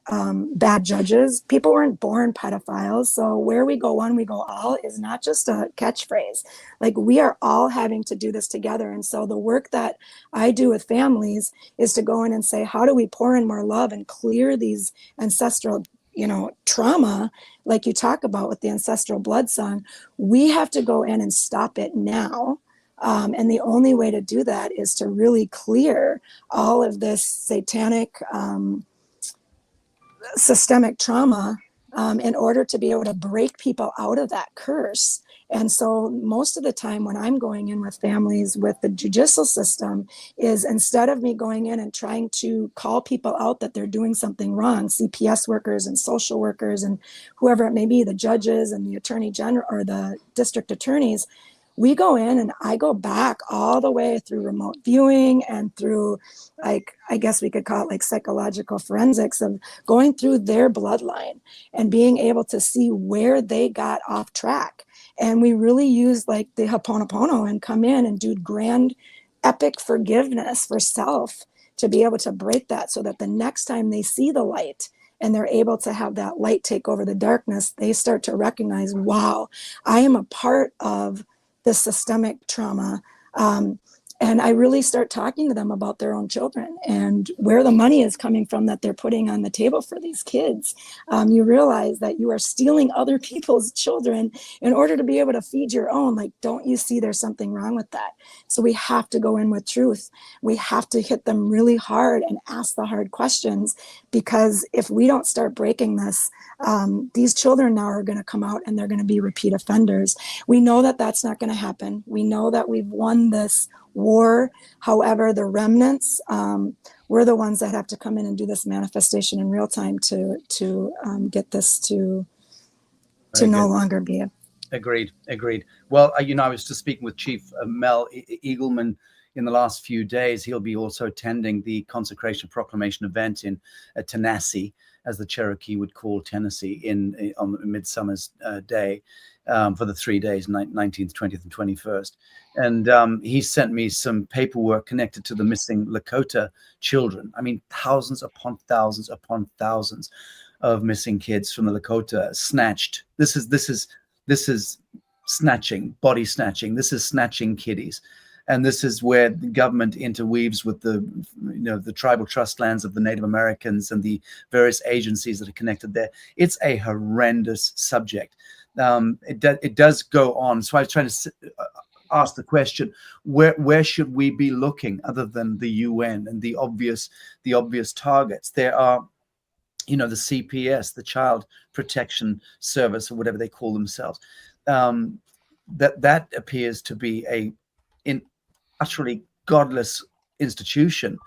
bad judges. People weren't born pedophiles. So where we go one, we go all is not just a catchphrase. Like, we are all having to do this together. And so the work that I do with families is to go in and say, how do we pour in more love and clear these ancestral, trauma, like you talk about with the ancestral blood song? We have to go in and stop it now. And the only way to do that is to really clear all of this satanic systemic trauma in order to be able to break people out of that curse. And so most of the time when I'm going in with families with the judicial system is, instead of me going in and trying to call people out that they're doing something wrong, CPS workers and social workers and whoever it may be, the judges and the attorney general or the district attorneys, we go in and I go back all the way through remote viewing and through, like, I guess we could call it like psychological forensics of going through their bloodline and being able to see where they got off track. And we really use like the Ho'oponopono and come in and do grand epic forgiveness for self to be able to break that, so that the next time they see the light and they're able to have that light take over the darkness, they start to recognize, wow, I am a part of this systemic trauma. And I really start talking to them about their own children and where the money is coming from that they're putting on the table for these kids. You realize that you are stealing other people's children in order to be able to feed your own. Like, don't you see there's something wrong with that? So we have to go in with truth. We have to hit them really hard and ask the hard questions, because if we don't start breaking this, these children now are going to come out and they're going to be repeat offenders. We know that that's not going to happen. We know that we've won this war. However, the remnants, we're the ones that have to come in and do this manifestation in real time to get this to no longer be a...
Agreed. Well, I was just speaking with Chief Mel Eagleman in the last few days. He'll be also attending the Consecration Proclamation event in Tennessee, as the Cherokee would call Tennessee, on Midsummer's Day, for the 3 days, 19th, 20th, and 21st. And he sent me some paperwork connected to the missing Lakota children. I mean, thousands upon thousands upon thousands of missing kids from the Lakota snatched. This is snatching, body snatching. This is snatching kiddies. And this is where the government interweaves with the tribal trust lands of the Native Americans and the various agencies that are connected there. It's a horrendous subject. It does go on. So I was trying to ask the question, where should we be looking other than the UN and the obvious targets? There are, the CPS, the Child Protection Service, or whatever they call themselves. That appears to be an utterly godless institution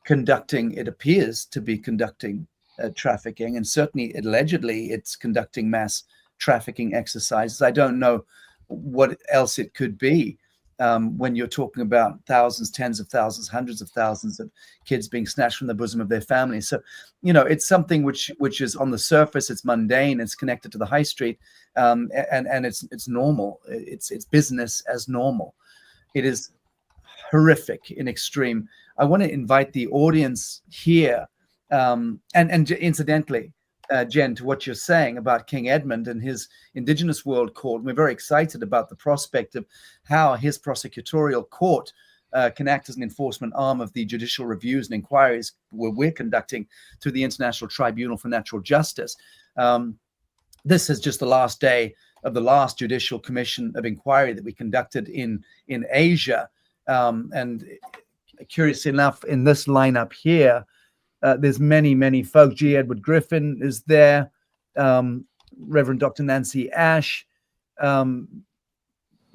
it appears to be conducting trafficking, and certainly allegedly it's conducting mass trafficking exercises. I don't know what else it could be when you're talking about thousands, tens of thousands, hundreds of thousands of kids being snatched from the bosom of their families. So, it's something which is on the surface, it's mundane, it's connected to the high street, and it's normal. It's business as normal. It is horrific in extreme. I want to invite the audience here, and incidentally, Jenn, to what you're saying about King Edmund and his Indigenous World Court. We're very excited about the prospect of how his prosecutorial court can act as an enforcement arm of the judicial reviews and inquiries we're conducting through the International Tribunal for Natural Justice. This is just the last day of the last judicial commission of inquiry that we conducted in Asia. And curiously enough, in this lineup here, there's many folks. G. Edward Griffin is there, Reverend Dr. Nancy Ash,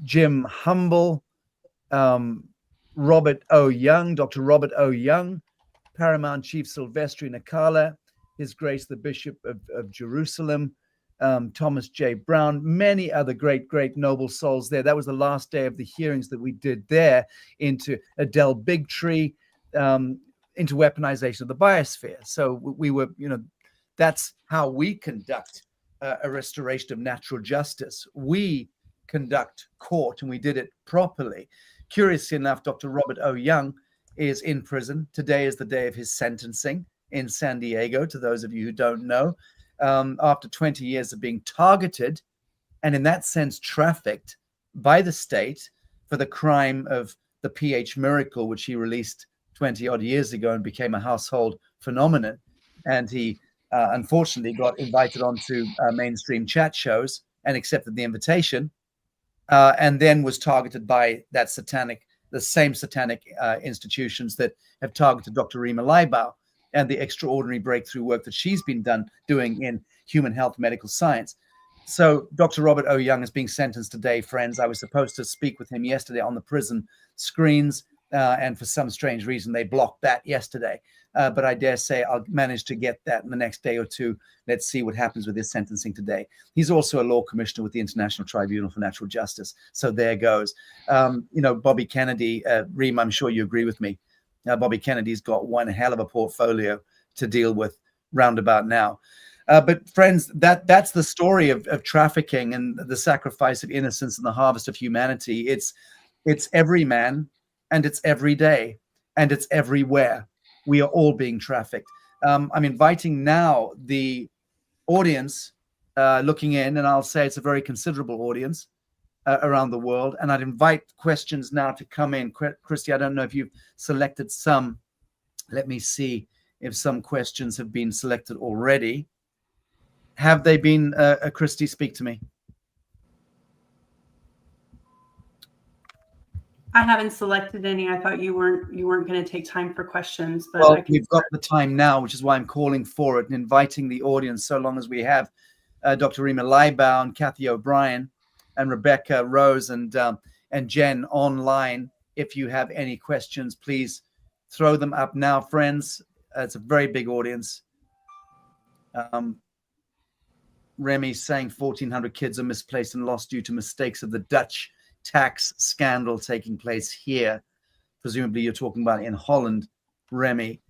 Jim Humble, Robert O. Young, Dr. Robert O. Young, Paramount Chief Silvestri Nakala, His Grace the Bishop of Jerusalem, Thomas J. Brown, many other great noble souls there. That was the last day of the hearings that we did there into Adele Bigtree, into weaponization of the biosphere. So we were, that's how we conduct a restoration of natural justice. We conduct court, and we did it properly. Curiously enough, Dr. Robert O. Young is in prison. Today is the day of his sentencing in San Diego, to those of you who don't know, after 20 years of being targeted and in that sense trafficked by the state for the crime of the pH miracle, which he released 20 odd years ago and became a household phenomenon. And he unfortunately got invited onto mainstream chat shows and accepted the invitation, and then was targeted by the same satanic institutions that have targeted Dr. Rima Laibow and the extraordinary breakthrough work that she's been doing in human health medical science. So Dr. Robert O. Young is being sentenced today, friends. I was supposed to speak with him yesterday on the prison screens, and for some strange reason, they blocked that yesterday. But I dare say I'll manage to get that in the next day or two. Let's see what happens with his sentencing today. He's also a law commissioner with the International Tribunal for Natural Justice. So there goes. Bobby Kennedy, Rima, I'm sure you agree with me. Bobby Kennedy's got one hell of a portfolio to deal with roundabout now. But friends, that's the story of trafficking and the sacrifice of innocence and the harvest of humanity. It's every man, and it's every day, and it's everywhere. We are all being trafficked. I'm inviting now the audience looking in, and I'll say it's a very considerable audience around the world. And I'd invite questions now to come in. Christy, I don't know if you've selected some. Let me see if some questions have been selected already. Have they been, Christy, speak to me.
I haven't selected any. I thought you weren't going to take time for questions, but
well, we've got the time now, which is why I'm calling for it and inviting the audience. So long as we have Dr. Rima Laibow and Cathy O'Brien and Rebecca Rose and Jenn online. If you have any questions, please throw them up now, friends. It's a very big audience. Remy's saying 1,400 kids are misplaced and lost due to mistakes of the Dutch tax scandal taking place here. Presumably you're talking about in Holland, Remy.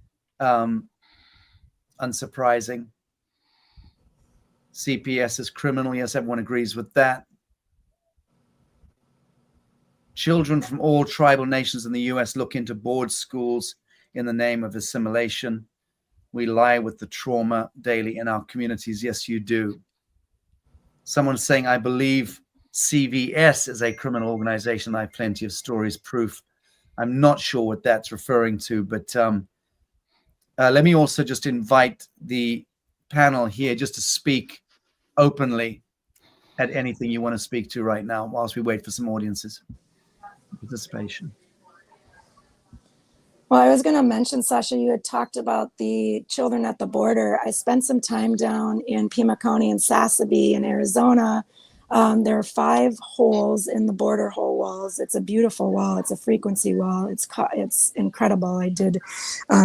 Unsurprising. CPS is criminal. Yes, everyone agrees with that. Children from all tribal nations in the US look into board schools in the name of assimilation. We lie with the trauma daily in our communities. Yes, you do. Someone's saying, I believe CVS is a criminal organization. I have plenty of stories, proof I'm not sure what that's referring to, but let me also just invite the panel here just to speak openly at anything you want to speak to right now whilst we wait for some audiences participation.
Well, I was going to mention, Sasha, you had talked about the children at the border. I spent some time down in Pima County and Sassabee in Arizona. There are 5 holes in the border hole walls. It's a beautiful wall. It's a frequency wall. It's incredible. I did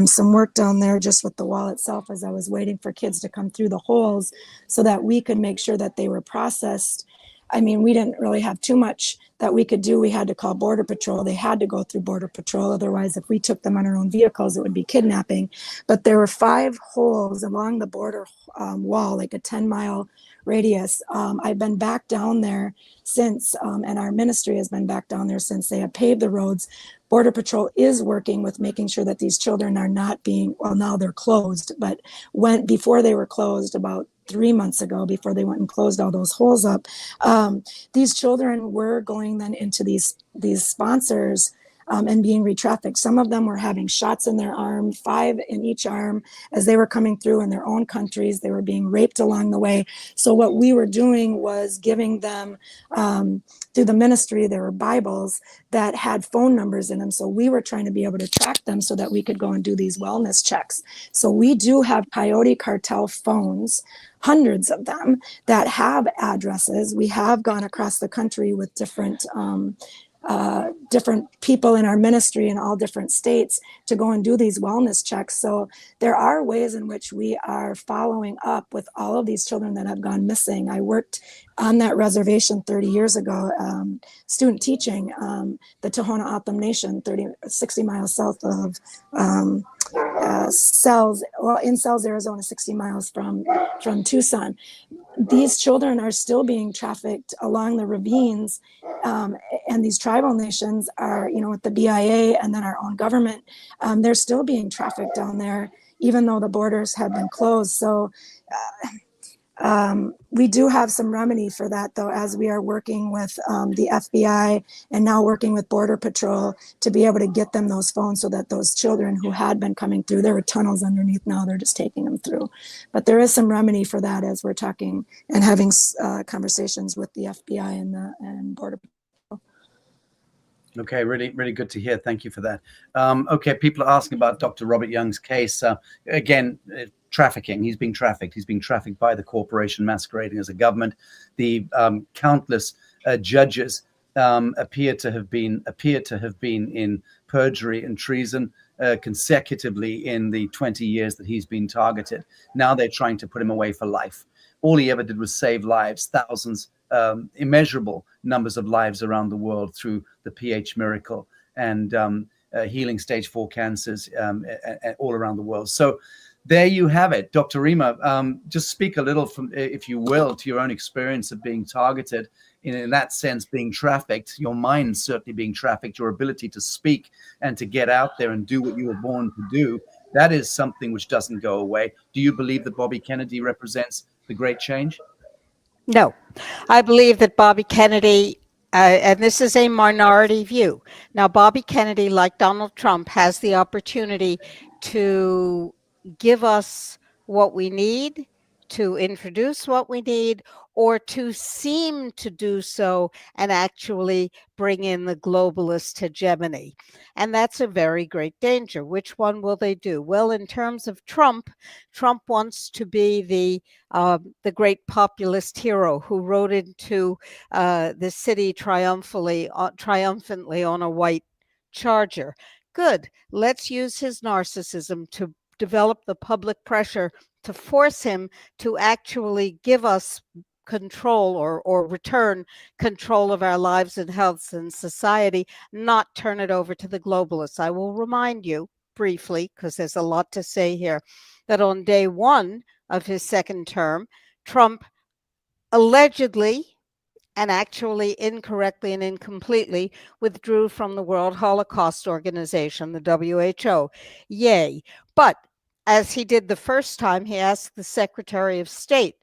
some work down there just with the wall itself as I was waiting for kids to come through the holes so that we could make sure that they were processed. I mean, we didn't really have too much that we could do. We had to call Border Patrol. They had to go through Border Patrol. Otherwise, if we took them on our own vehicles, it would be kidnapping. But there were 5 holes along the border wall, like a 10-mile radius. I've been back down there since, and our ministry has been back down there since they have paved the roads. Border Patrol is working with making sure that these children are not being, well, now they're closed, but before they were closed about 3 months ago, before they went and closed all those holes up, these children were going then into these sponsors and being re-trafficked. Some of them were having shots in their arm, 5 in each arm, as they were coming through in their own countries. They were being raped along the way. So what we were doing was giving them, through the ministry, there were Bibles that had phone numbers in them. So we were trying to be able to track them so that we could go and do these wellness checks. So we do have Coyote Cartel phones, hundreds of them, that have addresses. We have gone across the country with different people in our ministry in all different states to go and do these wellness checks. So there are ways in which we are following up with all of these children that have gone missing. I worked on that reservation 30 years ago, student teaching, the Tohono O'odham Nation, 60 miles south of in Sells, Arizona, 60 miles from Tucson. These children are still being trafficked along the ravines, and these tribal nations are, with the BIA and then our own government, they're still being trafficked down there, even though the borders have been closed. So we do have some remedy for that, though, as we are working with the FBI and now working with Border Patrol to be able to get them those phones so that those children who had been coming through, there were tunnels underneath, now they're just taking them through. But there is some remedy for that as we're talking and having conversations with the FBI and Border Patrol.
Okay, really, really good to hear. Thank you for that. Okay, people are asking about Dr. Robert Young's case. Again, trafficking. He's being trafficked. He's being trafficked by the corporation masquerading as a government. The countless judges appear to have been in perjury and treason consecutively in the 20 years that he's been targeted. Now they're trying to put him away for life. All he ever did was save lives, thousands, immeasurable numbers of lives around the world through the PH miracle and healing stage 4 cancers all around the world. So there you have it. Dr. Rima, just speak a little, from, if you will, to your own experience of being targeted, in that sense, being trafficked, your mind certainly being trafficked, your ability to speak and to get out there and do what you were born to do. That is something which doesn't go away. Do you believe that Bobby Kennedy represents the great change?
No, I believe that Bobby Kennedy, and this is a minority view. Now, Bobby Kennedy, like Donald Trump, has the opportunity to give us what we need, to introduce what we need, or to seem to do so and actually bring in the globalist hegemony. And that's a very great danger. Which one will they do? Well, in terms of Trump, Trump wants to be the great populist hero who rode into the city triumphantly on a white charger. Good. Let's use his narcissism to develop the public pressure to force him to actually give us control or return control of our lives and health and society, not turn it over to the globalists. I will remind you briefly, because there's a lot to say here, that on day 1 of his second term, Trump allegedly and actually incorrectly and incompletely withdrew from the World Holocaust Organization, the WHO. Yay. But as he did the first time, he asked the Secretary of State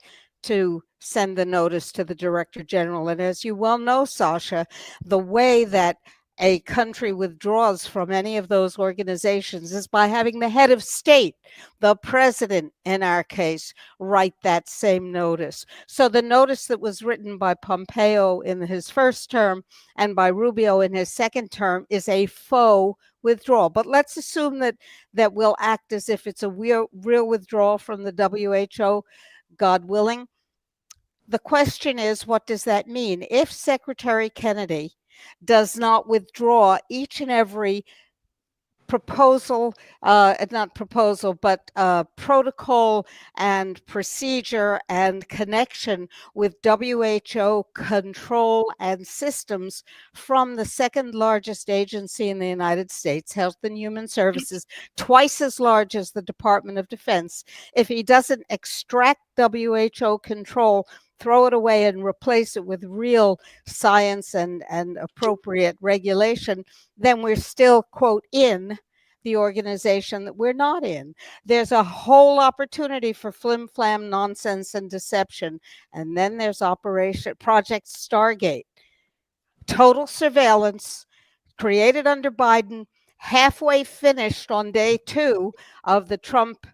to send the notice to the Director General. And as you well know, Sasha, the way that a country withdraws from any of those organizations is by having the head of state, the president in our case, write that same notice. So the notice that was written by Pompeo in his first term and by Rubio in his second term is a faux withdrawal. But let's assume that we'll act as if it's a real withdrawal from the WHO, God willing. The question is, what does that mean? If Secretary Kennedy does not withdraw each and every proposal, not proposal, but protocol and procedure and connection with WHO control and systems from the second largest agency in the United States, Health and Human Services, twice as large as the Department of Defense. If he doesn't extract WHO control, throw it away and replace it with real science and appropriate regulation, then we're still, quote, in the organization that we're not in. There's a whole opportunity for flim-flam nonsense and deception. And then there's Project Stargate. Total surveillance created under Biden, halfway finished on day 2 of the Trump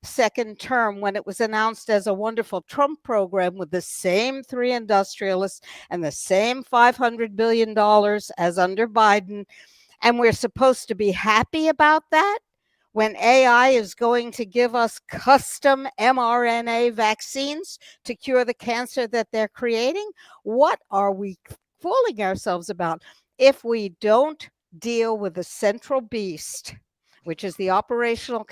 second term, when it was announced as a wonderful Trump program with the same 3 industrialists and the same $500 billion as under Biden. And we're supposed to be happy about that when AI is going to give us custom mRNA vaccines to cure the cancer that they're creating? What are we fooling ourselves about? If we don't deal with the central beast, which is the operational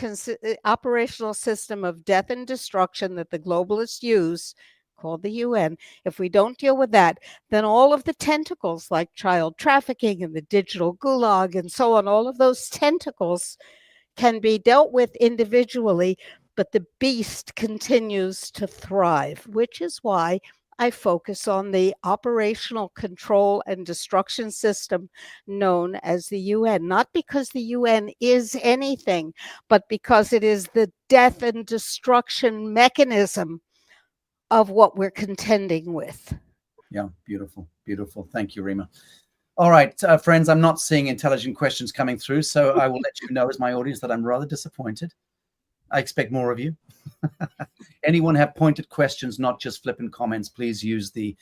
system of death and destruction that the globalists use, called the UN, if we don't deal with that, then all of the tentacles like child trafficking and the digital gulag and so on, all of those tentacles can be dealt with individually, but the beast continues to thrive, which is why I focus on the operational control and destruction system known as the UN, not because the UN is anything, but because it is the death and destruction mechanism of what we're contending with.
Yeah, beautiful, beautiful. Thank you, Rima. All right, friends, I'm not seeing intelligent questions coming through, so I will let you know as my audience that I'm rather disappointed. I expect more of you. Anyone have pointed questions, not just flippant comments, please use the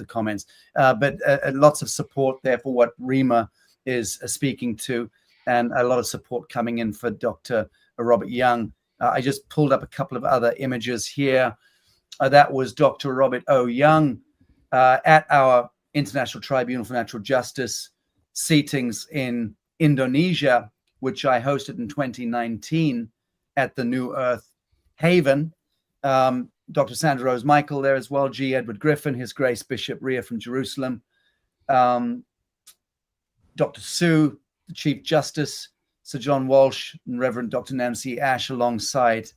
comments. But lots of support there for what Rima is speaking to, and a lot of support coming in for Dr. Robert Young. I just pulled up a couple of other images here. That was Dr. Robert O. Young at our International Tribunal for Natural Justice seatings in Indonesia, which I hosted in 2019 at the New Earth Haven. Dr. Sandra Rose Michael there as well, G. Edward Griffin, His Grace Bishop Rhea from Jerusalem, Dr. Sue, the Chief Justice, Sir John Walsh, and Reverend Dr. Nancy Ash alongside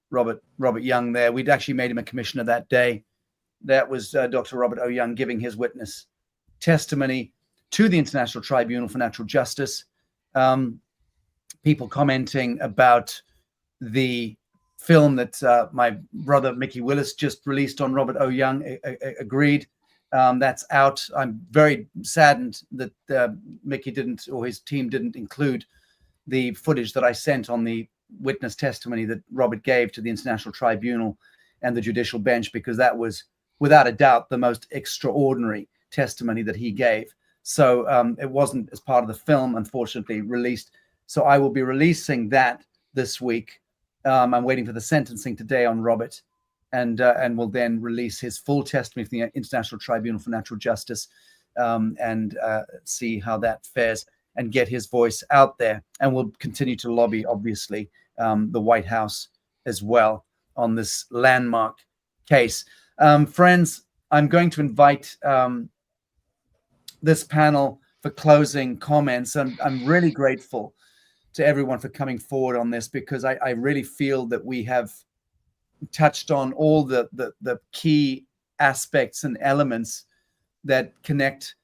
Robert Young there. We'd actually made him a commissioner that day. That was Dr. Robert O. Young giving his witness testimony to the International Tribunal for Natural Justice. People commenting about the film that my brother Mickey Willis just released on Robert O. Young, agreed. That's out. I'm very saddened that Mickey didn't, or his team didn't include the footage that I sent on the witness testimony that Robert gave to the International Tribunal and the judicial bench, because that was without a doubt the most extraordinary testimony that he gave. So it wasn't as part of the film, unfortunately, released. So I will be releasing that this week. I'm waiting for the sentencing today on Robert, and will then release his full testimony for the International Tribunal for Natural Justice, and see how that fares and get his voice out there. And we'll continue to lobby, obviously, the White House as well on this landmark case. Friends, I'm going to invite this panel for closing comments. I'm really grateful to everyone for coming forward on this, because I really feel that we have touched on all the key aspects and elements that connect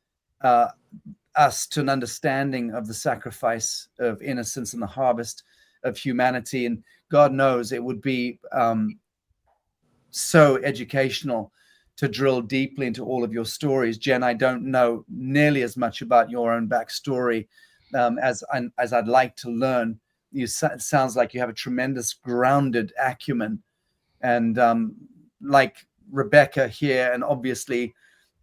us to an understanding of the sacrifice of innocence and the harvest of humanity. And God knows it would be so educational to drill deeply into all of your stories. Jenn, I don't know nearly as much about your own backstory as I'd like to learn. It sounds like you have a tremendous grounded acumen, and like Rebecca here, and obviously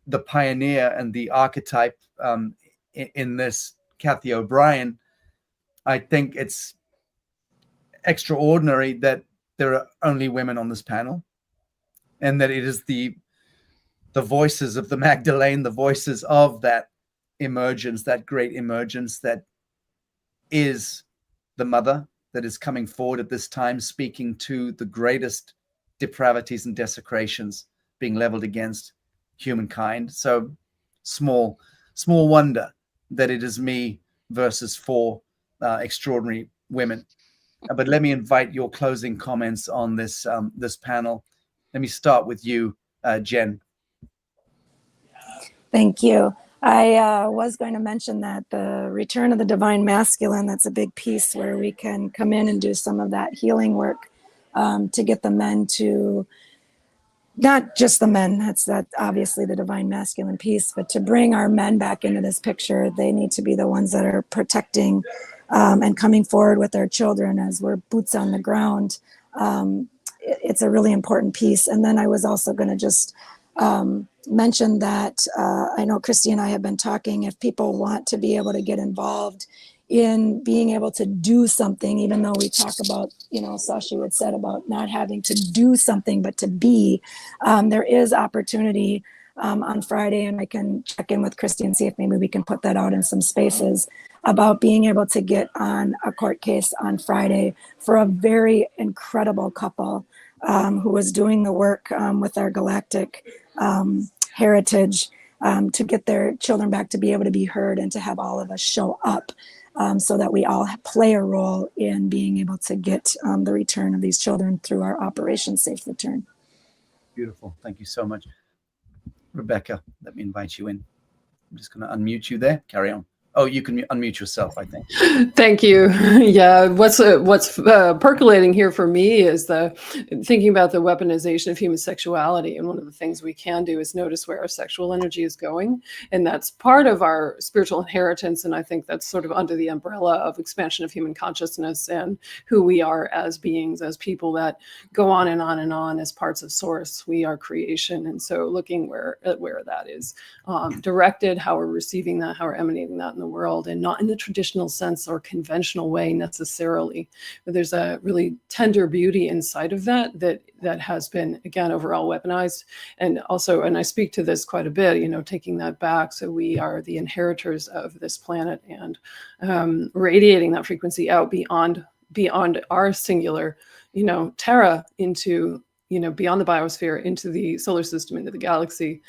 the pioneer and the archetype in this, Cathy O'Brien, I think it's extraordinary that there are only women on this panel, and that it is the voices of the Magdalene, the voices of that emergence, that great emergence that is the mother that is coming forward at this time, speaking to the greatest depravities and desecrations being leveled against humankind. So small wonder that it is me versus four extraordinary women. But let me invite your closing comments on this this panel. Let me start with you, Jenn.
Thank you. I was going to mention that the return of the divine masculine, that's a big piece where we can come in and do some of that healing work to get the men to, not just the men, that's obviously the divine masculine piece, but to bring our men back into this picture. They need to be the ones that are protecting and coming forward with their children as we're boots on the ground. It's a really important piece. And then I was also going to just mention that I know Christy and I have been talking, if people want to be able to get involved in being able to do something, even though we talk about, Sashi had said about not having to do something, but to be, there is opportunity on Friday, and I can check in with Christy and see if maybe we can put that out in some spaces about being able to get on a court case on Friday for a very incredible couple who was doing the work with our galactic heritage to get their children back, to be able to be heard, and to have all of us show up so that we all play a role in being able to get the return of these children through our Operation Safe Return.
Beautiful. Thank you so much. Rebecca, let me invite you in. I'm just going to unmute you there. Carry on. Oh, you can unmute yourself, I think.
Thank you. Yeah, what's percolating here for me is thinking about the weaponization of human sexuality. And one of the things we can do is notice where our sexual energy is going. And that's part of our spiritual inheritance. And I think that's sort of under the umbrella of expansion of human consciousness and who we are as beings, as people that go on and on and on as parts of source. We are creation. And so looking at where that is directed, how we're receiving that, how we're emanating that in the world, and not in the traditional sense or conventional way necessarily, but there's a really tender beauty inside of that has been, again, overall weaponized. And also, and I speak to this quite a bit, taking that back, so we are the inheritors of this planet, and radiating that frequency out beyond our singular terra into beyond the biosphere, into the solar system, into the galaxy.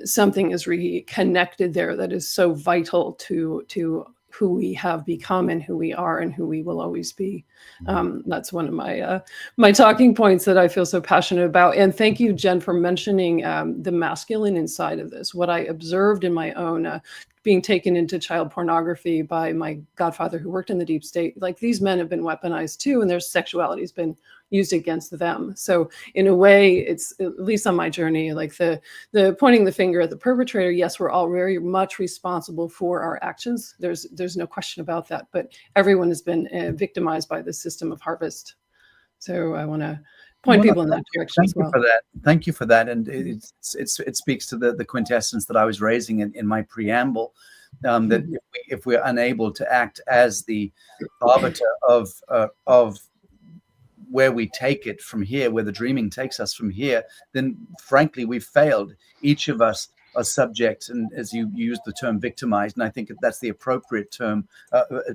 Something is reconnected there that is so vital to who we have become and who we are and who we will always be. That's one of my talking points that I feel so passionate about. And thank you, Jenn, for mentioning the masculine inside of this. What I observed in my own being taken into child pornography by my godfather who worked in the deep state, like these men have been weaponized too, and their sexuality has been used against them. So in a way, it's, at least on my journey, like the pointing the finger at the perpetrator. Yes, we're all very much responsible for our actions. There's no question about that, but everyone has been victimized by the system of harvest. So I want to point people in that direction as well.
Thank you for that. And it speaks to the quintessence that I was raising in my preamble, that if we're unable to act as the arbiter of where we take it from here, where the dreaming takes us from here, then frankly, we've failed. Each of us are subject, and as you use the term victimized, and I think that's the appropriate term,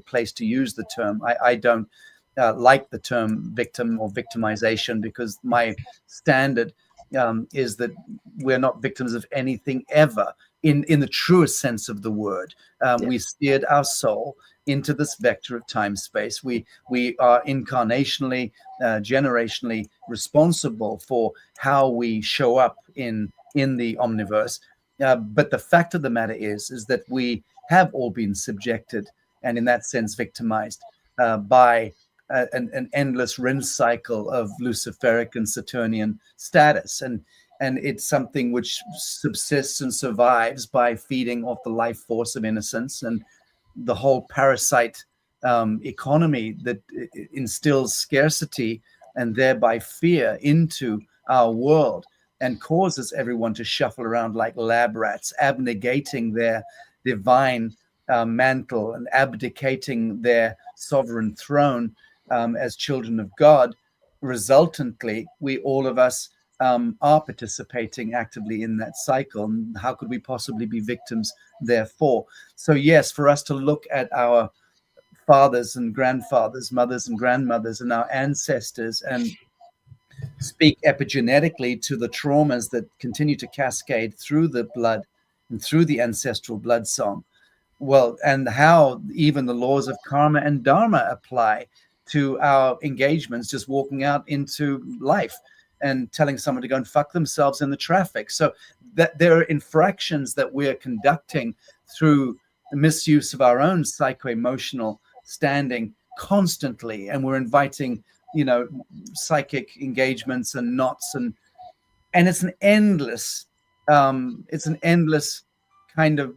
place to use the term. I don't like the term victim or victimization, because my standard is that we're not victims of anything ever in the truest sense of the word. We steered our soul into this vector of time space. We are incarnationally, generationally responsible for how we show up in the omniverse. But the fact of the matter is that we have all been subjected, and in that sense victimized, by an endless rinse cycle of Luciferic and Saturnian status. And and it's something which subsists and survives by feeding off the life force of innocence, and the whole parasite economy that instills scarcity and thereby fear into our world and causes everyone to shuffle around like lab rats, abnegating their divine mantle and abdicating their sovereign throne as children of God. Resultantly, we, all of us, are participating actively in that cycle. And how could we possibly be victims therefore? So yes, for us to look at our fathers and grandfathers, mothers and grandmothers, and our ancestors, and speak epigenetically to the traumas that continue to cascade through the blood and through the ancestral blood song. Well, and how even the laws of karma and dharma apply to our engagements, just walking out into life and telling someone to go and fuck themselves in the traffic. So that there are infractions that we're conducting through the misuse of our own psycho-emotional standing constantly, and we're inviting, you know, psychic engagements and knots, and it's an endless kind of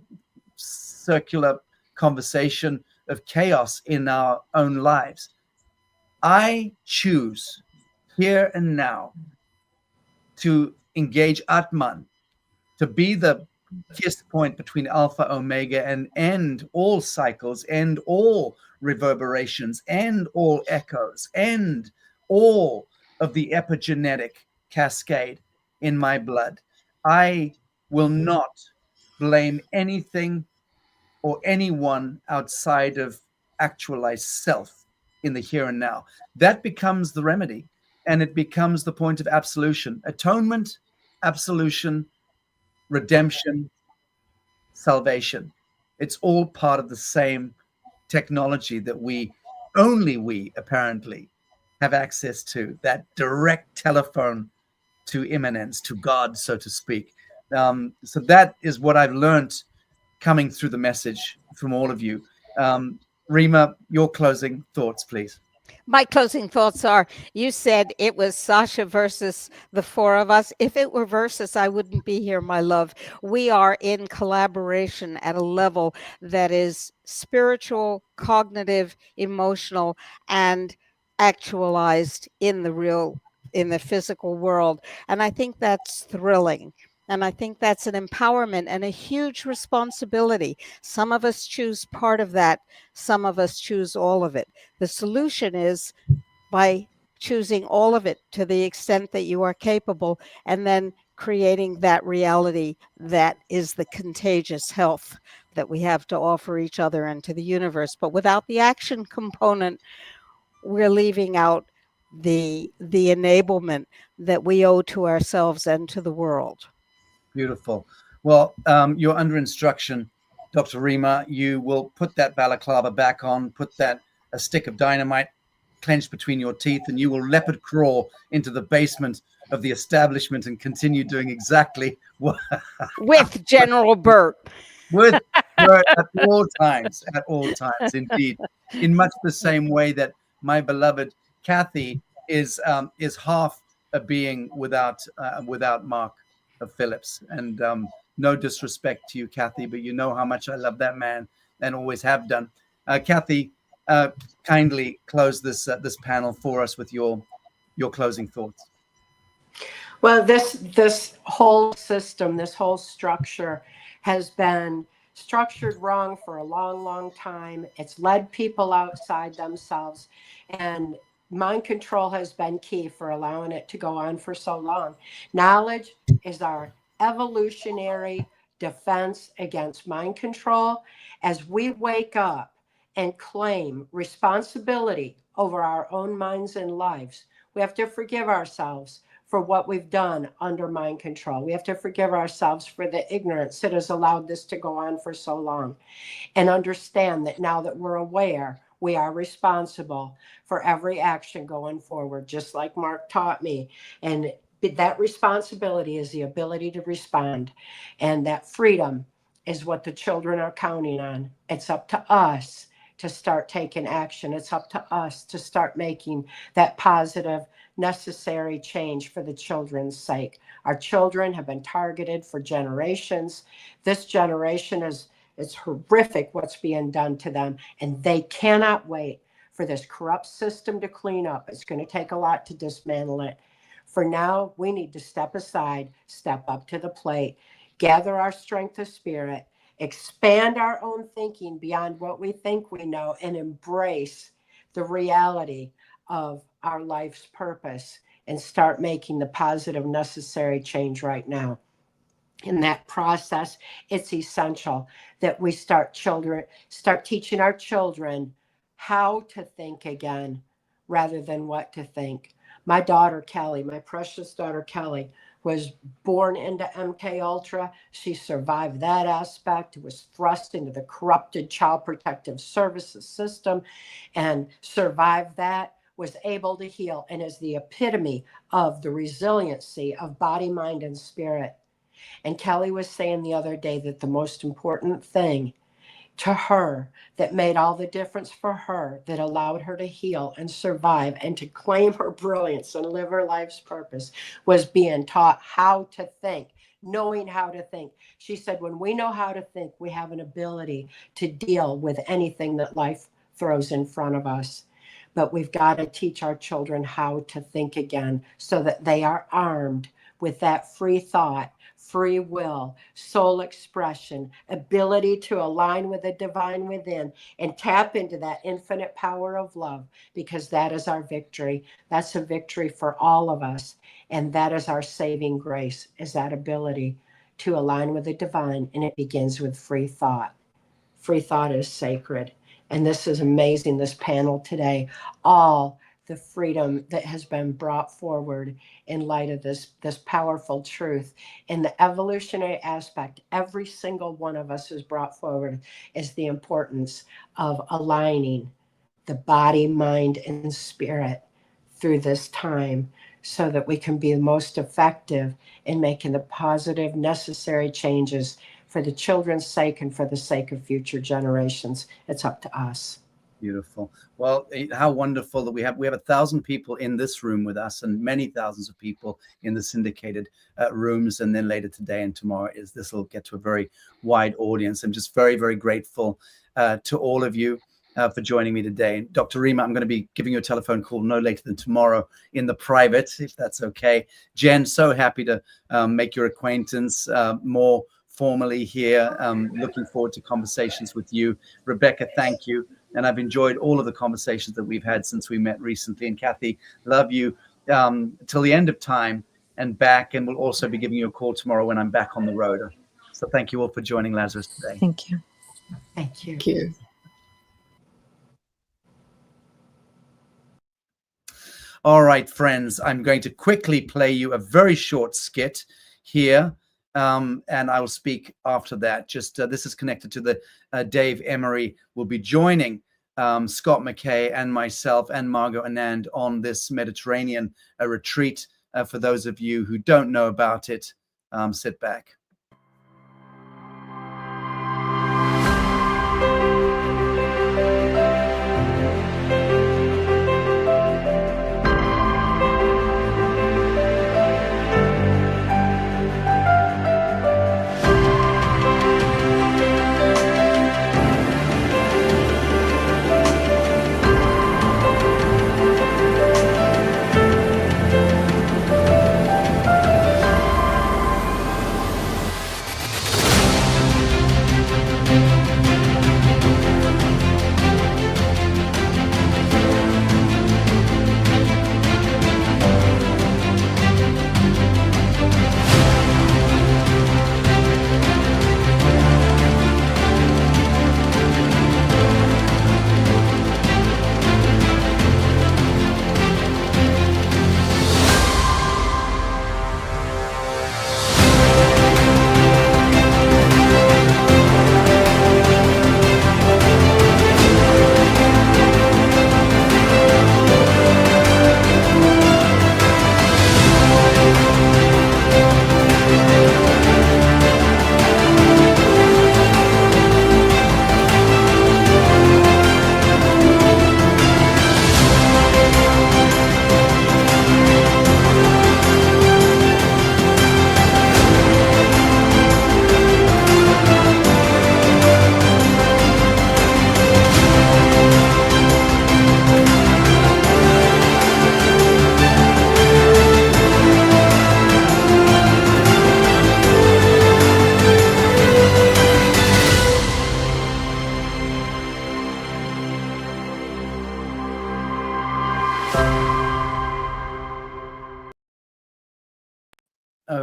circular conversation of chaos in our own lives. I choose here and now to engage Atman, to be the kiss point between Alpha, Omega, and end all cycles, end all reverberations, end all echoes, end all of the epigenetic cascade in my blood. I will not blame anything or anyone outside of actualized self in the here and now. That becomes the remedy, and it becomes the point of absolution. Atonement, absolution, redemption, salvation. It's all part of the same technology that we apparently have access to, that direct telephone to immanence, to God, so to speak. So that is what I've learned coming through the message from all of you. Rima, your closing thoughts, please.
My closing thoughts are, you said it was Sasha versus the four of us. If it were versus, I wouldn't be here, my love. We are in collaboration at a level that is spiritual, cognitive, emotional, and actualized in the physical world. And I think that's thrilling. And I think that's an empowerment and a huge responsibility. Some of us choose part of that. Some of us choose all of it. The solution is by choosing all of it to the extent that you are capable, and then creating that reality that is the contagious health that we have to offer each other and to the universe. But without the action component, we're leaving out the enablement that we owe to ourselves and to the world.
Beautiful. Well, you're under instruction, Dr. Rima. You will put that balaclava back on, put a stick of dynamite clenched between your teeth, and you will leopard crawl into the basement of the establishment and continue doing exactly what
with General Burt.
With Burt at all times, indeed. In much the same way that my beloved Cathy is half a being without Mark of Phillips. And no disrespect to you, Cathy, but you know how much I love that man and always have done. Cathy, kindly close this panel for us with your closing thoughts.
Well, this whole system, this whole structure has been structured wrong for a long, long time. It's led people outside themselves, and mind control has been key for allowing it to go on for so long. Knowledge is our evolutionary defense against mind control. As we wake up and claim responsibility over our own minds and lives, we have to forgive ourselves for what we've done under mind control. We have to forgive ourselves for the ignorance that has allowed this to go on for so long, and understand that now that we're aware, we are responsible for every action going forward, just like Mark taught me. And that responsibility is the ability to respond. And that freedom is what the children are counting on. It's up to us to start taking action. It's up to us to start making that positive necessary change for the children's sake. Our children have been targeted for generations. This generation it's horrific what's being done to them, and they cannot wait for this corrupt system to clean up. It's going to take a lot to dismantle it. For now, we need to step aside, step up to the plate, gather our strength of spirit, expand our own thinking beyond what we think we know, and embrace the reality of our life's purpose and start making the positive necessary change right now. In that process, it's essential that we start teaching our children how to think again rather than what to think. My daughter, Kelly, my precious daughter, Kelly, was born into MK Ultra. She survived that aspect, was thrust into the corrupted Child Protective Services system and survived that, was able to heal, and is the epitome of the resiliency of body, mind, and spirit. And Kelly was saying the other day that the most important thing to her that made all the difference for her, that allowed her to heal and survive and to claim her brilliance and live her life's purpose, was being taught how to think, knowing how to think. She said, when we know how to think, we have an ability to deal with anything that life throws in front of us. But we've got to teach our children how to think again so that they are armed with that free thought, free will, soul expression, ability to align with the divine within and tap into that infinite power of love, because that is our victory. That's a victory for all of us. And that is our saving grace, is that ability to align with the divine. And it begins with free thought. Free thought is sacred. And this is amazing, this panel today, all the freedom that has been brought forward in light of this powerful truth. In the evolutionary aspect, every single one of us has brought forward is the importance of aligning the body, mind, and spirit through this time so that we can be the most effective in making the positive, necessary changes for the children's sake and for the sake of future generations. It's up to us.
Beautiful. Well, how wonderful that we have 1,000 people in this room with us and many thousands of people in the syndicated rooms. And then later today and tomorrow this will get to a very wide audience. I'm just very, very grateful to all of you for joining me today. Dr. Rima, I'm going to be giving you a telephone call no later than tomorrow in the private, if that's okay. Jenn, so happy to make your acquaintance more formally here. Looking forward to conversations with you. Rebecca, thank you. And I've enjoyed all of the conversations that we've had since we met recently. And Cathy, love you till the end of time and back. And we'll also be giving you a call tomorrow when I'm back on the road. So thank you all for joining Lazarus today.
Thank you.
Thank you.
Thank you.
All right, friends, I'm going to quickly play you a very short skit here. And I will speak after that. Just this is connected to the Dave Emery will be joining Scott McKay and myself and Margot Anand on this Mediterranean retreat. For those of you who don't know about it, sit back.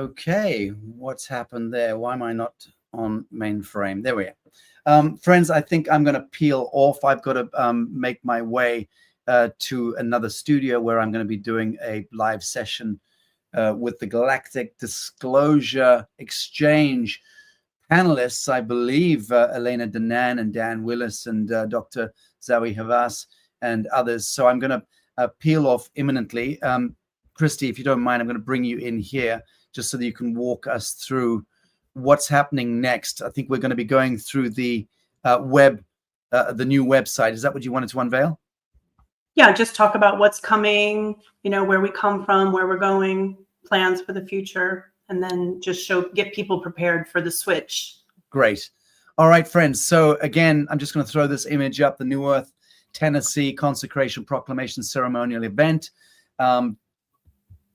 Okay, what's happened there? Why am I not on mainframe? There we are. Friends, I think I'm going to peel off. I've got to make my way to another studio where I'm going to be doing a live session with the Galactic Disclosure Exchange panelists, I believe, Elena Danan and Dan Willis and Dr. Zawi Havas and others. So I'm going to peel off imminently. Christy, if you don't mind, I'm going to bring you in here just so that you can walk us through what's happening next. I think we're going to be going through the the new website. Is that what you wanted to unveil?
Yeah, just talk about what's coming, where we come from, where we're going, plans for the future, and then just get people prepared for the switch.
Great. All right, friends. So again, I'm just going to throw this image up, the New Earth, Tennessee Consecration Proclamation Ceremonial Event.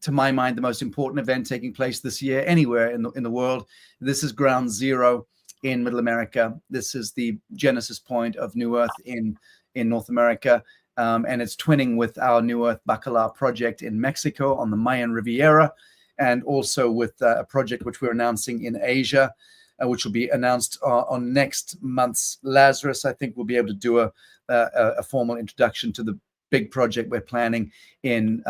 To my mind, the most important event taking place this year anywhere in the world. This is ground zero in Middle America. This is the genesis point of New Earth in North America. And it's twinning with our New Earth Bacalar project in Mexico on the Mayan Riviera, and also with a project which we're announcing in Asia, which will be announced on next month's Lazarus. I think we'll be able to do a formal introduction to the big project we're planning in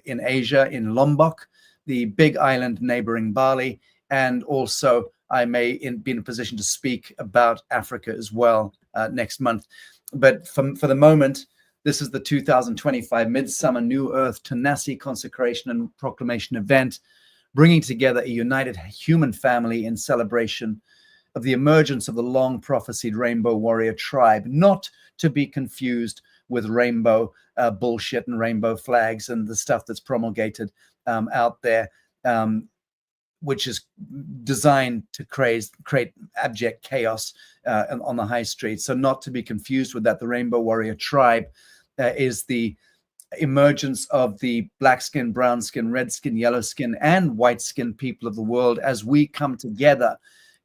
Asia, in Lombok, the big island neighboring Bali, and also I may be in a position to speak about Africa as well next month. But for the moment, this is the 2025 Midsummer New Earth Tennessee Consecration and Proclamation event, bringing together a united human family in celebration of the emergence of the long prophesied Rainbow Warrior tribe, not to be confused with rainbow bullshit and rainbow flags and the stuff that's promulgated out there, which is designed to create abject chaos on the high street. So not to be confused with that. The Rainbow Warrior tribe is the emergence of the black skin, brown skin, red skin, yellow skin, and white skin people of the world as we come together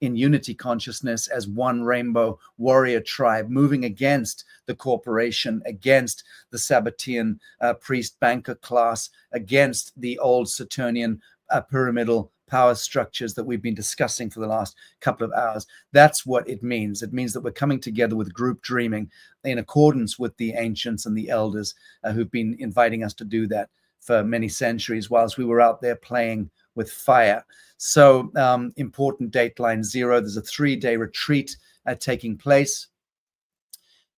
in unity consciousness as one rainbow warrior tribe, moving against the corporation, against the Sabbatean priest banker class, against the old Saturnian pyramidal power structures that we've been discussing for the last couple of hours. That's what it means. It means that we're coming together with group dreaming in accordance with the ancients and the elders who've been inviting us to do that for many centuries whilst we were out there playing with fire. So important dateline 0. There's a 3-day retreat taking place.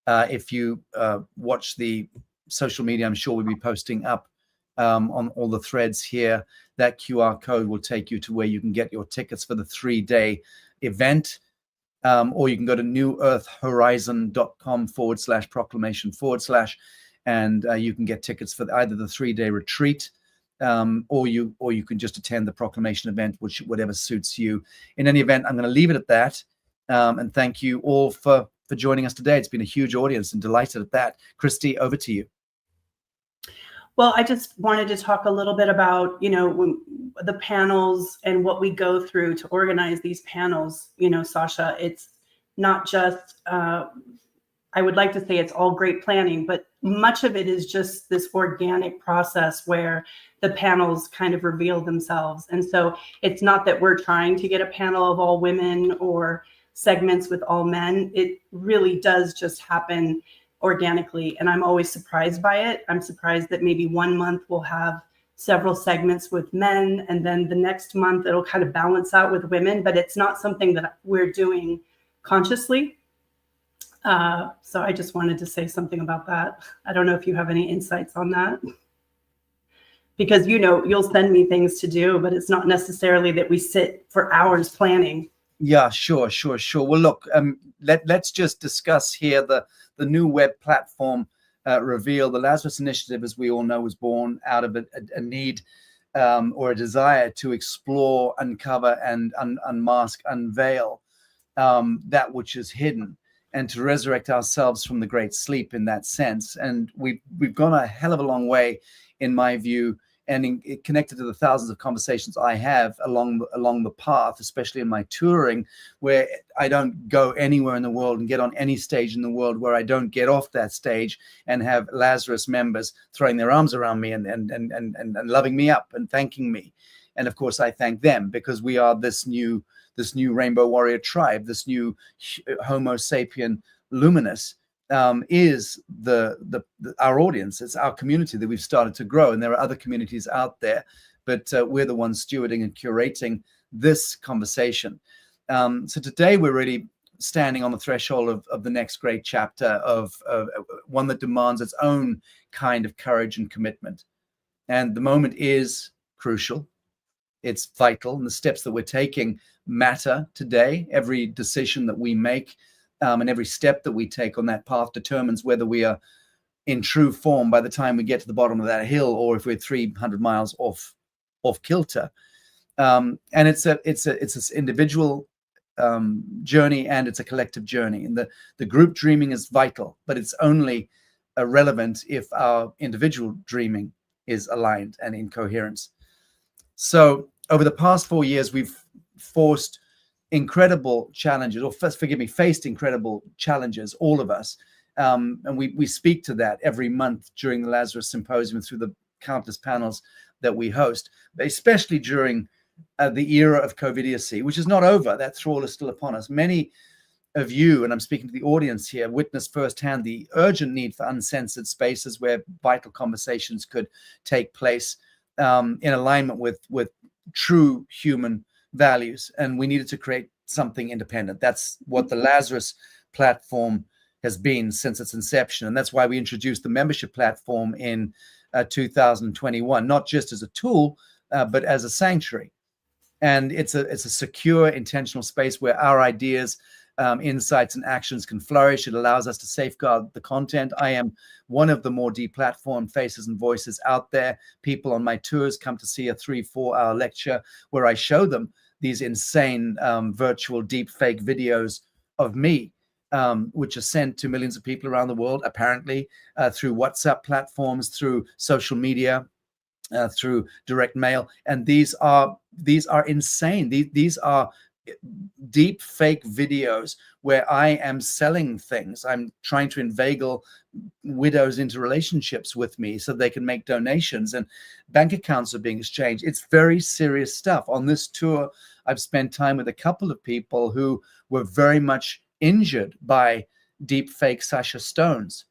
If you watch the social media, I'm sure we'll be posting up on all the threads here. That QR code will take you to where you can get your tickets for the 3-day event. Or you can go to newearthhorizon.com/proclamation/ and you can get tickets for either the 3-day retreat or you can just attend the proclamation event, whatever suits you. In any event, I'm going to leave it at that. And thank you all for joining us today. It's been a huge audience and delighted at that. Christy, over to you.
Well, I just wanted to talk a little bit about, the panels and what we go through to organize these panels. Sasha, it's not just, I would like to say it's all great planning, but much of it is just this organic process where the panels kind of reveal themselves. And so it's not that we're trying to get a panel of all women or segments with all men. It really does just happen organically. And I'm always surprised by it. I'm surprised that maybe one month we'll have several segments with men, and then the next month it'll kind of balance out with women, but it's not something that we're doing consciously. So I just wanted to say something about that. I don't know if you have any insights on that. Because, you'll send me things to do, but it's not necessarily that we sit for hours planning. Yeah, sure. Well, look, let's just discuss here the new web platform reveal. The Lazarus Initiative, as we all know, was born out of a need or a desire to explore, uncover, and unmask, unveil that which is hidden, and to resurrect ourselves from the great sleep in that sense. And we've gone a hell of a long way, in my view, and connected to the thousands of conversations I have along the path, especially in my touring, where I don't go anywhere in the world and get on any stage in the world where I don't get off that stage and have Lazarus members throwing their arms around me and loving me up and thanking me.
And of course, I thank them, because we are this new rainbow warrior tribe, this new Homo sapien luminous is our audience. It's our community that we've started to grow, and there are other communities out there, but we're the ones stewarding and curating this conversation. So today we're really standing on the threshold of the next great chapter, of one that demands its own kind of courage and commitment. And the moment is crucial. It's vital, and the steps that we're taking matter today. Every decision that we make and every step that we take on that path determines whether we are in true form by the time we get to the bottom of that hill, or if we're 300 miles off kilter. And it's this individual journey, and it's a collective journey. And the group dreaming is vital, but it's only relevant if our individual dreaming is aligned and in coherence. So over the past 4 years, we've faced incredible challenges, faced incredible challenges, all of us. And we speak to that every month during the Lazarus Symposium through the countless panels that we host, but especially during the era of COVIDiocy, which is not over. That thrall is still upon us. Many of you, and I'm speaking to the audience here, witnessed firsthand the urgent need for uncensored spaces where vital conversations could take place in alignment with true human values. And we needed to create something independent. That's what the Lazarus platform has been since its inception. And that's why we introduced the membership platform in 2021, not just as a tool, but as a sanctuary. And it's a secure, intentional space where our ideas, insights, and actions can flourish. It allows us to safeguard the content. I am one of the more deplatformed faces and voices out there. People on my tours come to see a 3-4 hour lecture where I show them these insane virtual deep fake videos of me, which are sent to millions of people around the world, apparently through WhatsApp platforms, through social media, through direct mail. And these are insane. These are deep fake videos where I am selling things. I'm trying to inveigle widows into relationships with me so they can make donations, and bank accounts are being exchanged. It's very serious stuff. On this tour, I've spent time with a couple of people who were very much injured by deep fake Sasha Stones.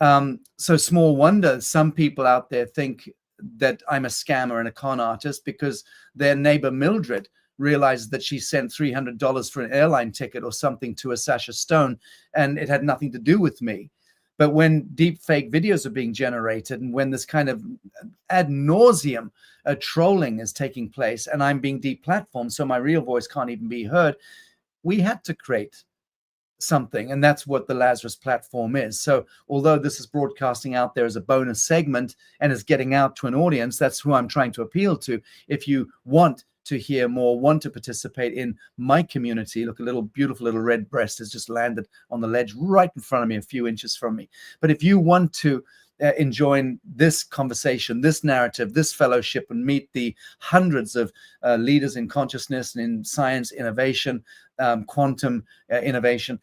So small wonder some people out there think that I'm a scammer and a con artist because their neighbor Mildred realized that she sent $300 for an airline ticket or something to a Sasha Stone, and it had nothing to do with me. But when deep fake videos are being generated, and when this kind of ad nauseum trolling is taking place, and I'm being deplatformed, so my real voice can't even be heard, we had to create something, and that's what the Lazarus platform is. So although this is broadcasting out there as a bonus segment and is getting out to an audience, that's who I'm trying to appeal to. If you want to hear more, want to participate in my community, look, a beautiful little red breast has just landed on the ledge right in front of me, a few inches from me. But if you want to enjoy this conversation, this narrative, this fellowship, and meet the hundreds of leaders in consciousness and in science innovation, quantum innovation,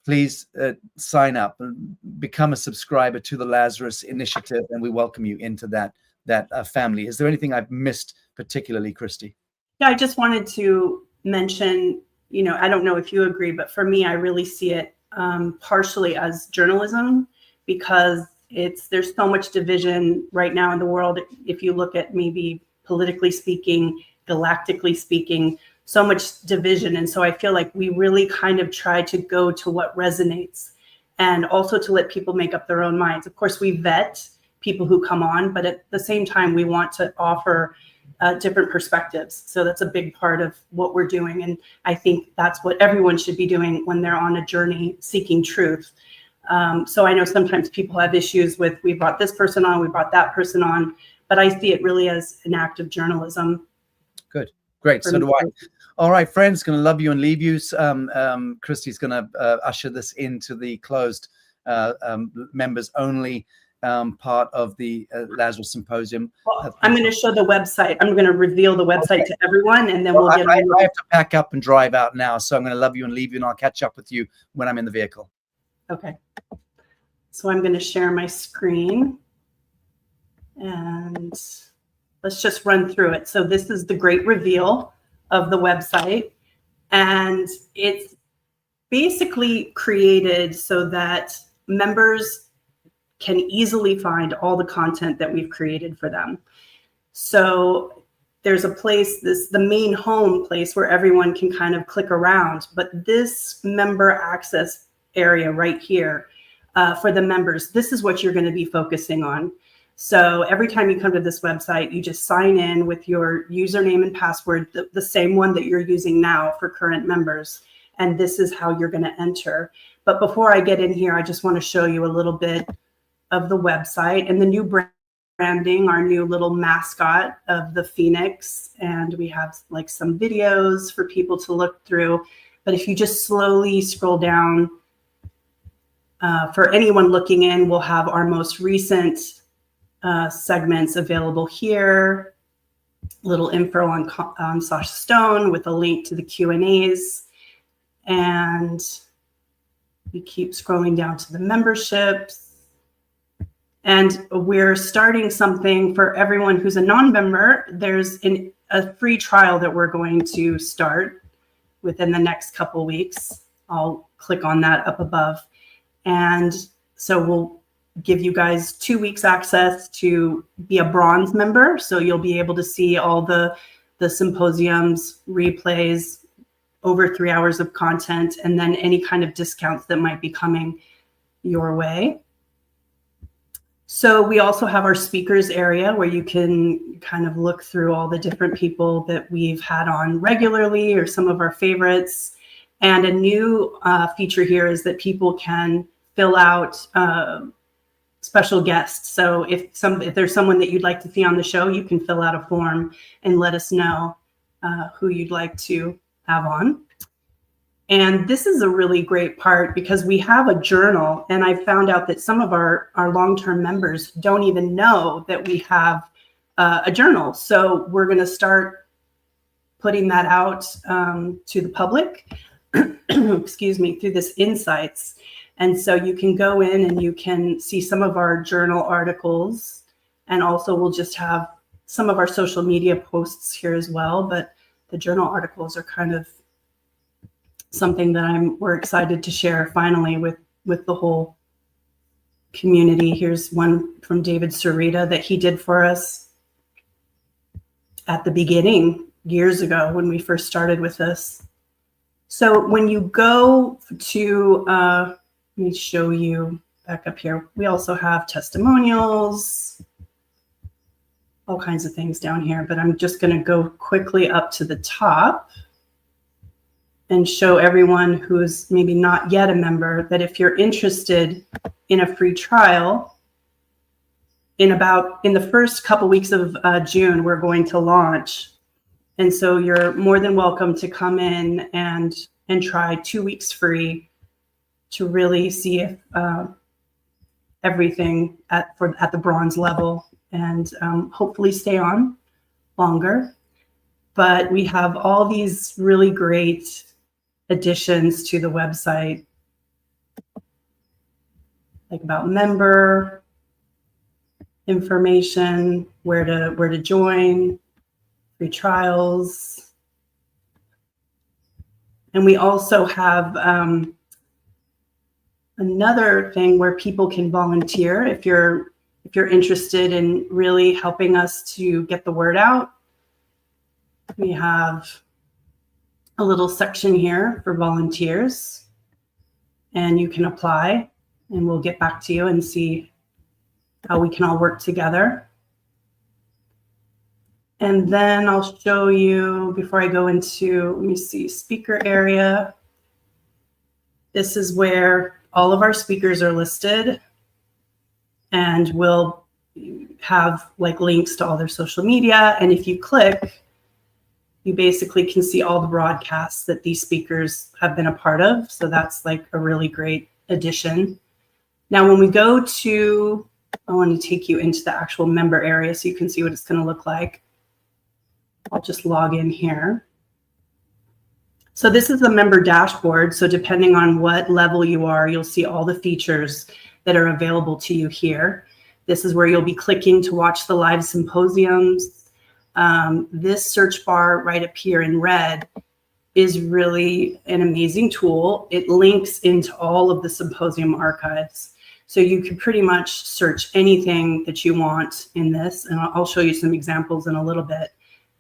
please sign up and become a subscriber to the Lazarus Initiative, and we welcome you into that family. Is there anything I've missed particularly, Christy?
Yeah, I just wanted to mention, I don't know if you agree, but for me, I really see it partially as journalism, because there's so much division right now in the world. If you look at maybe politically speaking, galactically speaking, so much division. And so I feel like we really kind of try to go to what resonates, and also to let people make up their own minds. Of course, we vet people who come on, but at the same time, we want to offer different perspectives. So that's a big part of what we're doing. And I think that's what everyone should be doing when they're on a journey seeking truth. So I know sometimes people have issues with, we brought this person on, we brought that person on, but I see it really as an act of journalism.
Good. Great. So do I. All right, friends, going to love you and leave you. Christy's going to usher this into the closed members only part of the Lazarus Symposium.
Well, I'm going to show the website. I'm going to reveal the website to everyone, and then
I have to pack up and drive out now, so I'm going to love you and leave you, and I'll catch up with you when I'm in the vehicle.
Okay. So I'm going to share my screen, and let's just run through it. So this is the great reveal of the website, and it's basically created so that members can easily find all the content that we've created for them. So there's a place, the main home place where everyone can kind of click around, but this member access area right here for the members, this is what you're going to be focusing on. So every time you come to this website, you just sign in with your username and password, the same one that you're using now for current members. And this is how you're going to enter. But before I get in here, I just want to show you a little bit of the website and the new branding, our new little mascot of the Phoenix. And we have like some videos for people to look through. But if you just slowly scroll down, for anyone looking in, we'll have our most recent segments available here. Little info on Sasha Stone with a link to the Q&As. And we keep scrolling down to the memberships. And we're starting something for everyone who's a non-member. There's a free trial that we're going to start within the next couple weeks. I'll click on that up above. And so we'll give you guys 2 weeks access to be a bronze member. So you'll be able to see all the symposiums, replays, over 3 hours of content, and then any kind of discounts that might be coming your way. So we also have our speakers area where you can kind of look through all the different people that we've had on regularly or some of our favorites. And a new feature here is that people can fill out special guests. So if there's someone that you'd like to see on the show, you can fill out a form and let us know who you'd like to have on. And this is a really great part because we have a journal, and I found out that some of our long-term members don't even know that we have a journal. So we're going to start putting that out to the public, excuse me, through this Insights. And so you can go in and you can see some of our journal articles, and also we'll just have some of our social media posts here as well. But the journal articles are kind of something that we're excited to share finally with the whole community. Here's one from David Sarita that he did for us at the beginning years ago when we first started with this. So when you go to, let me show you back up here. We also have testimonials, all kinds of things down here, but I'm just going to go quickly up to the top and show everyone who's maybe not yet a member that if you're interested in a free trial, in the first couple weeks of June, we're going to launch. And so you're more than welcome to come in and try 2 weeks free to really see if everything at the bronze level, and hopefully stay on longer. But we have all these really great additions to the website, like about member information, where to join, free trials. And we also have another thing where people can volunteer if you're interested in really helping us to get the word out. We have a little section here for volunteers, and you can apply, and we'll get back to you and see how we can all work together. And then I'll show you, before I go into, let me see, speaker area. This is where all of our speakers are listed, and we'll have like links to all their social media. And if you click, you basically can see all the broadcasts that these speakers have been a part of. So that's like a really great addition. Now, when we go to, I want to take you into the actual member area so you can see what it's going to look like. I'll just log in here. So this is the member dashboard. So depending on what level you are, you'll see all the features that are available to you here. This is where you'll be clicking to watch the live symposiums. this search bar right up here in red is really an amazing tool. It links into all of the symposium archives. So you can pretty much search anything that you want in this, and I'll show you some examples in a little bit.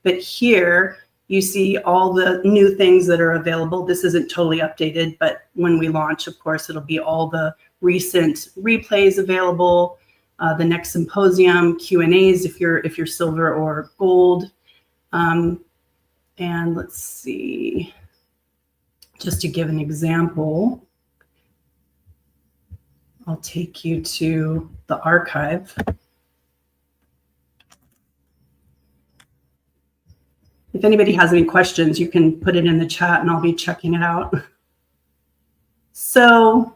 But here you see all the new things that are available. This isn't totally updated, but when we launch, of course, it'll be all the recent replays available, the next symposium, Q&As if you're silver or gold. And let's see, just to give an example, I'll take you to the archive. If anybody has any questions, you can put it in the chat and I'll be checking it out. So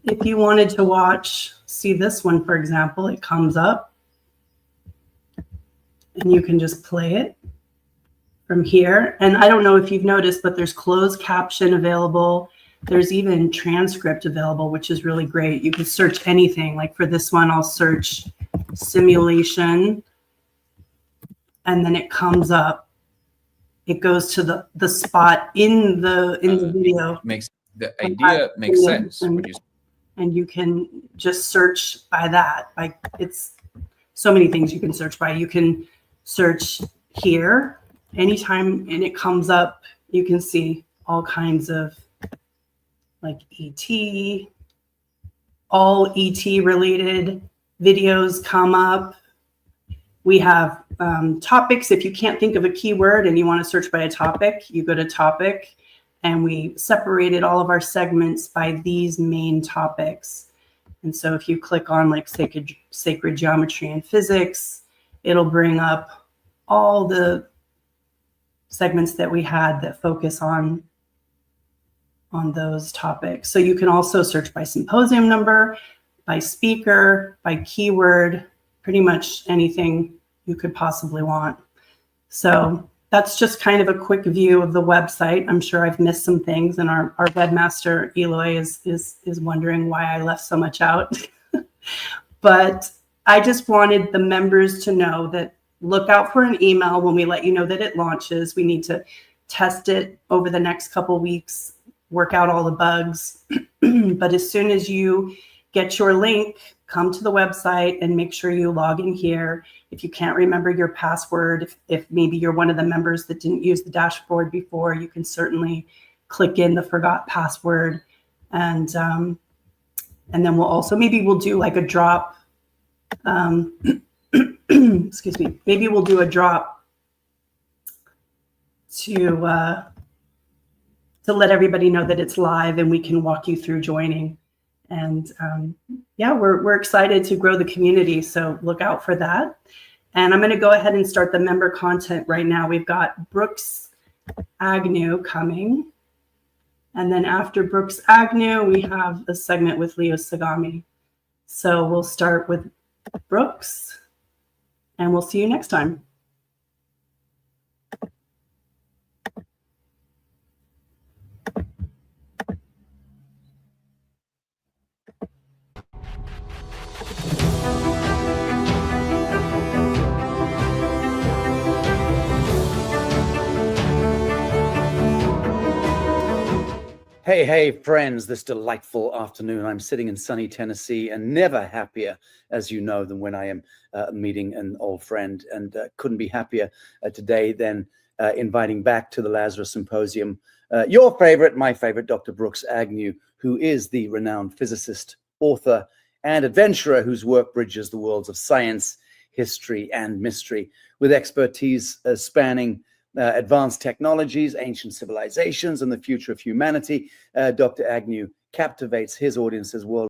if you wanted to see this one, for example, it comes up and you can just play it from here. And I don't know if you've noticed, but there's closed caption available. There's even transcript available, which is really great. You can search anything. Like for this one, I'll search simulation, and then it comes up. It goes to the spot in the video.
Makes the idea makes sense.
And you can just search by that. Like it's so many things you can search by. You can search here anytime, and it comes up. You can see all kinds of like ET, all ET related videos come up. We have topics. If you can't think of a keyword and you want to search by a topic, you go to topic, and we separated all of our segments by these main topics. And so if you click on like sacred geometry and physics, it'll bring up all the segments that we had that focus on those topics. So you can also search by symposium number, by speaker, by keyword, pretty much anything you could possibly want. So that's just kind of a quick view of the website. I'm sure I've missed some things, and our webmaster Eloy is wondering why I left so much out. But I just wanted the members to know that look out for an email when we let you know that it launches. We need to test it over the next couple weeks, work out all the bugs. But as soon as you get your link, come to the website and make sure you log in here. If you can't remember your password, if maybe you're one of the members that didn't use the dashboard before, you can certainly click in the forgot password. And then we'll also, maybe we'll do like a drop. Excuse me. Maybe we'll do a drop to let everybody know that it's live, and we can walk you through joining. And yeah, we're excited to grow the community, so look out for that. And I'm going to go ahead and start the member content right now. We've got Brooks Agnew coming. And then after Brooks Agnew, we have a segment with Leo Zagami. So we'll start with Brooks, and we'll see you next time.
Hey, friends, this delightful afternoon. I'm sitting in sunny Tennessee, and never happier, as you know, than when I am meeting an old friend, and couldn't be happier today than inviting back to the Lazarus Symposium your favorite, my favorite, Dr. Brooks Agnew, who is the renowned physicist, author, and adventurer whose work bridges the worlds of science, history, and mystery with expertise spanning advanced technologies, ancient civilizations, and the future of humanity. Dr. Agnew captivates his audiences worldwide